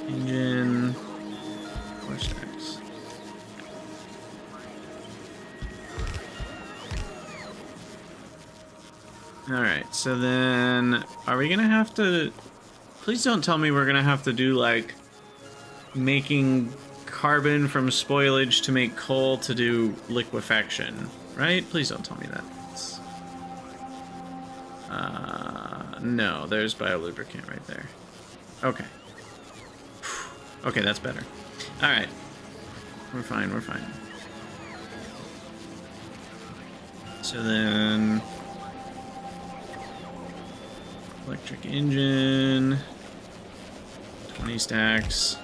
Engine. 4 stacks. Alright, so then... Are we gonna have to... Please don't tell me we're gonna have to do, like... Making carbon from spoilage to make coal to do liquefaction. Right? Please don't tell me that. No, there's biolubricant right there. Okay. Okay, that's better. Alright. We're fine, we're fine. So then... Electric engine... 20 stacks...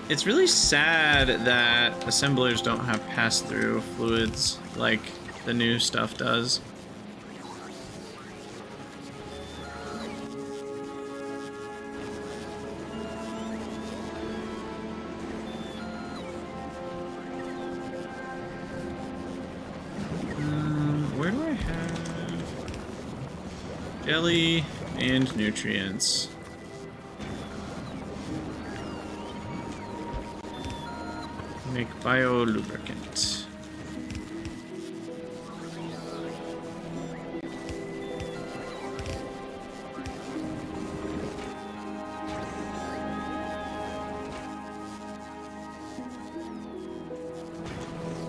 It's really sad that assemblers don't have pass-through fluids like the new stuff does. Where do I have jelly and nutrients? Make biolubricant.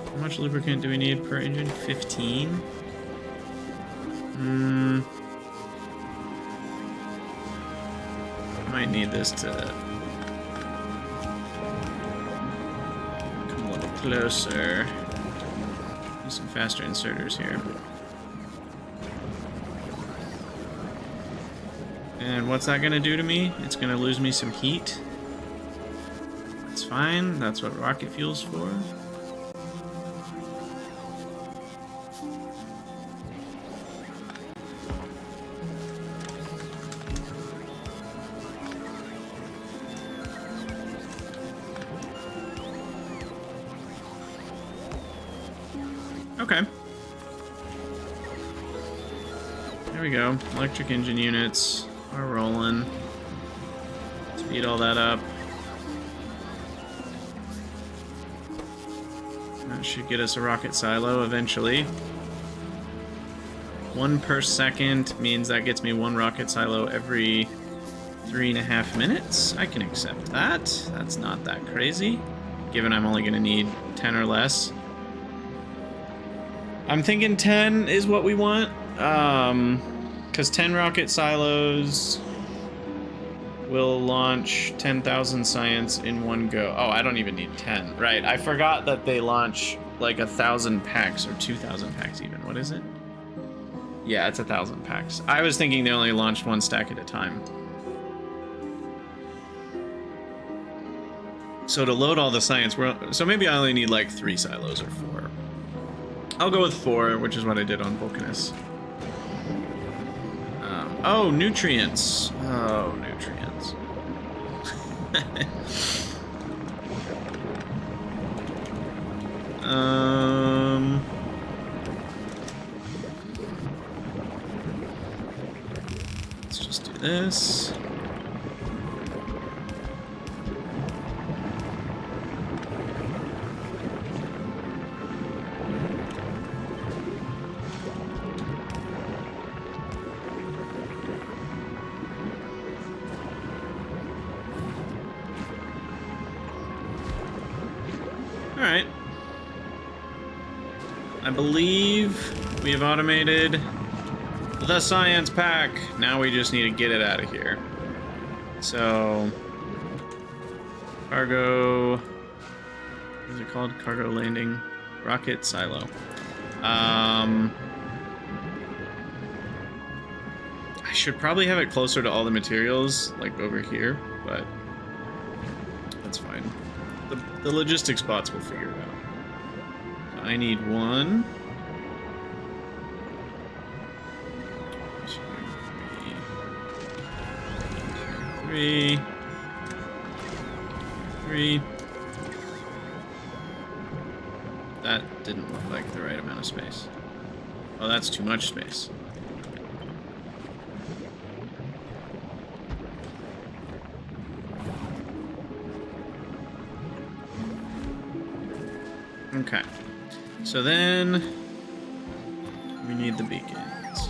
How much lubricant do we need per engine? 15? I might need this to closer. Use some faster inserters here. And what's that gonna do to me? It's gonna lose me some heat. That's fine. That's what rocket fuel's for. Okay. There we go. Electric engine units are rolling. Speed all that up. That should get us a rocket silo eventually. 1 per second means that gets me 1 rocket silo every 3.5 minutes. I can accept that. That's not that crazy, given I'm only going to need 10 or less. I'm thinking 10 is what we want, because 10 rocket silos will launch 10,000 science in one go. Oh, I don't even need 10. Right, I forgot that they launch like 1,000 packs or 2,000 packs even. What is it? Yeah, it's 1,000 packs. I was thinking they only launched 1 stack at a time. So to load all the science, so maybe I only need like 3 silos or 4. I'll go with 4, which is what I did on Vulcanus. Oh, nutrients. Oh, nutrients. Let's just do this. Alright. I believe we have automated the science pack. Now we just need to get it out of here. So, cargo, what is it called? Cargo landing, rocket silo. I should probably have it closer to all the materials, like over here, but that's fine. The logistics bots will figure it out. I need 1. 3. 3. That didn't look like the right amount of space. Oh, that's too much space. Okay. So then we need the beacons.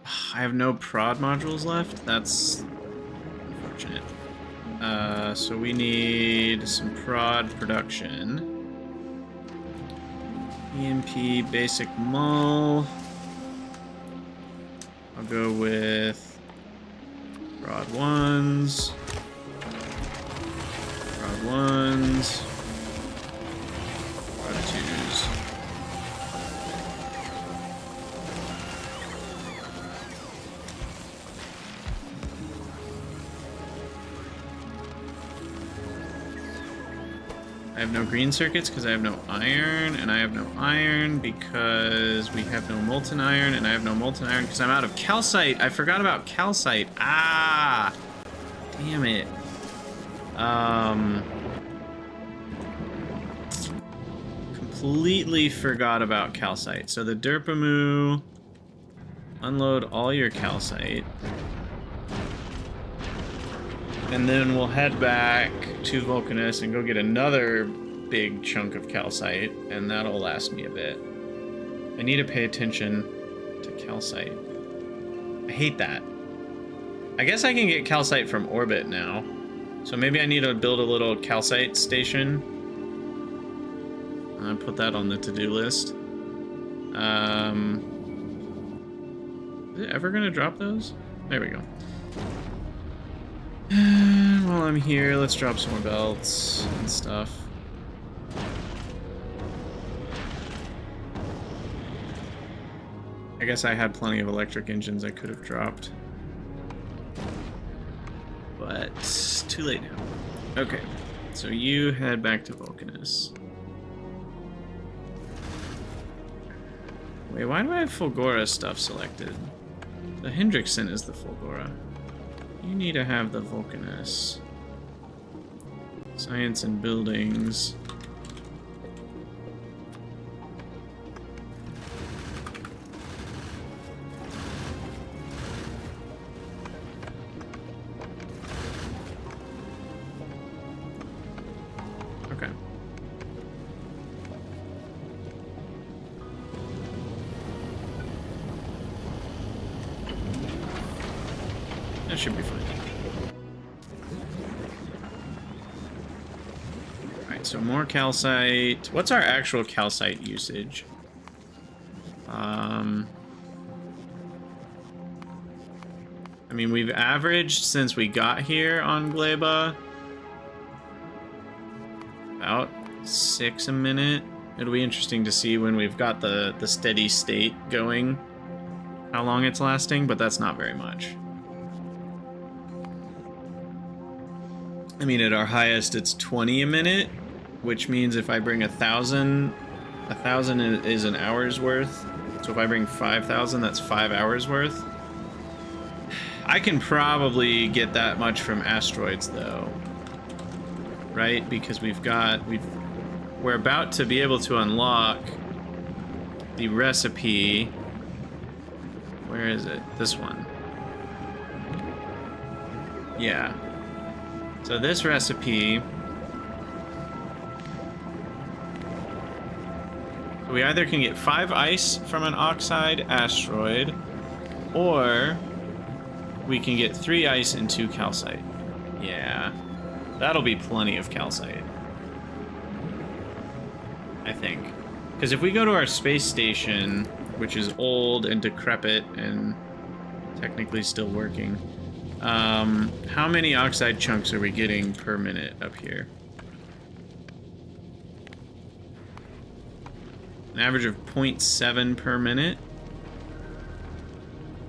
I have no prod modules left. That's unfortunate. So we need some prod production. EMP basic mull. I'll go with prod ones. Prod ones. Prod twos. I have no green circuits because I have no iron, and I have no iron because we have no molten iron, and I have no molten iron because I'm out of calcite. I forgot about calcite. Ah! Damn it. Completely forgot about calcite. So the Derpamoo, unload all your calcite. And then we'll head back to Vulcanus and go get another big chunk of calcite, and that'll last me a bit. I need to pay attention to calcite. I hate that. I guess I can get calcite from orbit now. So maybe I need to build a little calcite station. I'll put that on the to-do list. Is it ever gonna drop those? There we go. While I'm here, let's drop some more belts and stuff. I guess I had plenty of electric engines I could have dropped. But too late now. Okay, so you head back to Vulcanus. Wait, why do I have Fulgora stuff selected? The Hendrickson is the Fulgora. You need to have the Vulcanus. Science and buildings. Okay. That should be fine. Alright, so more calcite. What's our actual calcite usage? I mean, we've averaged since we got here on Gleba about 6 a minute. It'll be interesting to see when we've got the steady state going how long it's lasting, but that's not very much. I mean, at our highest, it's 20 a minute, which means if I bring 1,000 is an hour's worth. So if I bring 5,000, that's 5 hours worth. I can probably get that much from asteroids, though, right? Because we're about to be able to unlock the recipe. Where is it? This one. Yeah. So this recipe, we either can get 5 ice from an oxide asteroid, or we can get 3 ice and 2 calcite. Yeah, that'll be plenty of calcite, I think. Because if we go to our space station, which is old and decrepit and technically still working, how many oxide chunks are we getting per minute up here? An average of 0.7 per minute.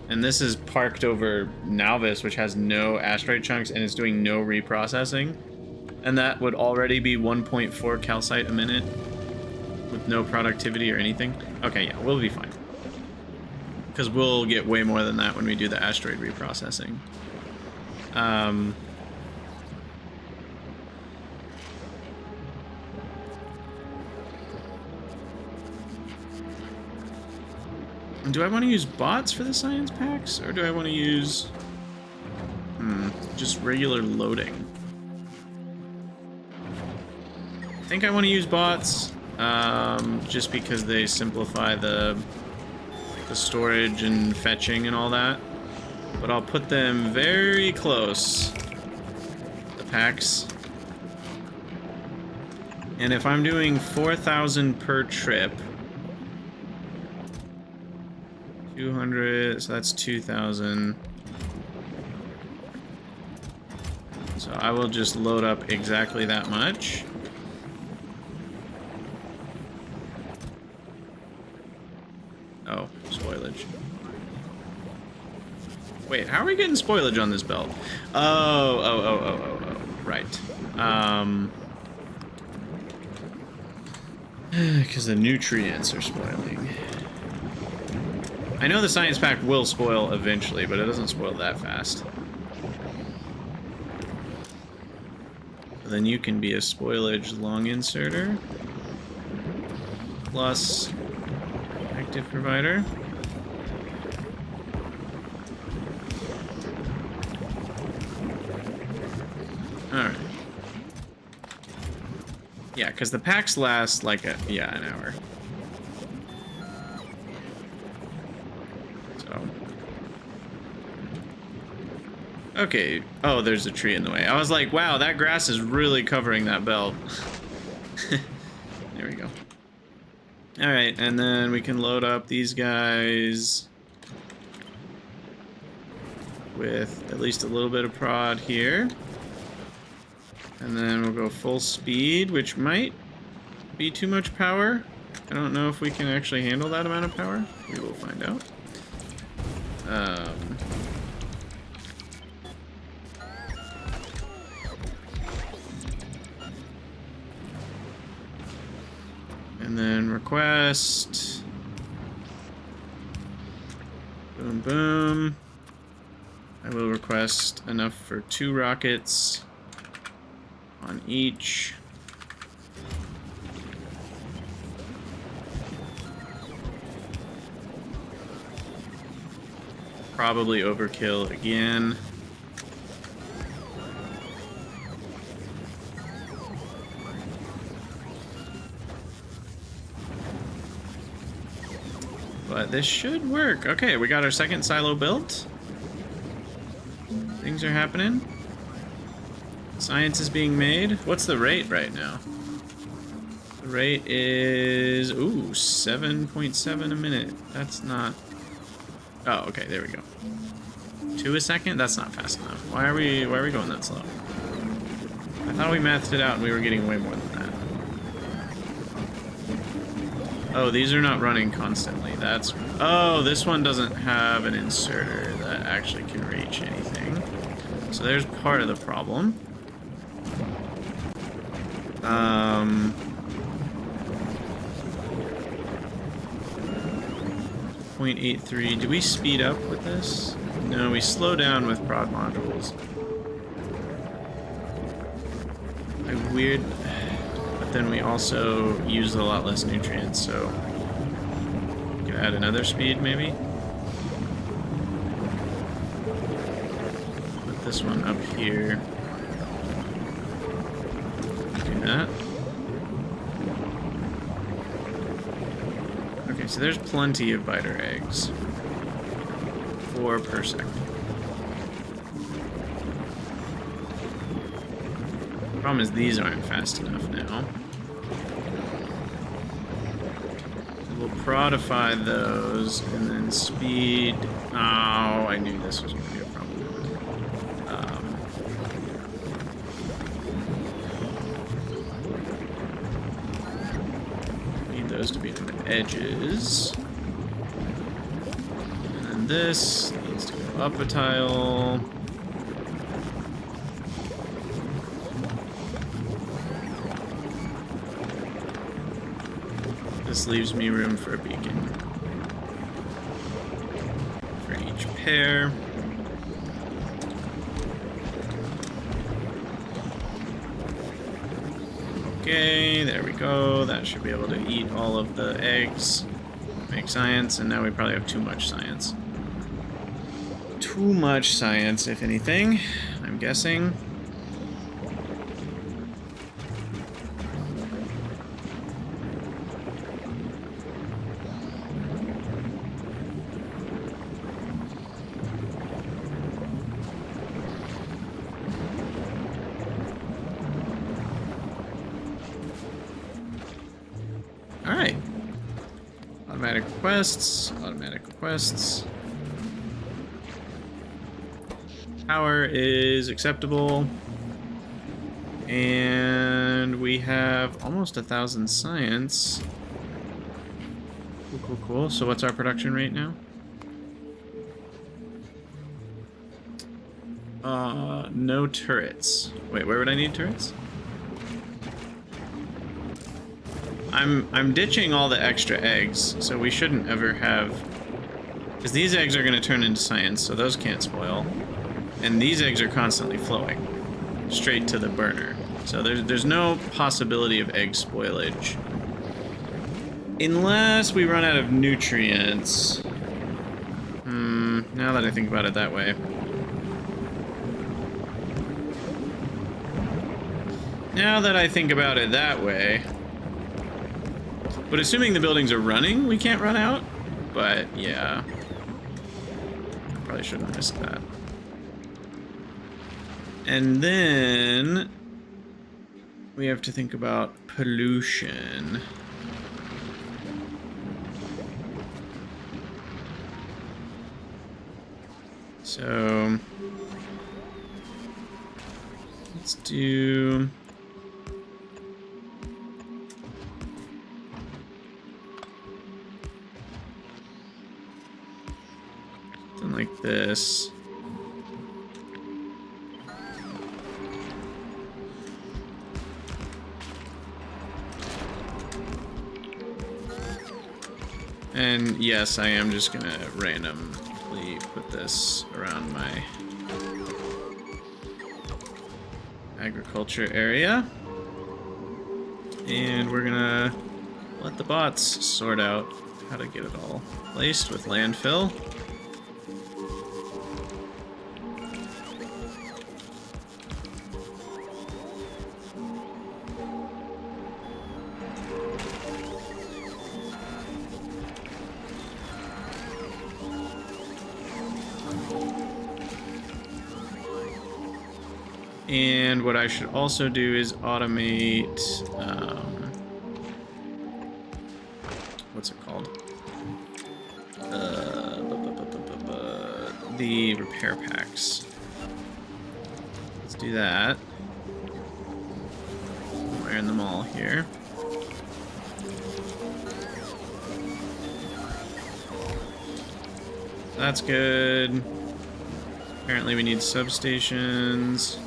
And this is parked over Nauvis, which has no asteroid chunks and is doing no reprocessing. And that would already be 1.4 calcite a minute with no productivity or anything. Okay, yeah, we'll be fine. Because we'll get way more than that when we do the asteroid reprocessing. Do I want to use bots for the science packs, or do I want to use just regular loading? I think I want to use bots, just because they simplify the storage and fetching and all that. But I'll put them very close, the packs. And if I'm doing 4,000 per trip, 200, so that's 2,000. So I will just load up exactly that much. Oh, spoilage. Wait, how are we getting spoilage on this belt? Oh, right. Because the nutrients are spoiling. I know the science pack will spoil eventually, but it doesn't spoil that fast. Then you can be a spoilage long inserter. Plus active provider. Alright. Yeah, because the packs last like an hour. Okay. Oh, there's a tree in the way. I was like, wow, that grass is really covering that belt. There we go. Alright, and then we can load up these guys with at least a little bit of prod here. And then we'll go full speed, which might be too much power. I don't know if we can actually handle that amount of power. We will find out. And then request. Boom, boom. I will request enough for 2 rockets on each. Probably overkill again. But this should work. Okay, we got our second silo built. Things are happening. Science is being made. What's the rate right now? The rate is 7.7 a minute. That's not. Oh, okay, there we go. 2 a second? That's not fast enough. Why are we going that slow? I thought we mathed it out and we were getting way more than that. Oh, these are not running constantly. That's... Oh, this one doesn't have an inserter that actually can reach anything. So there's part of the problem. 0.83. Do we speed up with this? No, we slow down with prod modules. Weird... But then we also use a lot less nutrients, so we can add another speed maybe. Put this one up here. Do that. Okay, so there's plenty of biter eggs. 4 per second. Problem is these aren't fast enough now. We'll prodify those and then speed. Oh, I knew this was going to be a problem. Need those to be on the edges. And then this needs to go up a tile. This leaves me room for a beacon for each pair. Okay, there we go. That should be able to eat all of the eggs. Make science, and now we probably have too much science. Too much science, if anything, I'm guessing. Alright. Automatic requests, automatic requests. Power is acceptable. And we have almost 1,000 science. Cool, cool, cool. So what's our production rate now? No turrets. Wait, where would I need turrets? I'm ditching all the extra eggs, so we shouldn't ever have... Because these eggs are going to turn into science, so those can't spoil. And these eggs are constantly flowing straight to the burner. So there's no possibility of egg spoilage. Unless we run out of nutrients. Now that I think about it that way. Now that I think about it that way... But assuming the buildings are running, we can't run out. But, yeah. Probably shouldn't have missed that. And then... we have to think about pollution. So... let's do... something like this. And yes, I am just gonna randomly put this around my agriculture area. And we're gonna let the bots sort out how to get it all placed with landfill. And what I should also do is automate, what's it called? The repair packs. Let's do that. Iron them all here. That's good. Apparently we need substations.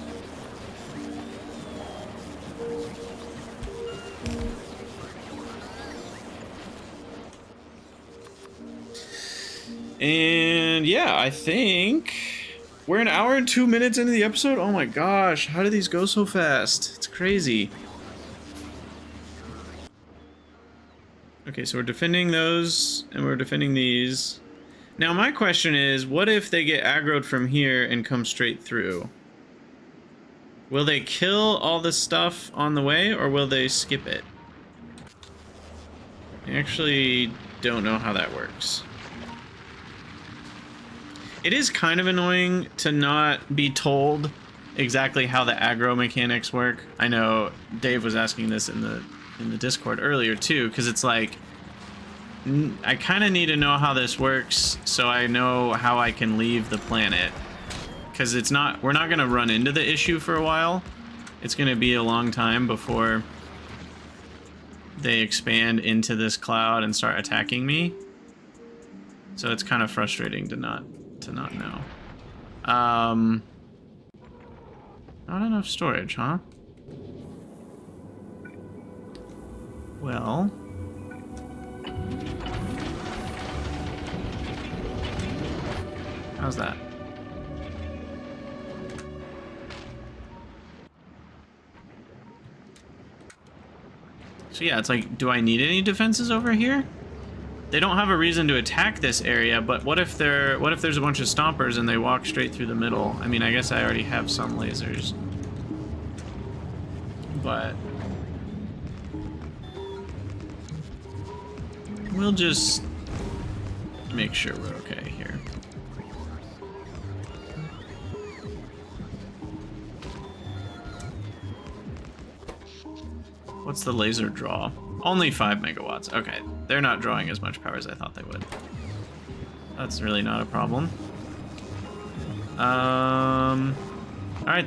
And yeah, I think we're an hour and 2 minutes into the episode. Oh my gosh, how do these go so fast? It's crazy. Okay, so we're defending those, and we're defending these. Now my question is, what if they get aggroed from here and come straight through? Will they kill all the stuff on the way, or will they skip it? I actually don't know how that works. It is kind of annoying to not be told exactly how the aggro mechanics work. I know Dave was asking this in the Discord earlier too, because it's like, I kind of need to know how this works so I know how I can leave the planet. Because we're not going to run into the issue for a while. It's going to be a long time before they expand into this cloud and start attacking me. So it's kind of frustrating to not know. Not enough storage, huh? Well, how's that? So yeah, it's like, do I need any defenses over here? They don't have a reason to attack this area, but what if there's a bunch of stompers and they walk straight through the middle? I mean, I guess I already have some lasers. But we'll just make sure we're okay here. What's the laser draw? Only 5 megawatts. Okay, they're not drawing as much power as I thought they would. That's really not a problem. Alright,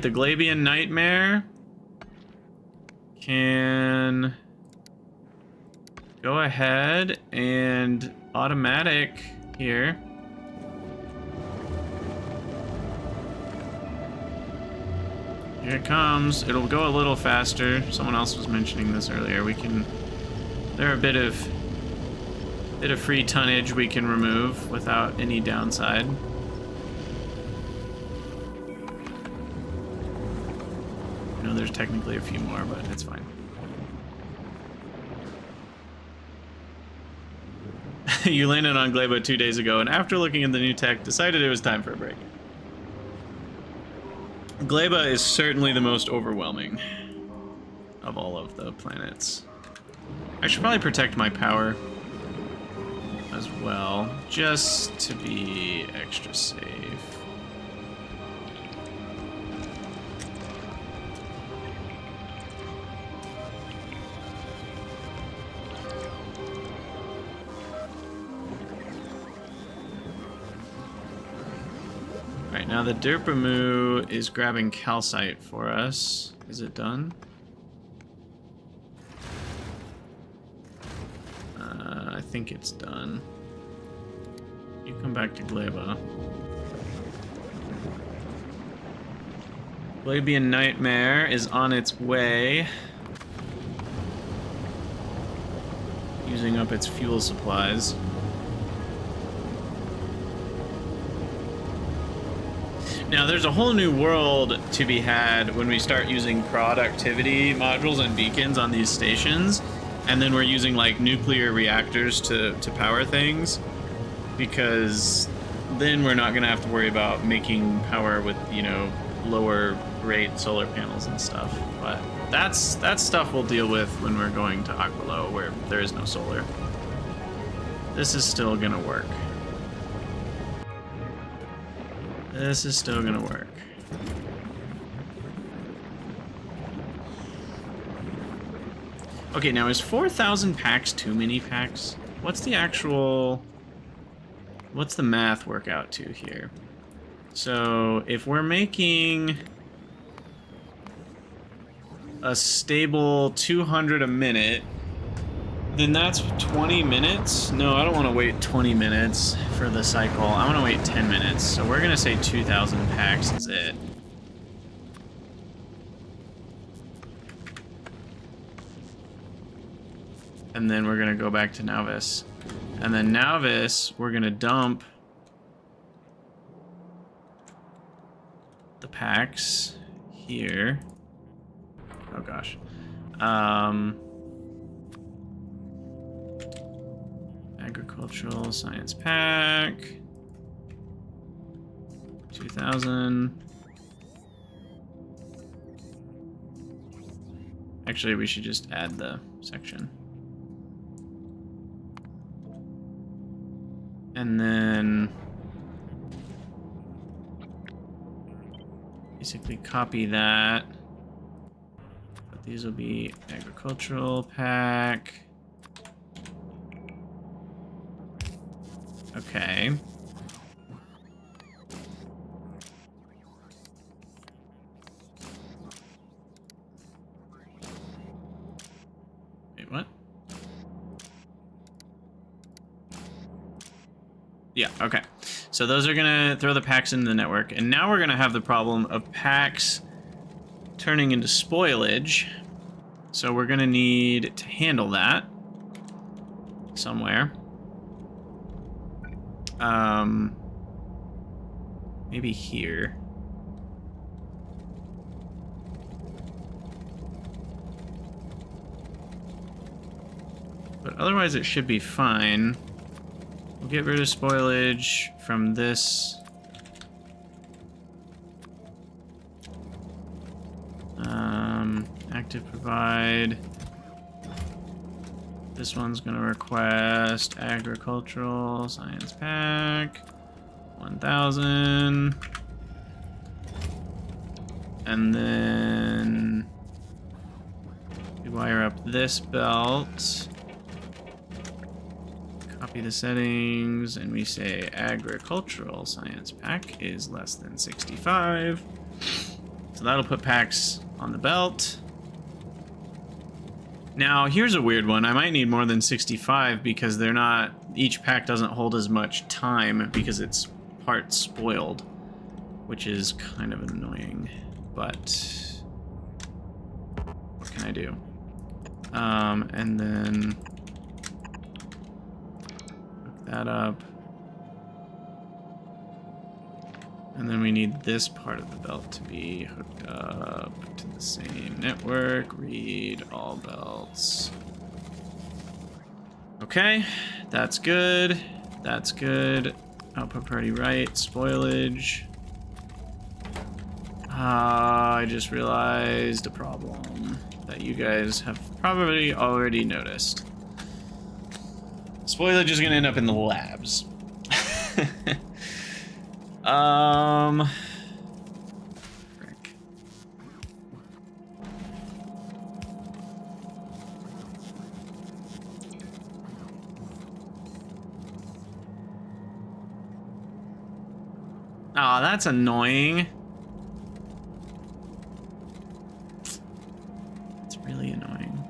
the Glebian Nightmare can go ahead and automatic here. Here it comes. It'll go a little faster. Someone else was mentioning this earlier. There are a bit of free tonnage we can remove without any downside. I know there's technically a few more, but it's fine. You landed on Gleba 2 days ago, and after looking at the new tech, decided it was time for a break. Gleba is certainly the most overwhelming of all of the planets. I should probably protect my power as well, just to be extra safe. Alright, now the Derpamu is grabbing calcite for us. Is it done? I think it's done. You come back to Gleba. Glebian Nightmare is on its way. Using up its fuel supplies. Now, there's a whole new world to be had when we start using productivity modules and beacons on these stations. And then we're using like nuclear reactors to power things, because then we're not gonna have to worry about making power with, you know, lower rate solar panels and stuff. But that's stuff we'll deal with when we're going to Aquilo, where there is no solar. This is still gonna work. This is still gonna work. Okay, now is 4,000 packs too many packs? What's the math work out to here? So if we're making a stable 200 a minute, then that's 20 minutes. No, I don't want to wait 20 minutes for the cycle. I want to wait 10 minutes. So we're gonna say 2,000 packs is it. And then we're gonna go back to Nauvis. And then Nauvis, we're gonna dump the packs here. Oh gosh. Agricultural science pack. 2,000. Actually, we should just add the section. And then basically copy that. But these will be agricultural pack. Okay. Wait, what? Yeah, okay. So those are gonna throw the packs into the network, and now we're gonna have the problem of packs turning into spoilage. So we're gonna need to handle that somewhere. Maybe here. But otherwise it should be fine. We'll get rid of spoilage from this. Active provide. This one's gonna request agricultural science pack. 1,000. And then we wire up this belt. Copy the settings, and we say agricultural science pack is less than 65. So that'll put packs on the belt. Now, here's a weird one. I might need more than 65 because they're not... Each pack doesn't hold as much time because it's part spoiled, which is kind of annoying. But what can I do? And then hook that up. And then we need this part of the belt to be hooked up to the same network. Read all belts. Okay, that's good. That's good. Output party right, spoilage. I just realized a problem that you guys have probably already noticed. Spoilage is gonna end up in the labs. Frick. Oh, that's annoying. It's really annoying.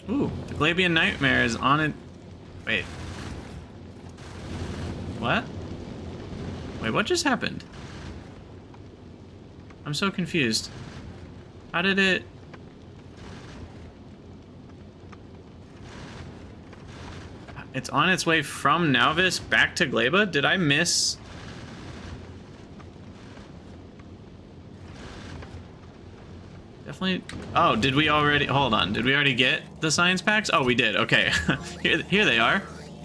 Ooh, the Glebian Nightmare is on it. Wait. What? Wait, what just happened? I'm so confused. How did it... It's on its way from Nauvis back to Gleba? Did I miss... Definitely. Oh, did we already? Hold on. Did we already get the science packs? Oh, we did. Okay. Here they are.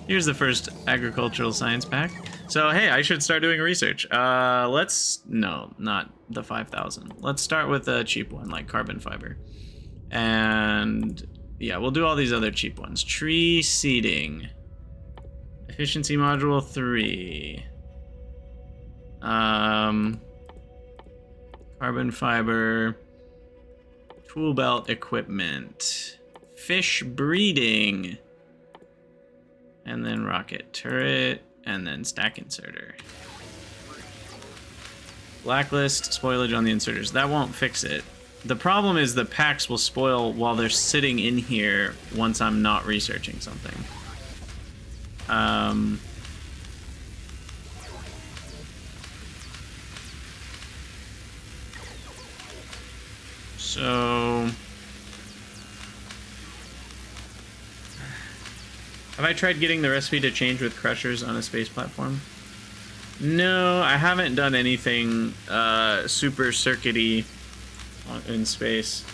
Here's the first agricultural science pack. So, hey, I should start doing research. No, not the 5,000. Let's start with a cheap one, like carbon fiber. And yeah, we'll do all these other cheap ones. Tree seeding. Efficiency module 3. Carbon fiber. Tool belt equipment, fish breeding, and then rocket turret, and then stack inserter. Blacklist, spoilage on the inserters. That won't fix it. The problem is the packs will spoil while they're sitting in here once I'm not researching something. So, have I tried getting the recipe to change with crushers on a space platform? No, I haven't done anything super circuity in space.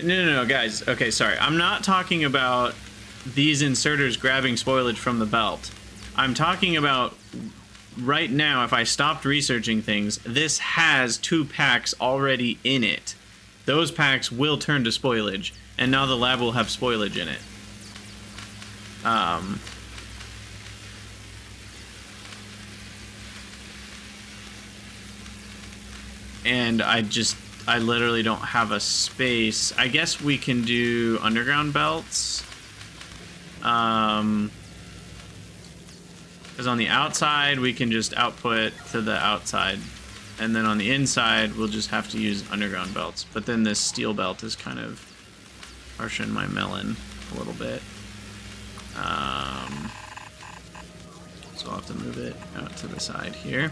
No, guys. Okay, sorry. I'm not talking about these inserters grabbing spoilage from the belt. I'm talking about right now, if I stopped researching things, this has 2 packs already in it. Those packs will turn to spoilage, and now the lab will have spoilage in it. And I literally don't have a space. I guess we can do underground belts. Because on the outside, we can just output to the outside. And then on the inside, we'll just have to use underground belts. But then this steel belt is kind of harshen my melon a little bit. So I'll have to move it out to the side here.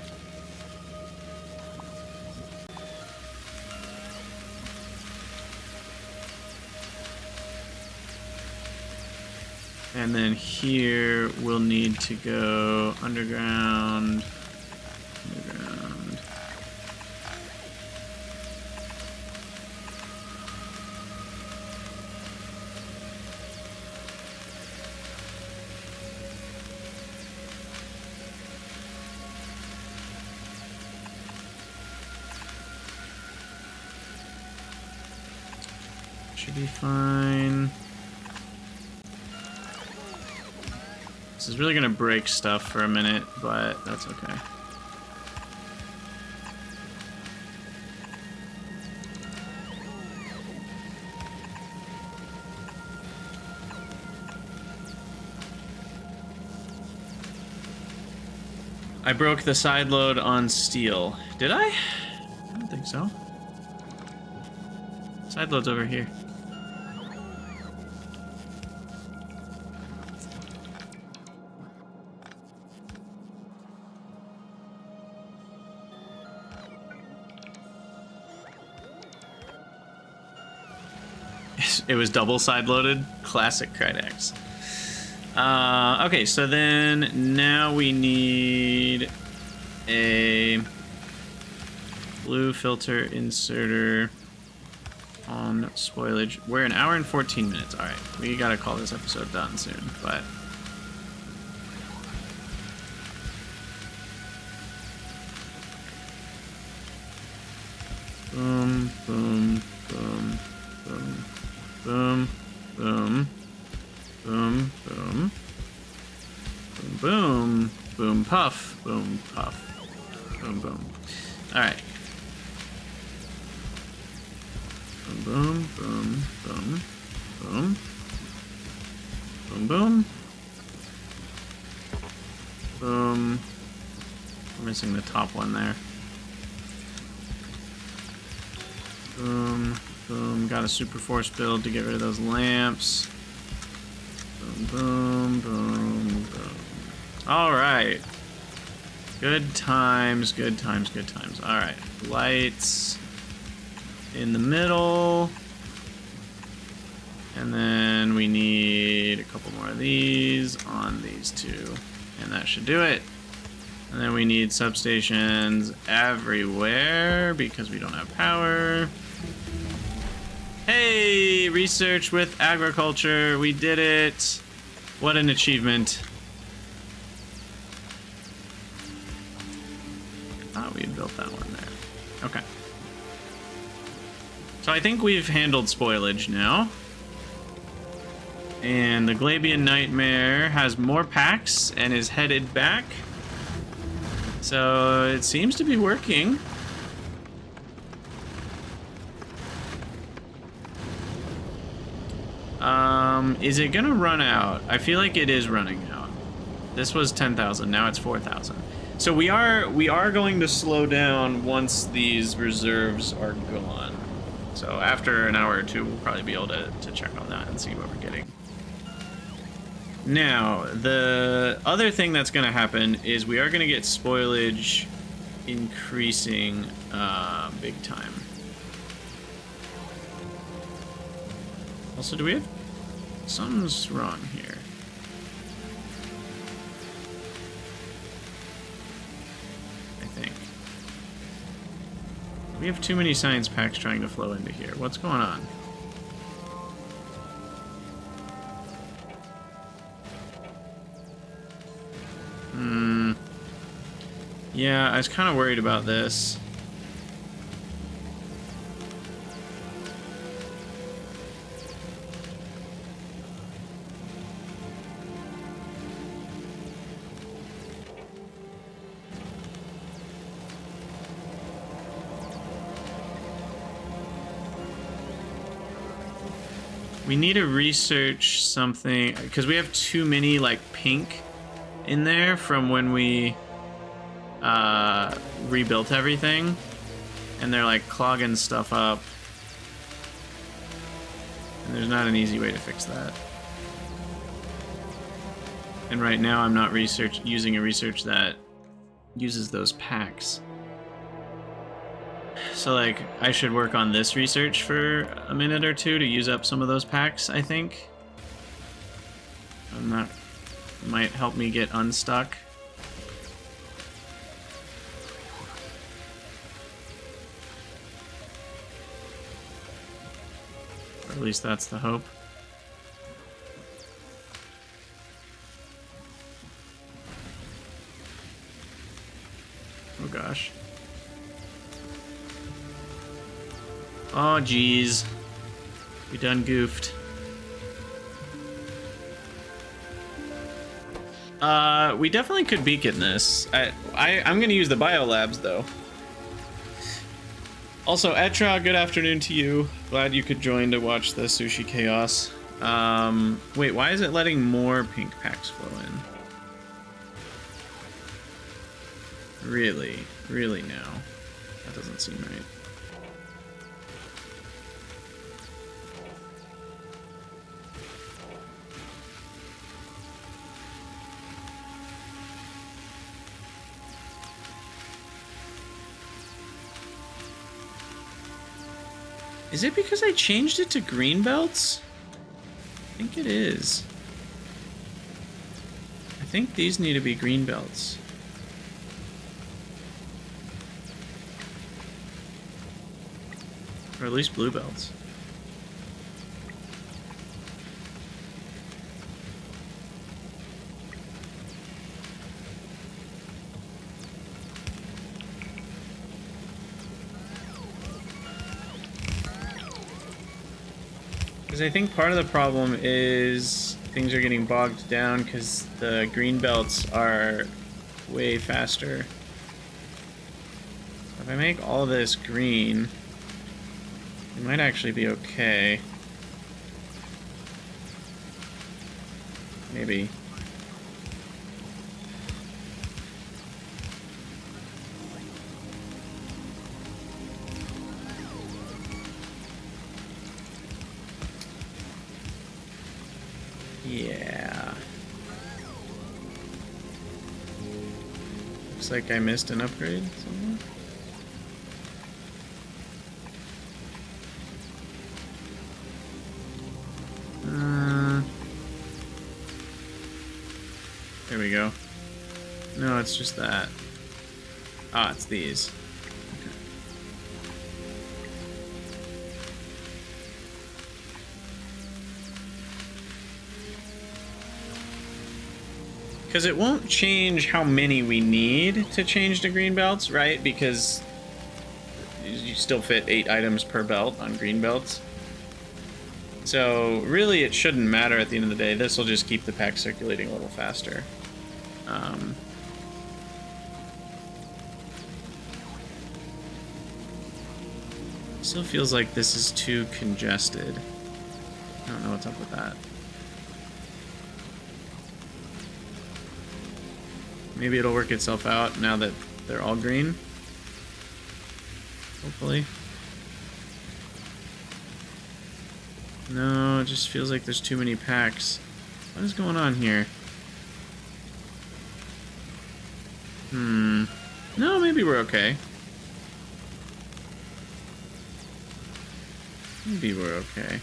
And then here we'll need to go underground, should be fine. This is really gonna break stuff for a minute, but that's okay. I broke the side load on steel. Did I? I don't think so. Side load's over here. It was double side loaded. Classic Krydex. Okay, so then now we need a blue filter inserter on spoilage. We're an hour and 14 minutes. All right, we gotta call this episode done soon, but. Boom, boom, boom, boom, boom, boom. Boom, boom. Boom, boom. Boom, puff. Boom, puff. Boom, boom. Alright. Boom, boom, boom, boom. Boom. Boom, boom. Boom. We're missing the top one there. Boom, boom. Got a super force build to get rid of those lamps. Boom, boom, boom. All right. Good times, good times, good times. All right. Lights in the middle. And then we need a couple more of these on these two. And that should do it. And then we need substations everywhere because we don't have power. Hey, research with agriculture. We did it. What an achievement. I thought we had built that one there. Okay. So I think we've handled spoilage now. And the Glebian Nightmare has more packs and is headed back. So it seems to be working. Is it gonna run out? I feel like it is running out. This was 10,000, now it's 4,000. So we are going to slow down once these reserves are gone. So after an hour or two, we'll probably be able to check on that and see what we're getting. Now, the other thing that's gonna happen is we are gonna get spoilage increasing big time. Also, do we have... Something's wrong here. I think. We have too many science packs trying to flow into here. What's going on? Yeah, I was kind of worried about this. We need to research something, because we have too many, like, pink in there from when we rebuilt everything. And they're, like, clogging stuff up. And there's not an easy way to fix that. And right now I'm not using a research that uses those packs. So, like, I should work on this research for a minute or two to use up some of those packs, I think. And that might help me get unstuck. Or at least that's the hope. Oh gosh. Oh, geez. We done goofed. We definitely could beacon this. I'm gonna use the biolabs though. Also, Etra, good afternoon to you. Glad you could join to watch the sushi chaos. Wait, why is it letting more pink packs flow in? Really? Really now? That doesn't seem right. Is it because I changed it to green belts? I think it is. I think these need to be green belts. Or at least blue belts. Because I think part of the problem is things are getting bogged down because the green belts are way faster. If I make all this green, it might actually be okay. Maybe. Yeah. Looks like I missed an upgrade somewhere. There we go. No, it's just that. Ah, it's these. Okay. Because it won't change how many we need to change to green belts, right? Because you still fit 8 items per belt on green belts. So really it shouldn't matter at the end of the day. This will just keep the pack circulating a little faster. Still feels like this is too congested. I don't know what's up with that. Maybe it'll work itself out now that they're all green. Hopefully. No, it just feels like there's too many packs. What is going on here? No, maybe we're okay. Maybe we're okay.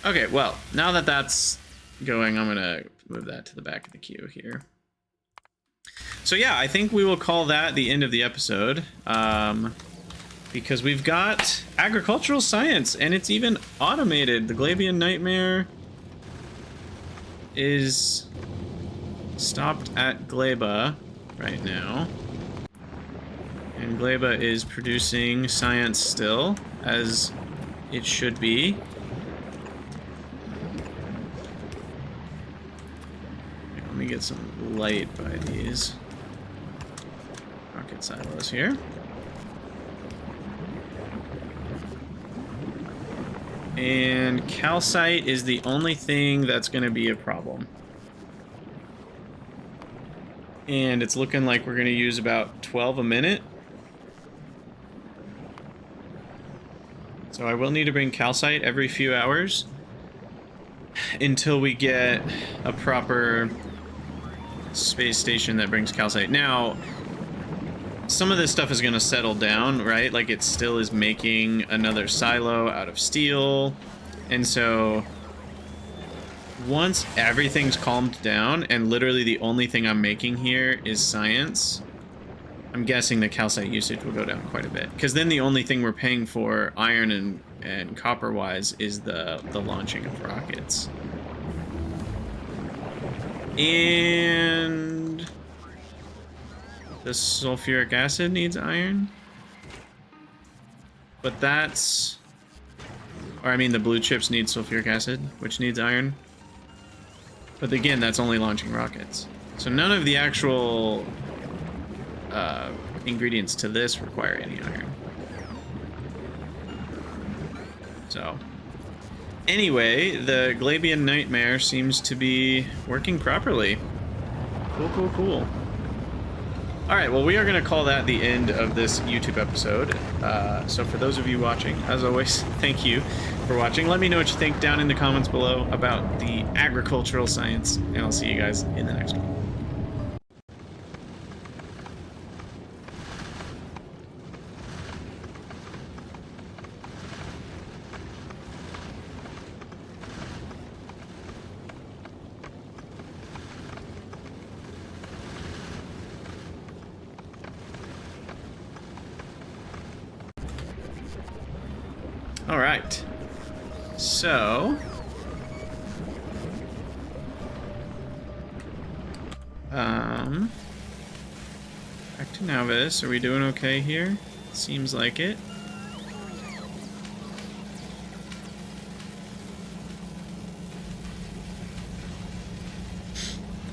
Okay, well, now that that's going, I'm gonna move that to the back of the queue here. So yeah, I think we will call that the end of the episode. Because we've got agricultural science, and it's even automated. The Glebian Nightmare is stopped at Gleba right now. And Gleba is producing science still, as it should be. Let me get some light by these rocket silos here. And calcite is the only thing that's going to be a problem. And it's looking like we're going to use about 12 a minute. So I will need to bring calcite every few hours until we get a proper space station that brings calcite. Now, some of this stuff is going to settle down, right? Like it still is making another silo out of steel. And so once everything's calmed down and literally the only thing I'm making here is science, I'm guessing the calcite usage will go down quite a bit. Because then the only thing we're paying for iron and copper wise is the launching of rockets. And the sulfuric acid needs iron. But that's... Or I mean the blue chips need sulfuric acid, which needs iron. But again, that's only launching rockets. So none of the actual ingredients to this require any iron. So, anyway, the Glebian Nightmare seems to be working properly. Cool, cool, cool. Alright, well, we are going to call that the end of this YouTube episode. So for those of you watching, as always, thank you for watching. Let me know what you think down in the comments below about the agricultural science, and I'll see you guys in the next one. All right, so back to Nauvis. Are we doing okay here? Seems like it.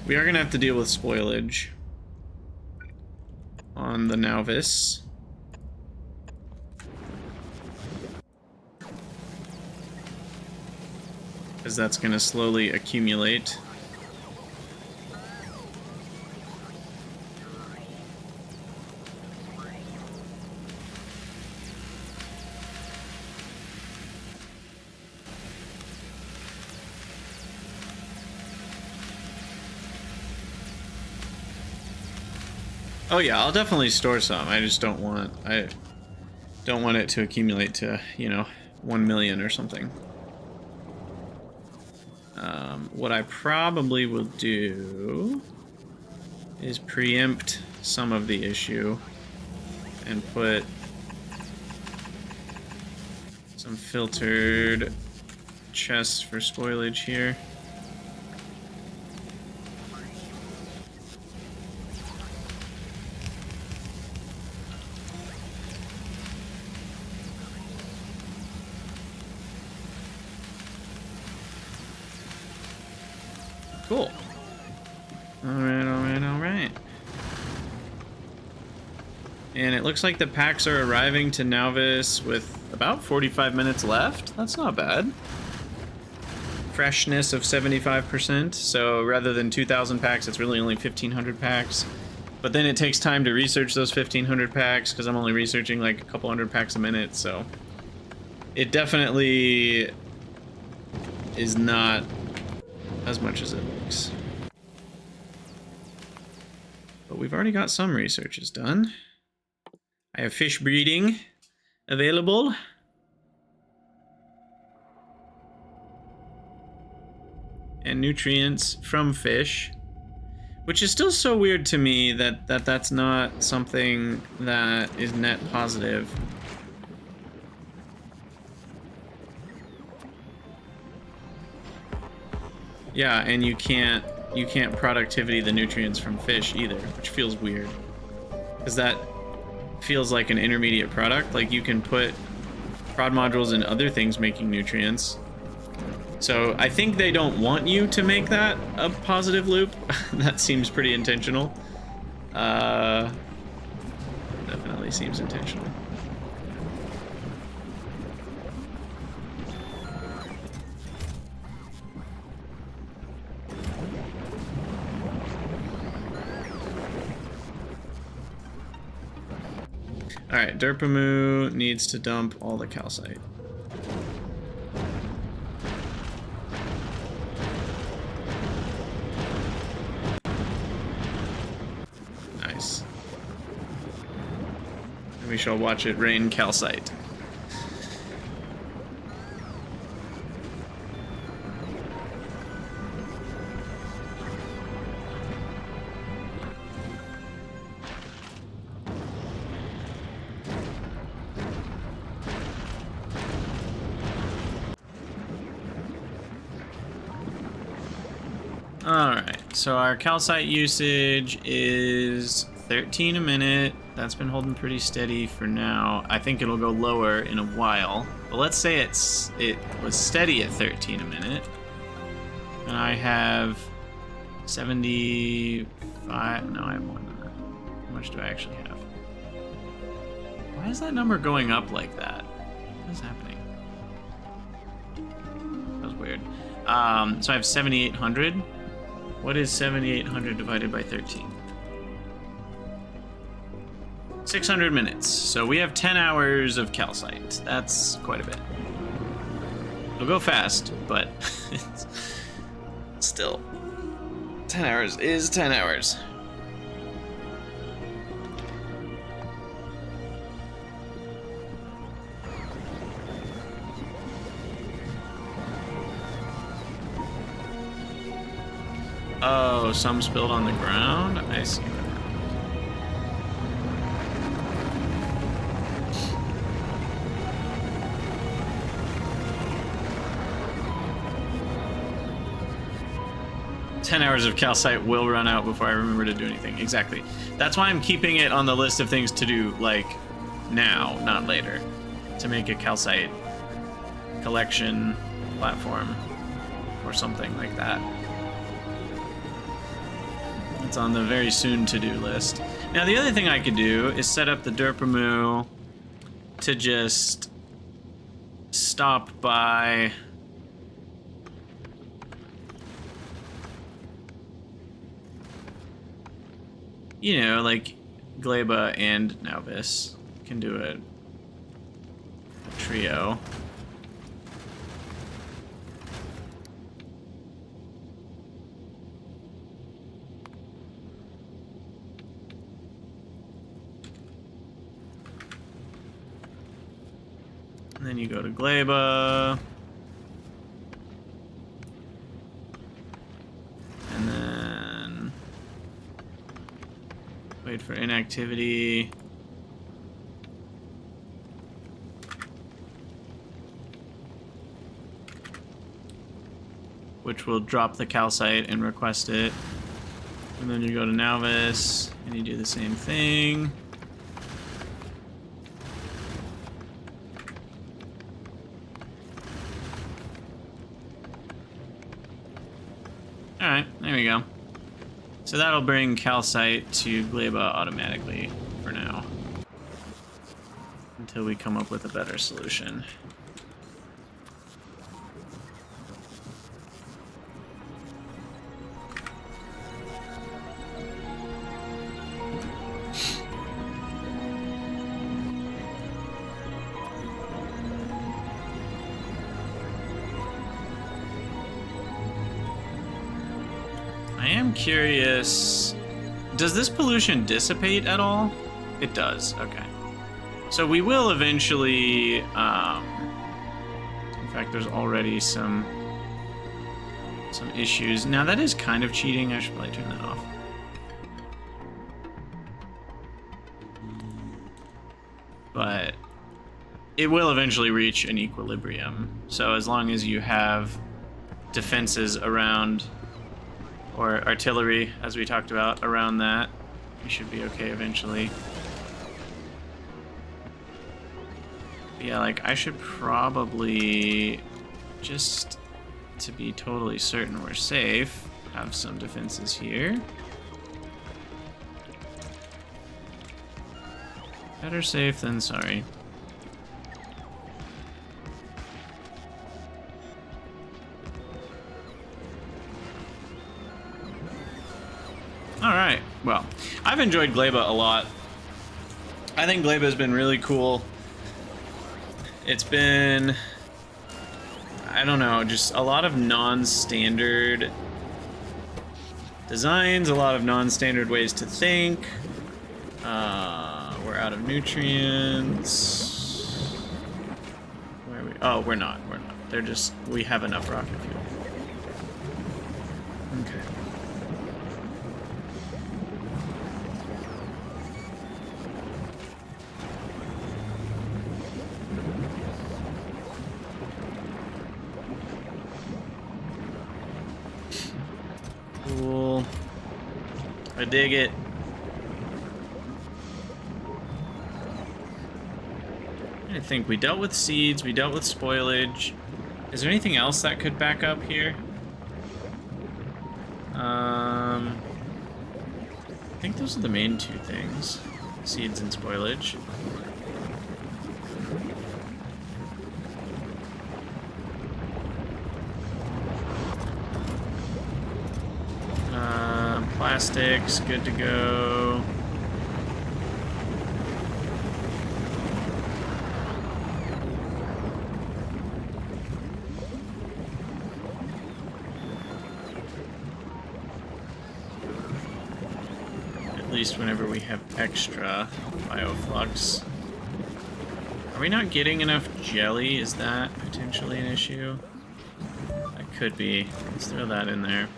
We are gonna have to deal with spoilage on the Nauvis. Because that's going to slowly accumulate. Oh yeah, I'll definitely store some. I just don't want it to accumulate to, you know, 1 million or something. What I probably will do is preempt some of the issue and put some filtered chests for spoilage here. Cool. Alright, alright, alright. And it looks like the packs are arriving to Nauvis with about 45 minutes left. That's not bad. Freshness of 75%, so rather than 2,000 packs, it's really only 1,500 packs. But then it takes time to research those 1,500 packs, because I'm only researching like a couple hundred packs a minute, so... It definitely is not as much as it looks. But we've already got some researches done. I have fish breeding available. And nutrients from fish. Which is still so weird to me that that's not something that is net positive. Yeah, and you can't productivity the nutrients from fish either, which feels weird. Because that feels like an intermediate product. Like, you can put prod modules and other things making nutrients. So I think they don't want you to make that a positive loop. That seems pretty intentional. Definitely seems intentional. Alright, Derpamu needs to dump all the calcite. Nice. And we shall watch it rain calcite. Alright, so our calcite usage is 13 a minute. that's been holding pretty steady for now. I think it'll go lower in a while. But let's say it was steady at 13 a minute. And I have 75. No, I have more than that. How much do I actually have? Why is that number going up like that? What is happening? That was weird. So I have 7,800. What is 7,800 divided by 13? 600 minutes. So we have 10 hours of calcite. That's quite a bit. It'll go fast, but it's still 10 hours is 10 hours. Oh, some spilled on the ground? I see. 10 hours of calcite will run out before I remember to do anything. Exactly. That's why I'm keeping it on the list of things to do, like, now, not later. To make a calcite collection platform or something like that. It's on the very soon to-do list. Now, the other thing I could do is set up the Derpamu to just stop by... You know, like Gleba and Nauvis can do a trio. And then you go to Gleba. And then wait for inactivity. Which will drop the calcite and request it. And then you go to Nauvis and you do the same thing. Alright, there we go. So that'll bring calcite to Gleba automatically for now. Until we come up with a better solution. I am curious, does this pollution dissipate at all? It does, okay. So we will eventually, in fact, there's already some issues. Now that is kind of cheating, I should probably turn that off. But it will eventually reach an equilibrium. So as long as you have defenses around, or artillery, as we talked about, around that, we should be okay eventually. But yeah, like, I should probably, just to be totally certain we're safe, have some defenses here. Better safe than sorry. Alright, well, I've enjoyed Gleba a lot. I think Gleba has been really cool. It's been, I don't know, just a lot of non-standard designs, a lot of non-standard ways to think. We're out of nutrients. Where are we? Oh, we're not. They're just, we have enough rocket fuel. Okay. Cool. I dig it. think. We dealt with seeds, we dealt with spoilage. Is there anything else that could back up here? I think those are the main two things. Seeds and spoilage. Plastics, good to go. At least whenever we have extra bioflux. Are we not getting enough jelly? Is that potentially an issue? That could be. Let's throw that in there.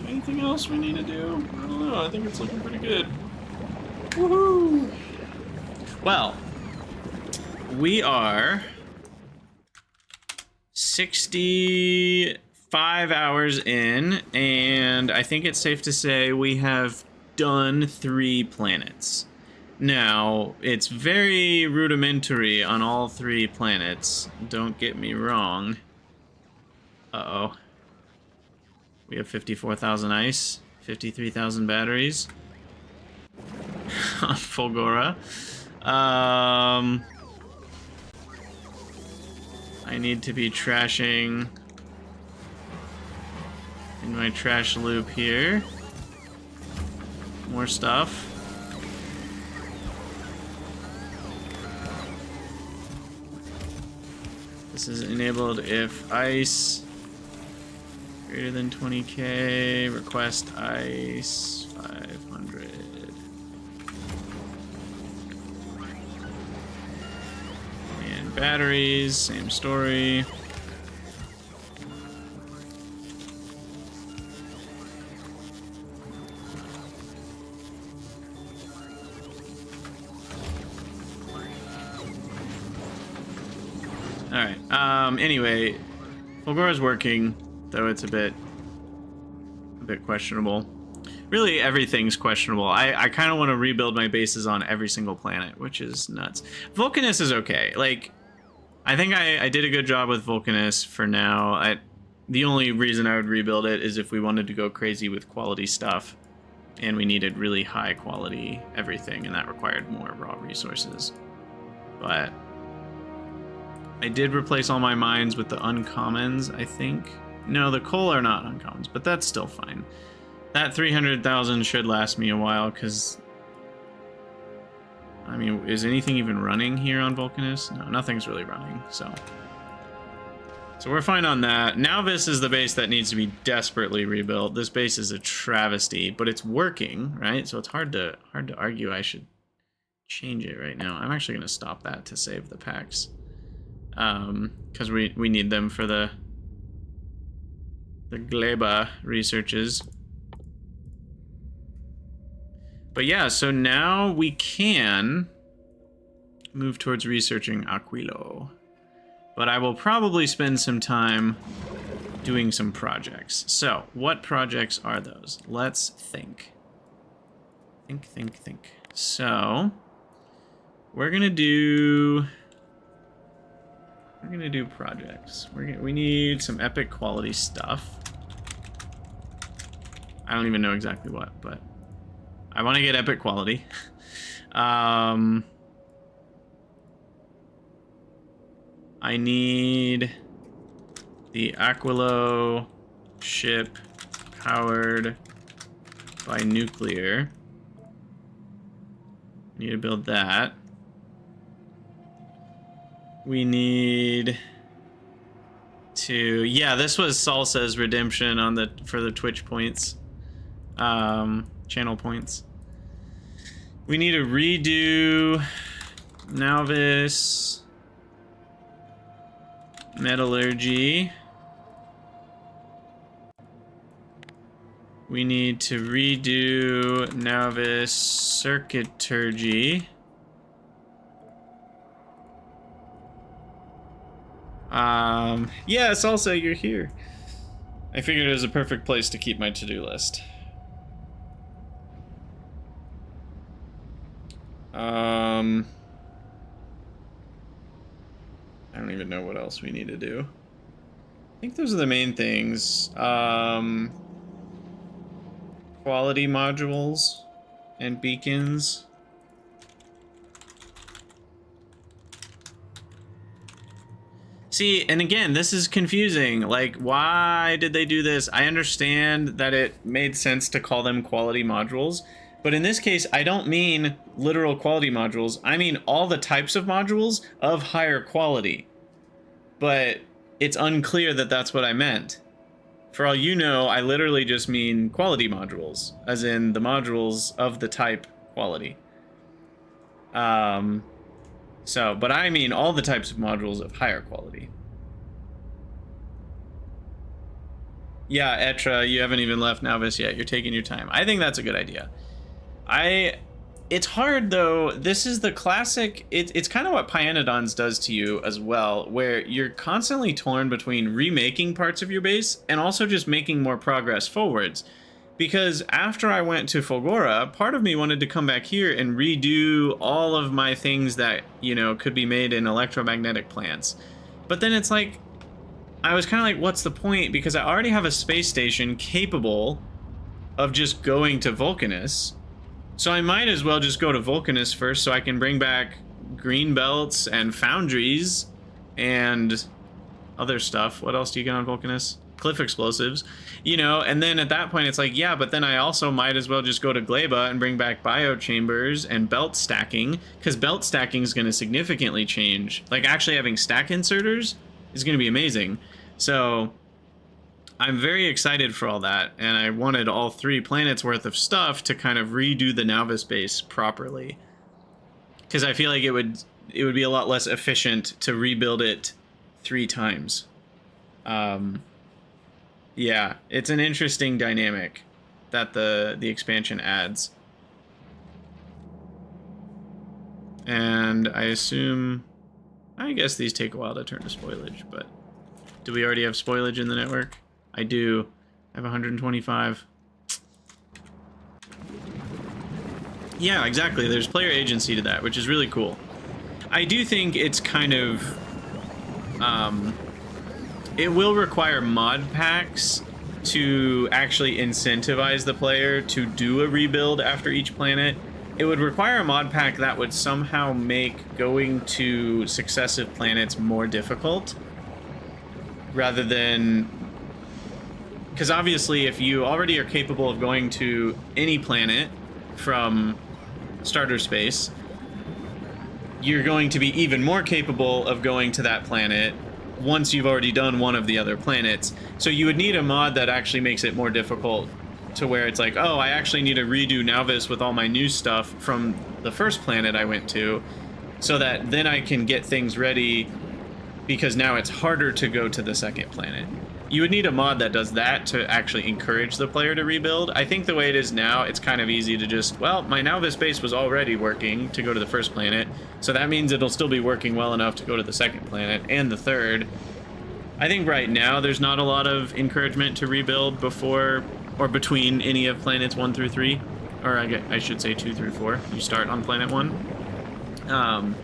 Anything else we need to do? I don't know. I think it's looking pretty good. Woohoo! Well, we are 65 hours in, and I think it's safe to say we have done 3 planets. Now, it's very rudimentary on all 3 planets. Don't get me wrong. Uh-oh. We have 54,000 ice, 53,000 batteries on Fulgora. I need to be trashing in my trash loop here. More stuff. This is enabled if ice greater than 20k, request ice 500. And batteries, same story. Alright, anyway, Fulgora's working. Though it's a bit questionable. Really, everything's questionable. I kind of want to rebuild my bases on every single planet, which is nuts. Vulcanus is okay. Like, I think I did a good job with Vulcanus for now. The only reason I would rebuild it is if we wanted to go crazy with quality stuff, and we needed really high quality everything, and that required more raw resources. But I did replace all my mines with the uncommons, I think. No, the coal are not uncommons, but that's still fine. That 300,000 should last me a while, because... I mean, is anything even running here on Vulcanus? No, nothing's really running, so... So we're fine on that. Nauvis is the base that needs to be desperately rebuilt. This base is a travesty, but it's working, right? So it's hard to argue I should change it right now. I'm actually going to stop that to save the packs. Because we need them for the Gleba researches. But yeah, so now we can move towards researching Aquilo. But I will probably spend some time doing some projects. So, what projects are those? Let's think. Think. So, we're gonna do projects. We need some epic quality stuff. I don't even know exactly what, but I want to get epic quality. I need the Aquilo ship powered by nuclear. Need to build that. We need to... Yeah, this was Salsa's redemption on for the Twitch points. Channel points. We need to redo Nauvis metallurgy. We need to redo Nauvis circuiturgy. Yes, also you're here. I figured it was a perfect place to keep my to-do list. I don't even know what else we need to do. I think those are the main things. Quality modules and beacons. See, and again, this is confusing. Like, why did they do this? I understand that it made sense to call them quality modules, but in this case, I don't mean literal quality modules. I mean all the types of modules of higher quality. But it's unclear that that's what I meant. For all you know, I literally just mean quality modules, as in the modules of the type quality. But I mean all the types of modules of higher quality. Yeah, Etra, you haven't even left Nauvis yet. You're taking your time. I think that's a good idea. It's hard, though. This is the classic... It's kind of what Pyanodons does to you as well, where you're constantly torn between remaking parts of your base and also just making more progress forwards. Because after I went to Fulgora, part of me wanted to come back here and redo all of my things that, you know, could be made in electromagnetic plants. But then it's like, I was kind of like, what's the point? Because I already have a space station capable of just going to Vulcanus. So I might as well just go to Vulcanus first so I can bring back green belts and foundries and other stuff. What else do you get on Vulcanus? Cliff explosives, you know, and then at that point it's like, yeah, but then I also might as well just go to Gleba and bring back biochambers and belt stacking, because belt stacking is going to significantly change. Like, actually having stack inserters is going to be amazing. So I'm very excited for all that, and I wanted all 3 planets worth of stuff to kind of redo the Nauvis base properly, because I feel like it would be a lot less efficient to rebuild it 3 times. Yeah, it's an interesting dynamic that the expansion adds. And I guess these take a while to turn to spoilage, but do we already have spoilage in the network? I do. I have 125. Yeah, exactly. There's player agency to that, which is really cool. I do think it's kind of... it will require mod packs to actually incentivize the player to do a rebuild after each planet. It would require a mod pack that would somehow make going to successive planets more difficult, rather than... Because obviously if you already are capable of going to any planet from starter space, you're going to be even more capable of going to that planet once you've already done one of the other planets. So you would need a mod that actually makes it more difficult, to where it's like, oh, I actually need to redo Nauvis with all my new stuff from the first planet I went to, so that then I can get things ready, because now it's harder to go to the second planet. You would need a mod that does that to actually encourage the player to rebuild. I think the way it is now, it's kind of easy to just, well, my Nauvis base was already working to go to the first planet, so that means it'll still be working well enough to go to the second planet and the third. I think right now there's not a lot of encouragement to rebuild before or between any of planets 1 through 3, or I should say 2 through 4. You start on planet 1.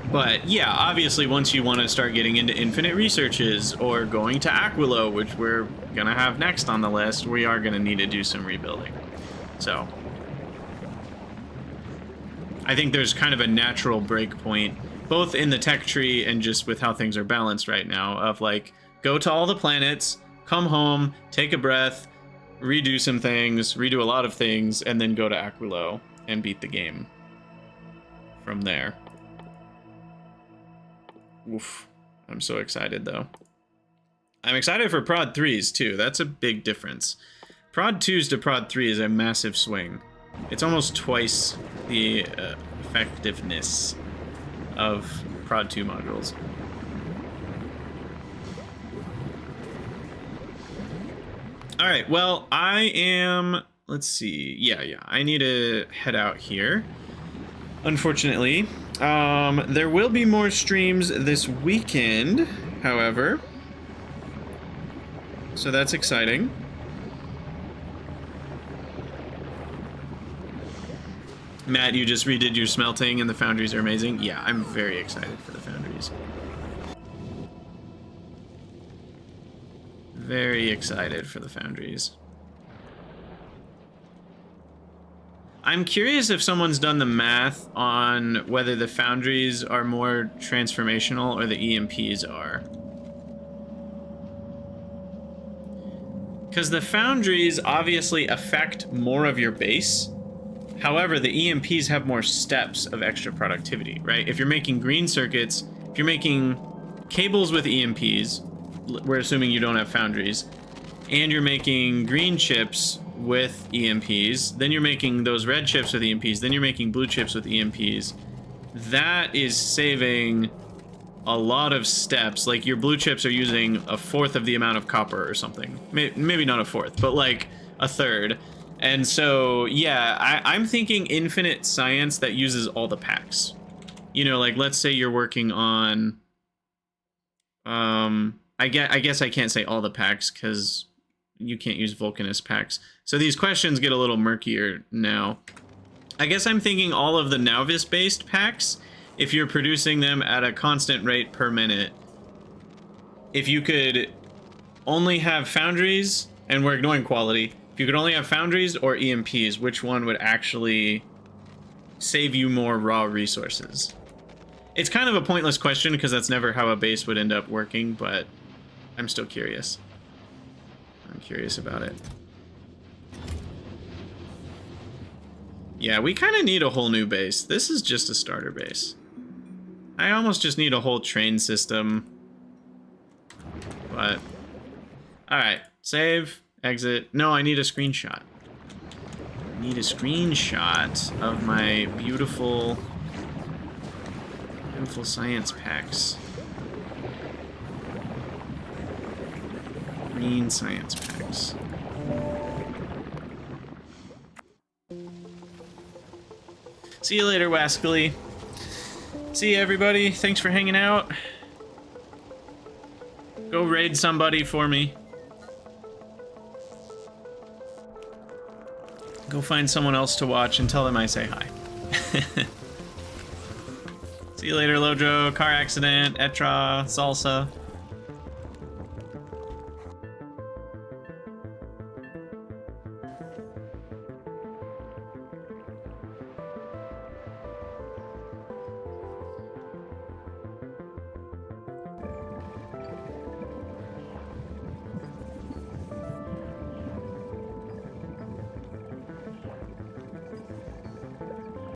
But yeah, obviously once you want to start getting into infinite researches or going to Aquilo, which we're going to have next on the list, we are going to need to do some rebuilding. So I think there's kind of a natural break point, both in the tech tree and just with how things are balanced right now, of like, go to all the planets, come home, take a breath, redo some things, redo a lot of things, and then go to Aquilo and beat the game from there. Oof. I'm so excited, though. I'm excited for Prod 3s, too. That's a big difference. Prod 2s to Prod 3 is a massive swing. It's almost twice the effectiveness of Prod 2 modules. All right, well, I am, let's see. Yeah, I need to head out here. Unfortunately, there will be more streams this weekend, however. So that's exciting. Matt, you just redid your smelting and the foundries are amazing. Yeah, I'm very excited for the foundries. Very excited for the foundries. I'm curious if someone's done the math on whether the foundries are more transformational or the EMPs are. Because the foundries obviously affect more of your base. However, the EMPs have more steps of extra productivity, right? If you're making green circuits, if you're making cables with EMPs, we're assuming you don't have foundries, and you're making green chips with EMPs, then you're making those red chips with EMPs, then you're making blue chips with EMPs. That is saving a lot of steps. Like, your blue chips are using a fourth of the amount of copper or something. Maybe not a fourth, but like a third. And so, yeah, I'm thinking infinite science that uses all the packs. You know, like, let's say you're working on... I guess I can't say all the packs, because you can't use Vulcanist packs. So these questions get a little murkier now. I guess I'm thinking all of the Nauvis-based packs, if you're producing them at a constant rate per minute, if you could only have foundries, and we're ignoring quality... If you could only have foundries or EMPs, which one would actually save you more raw resources? It's kind of a pointless question because that's never how a base would end up working, but I'm still curious. I'm curious about it. Yeah, we kind of need a whole new base. This is just a starter base. I almost just need a whole train system. But, alright, save. Exit. No, I need a screenshot. I need a screenshot of my beautiful science packs. Green science packs. See you later, Wascally. See you, everybody. Thanks for hanging out. Go raid somebody for me. Go find someone else to watch and tell them I say hi. See you later, Lojo, Car Accident, Etra, Salsa.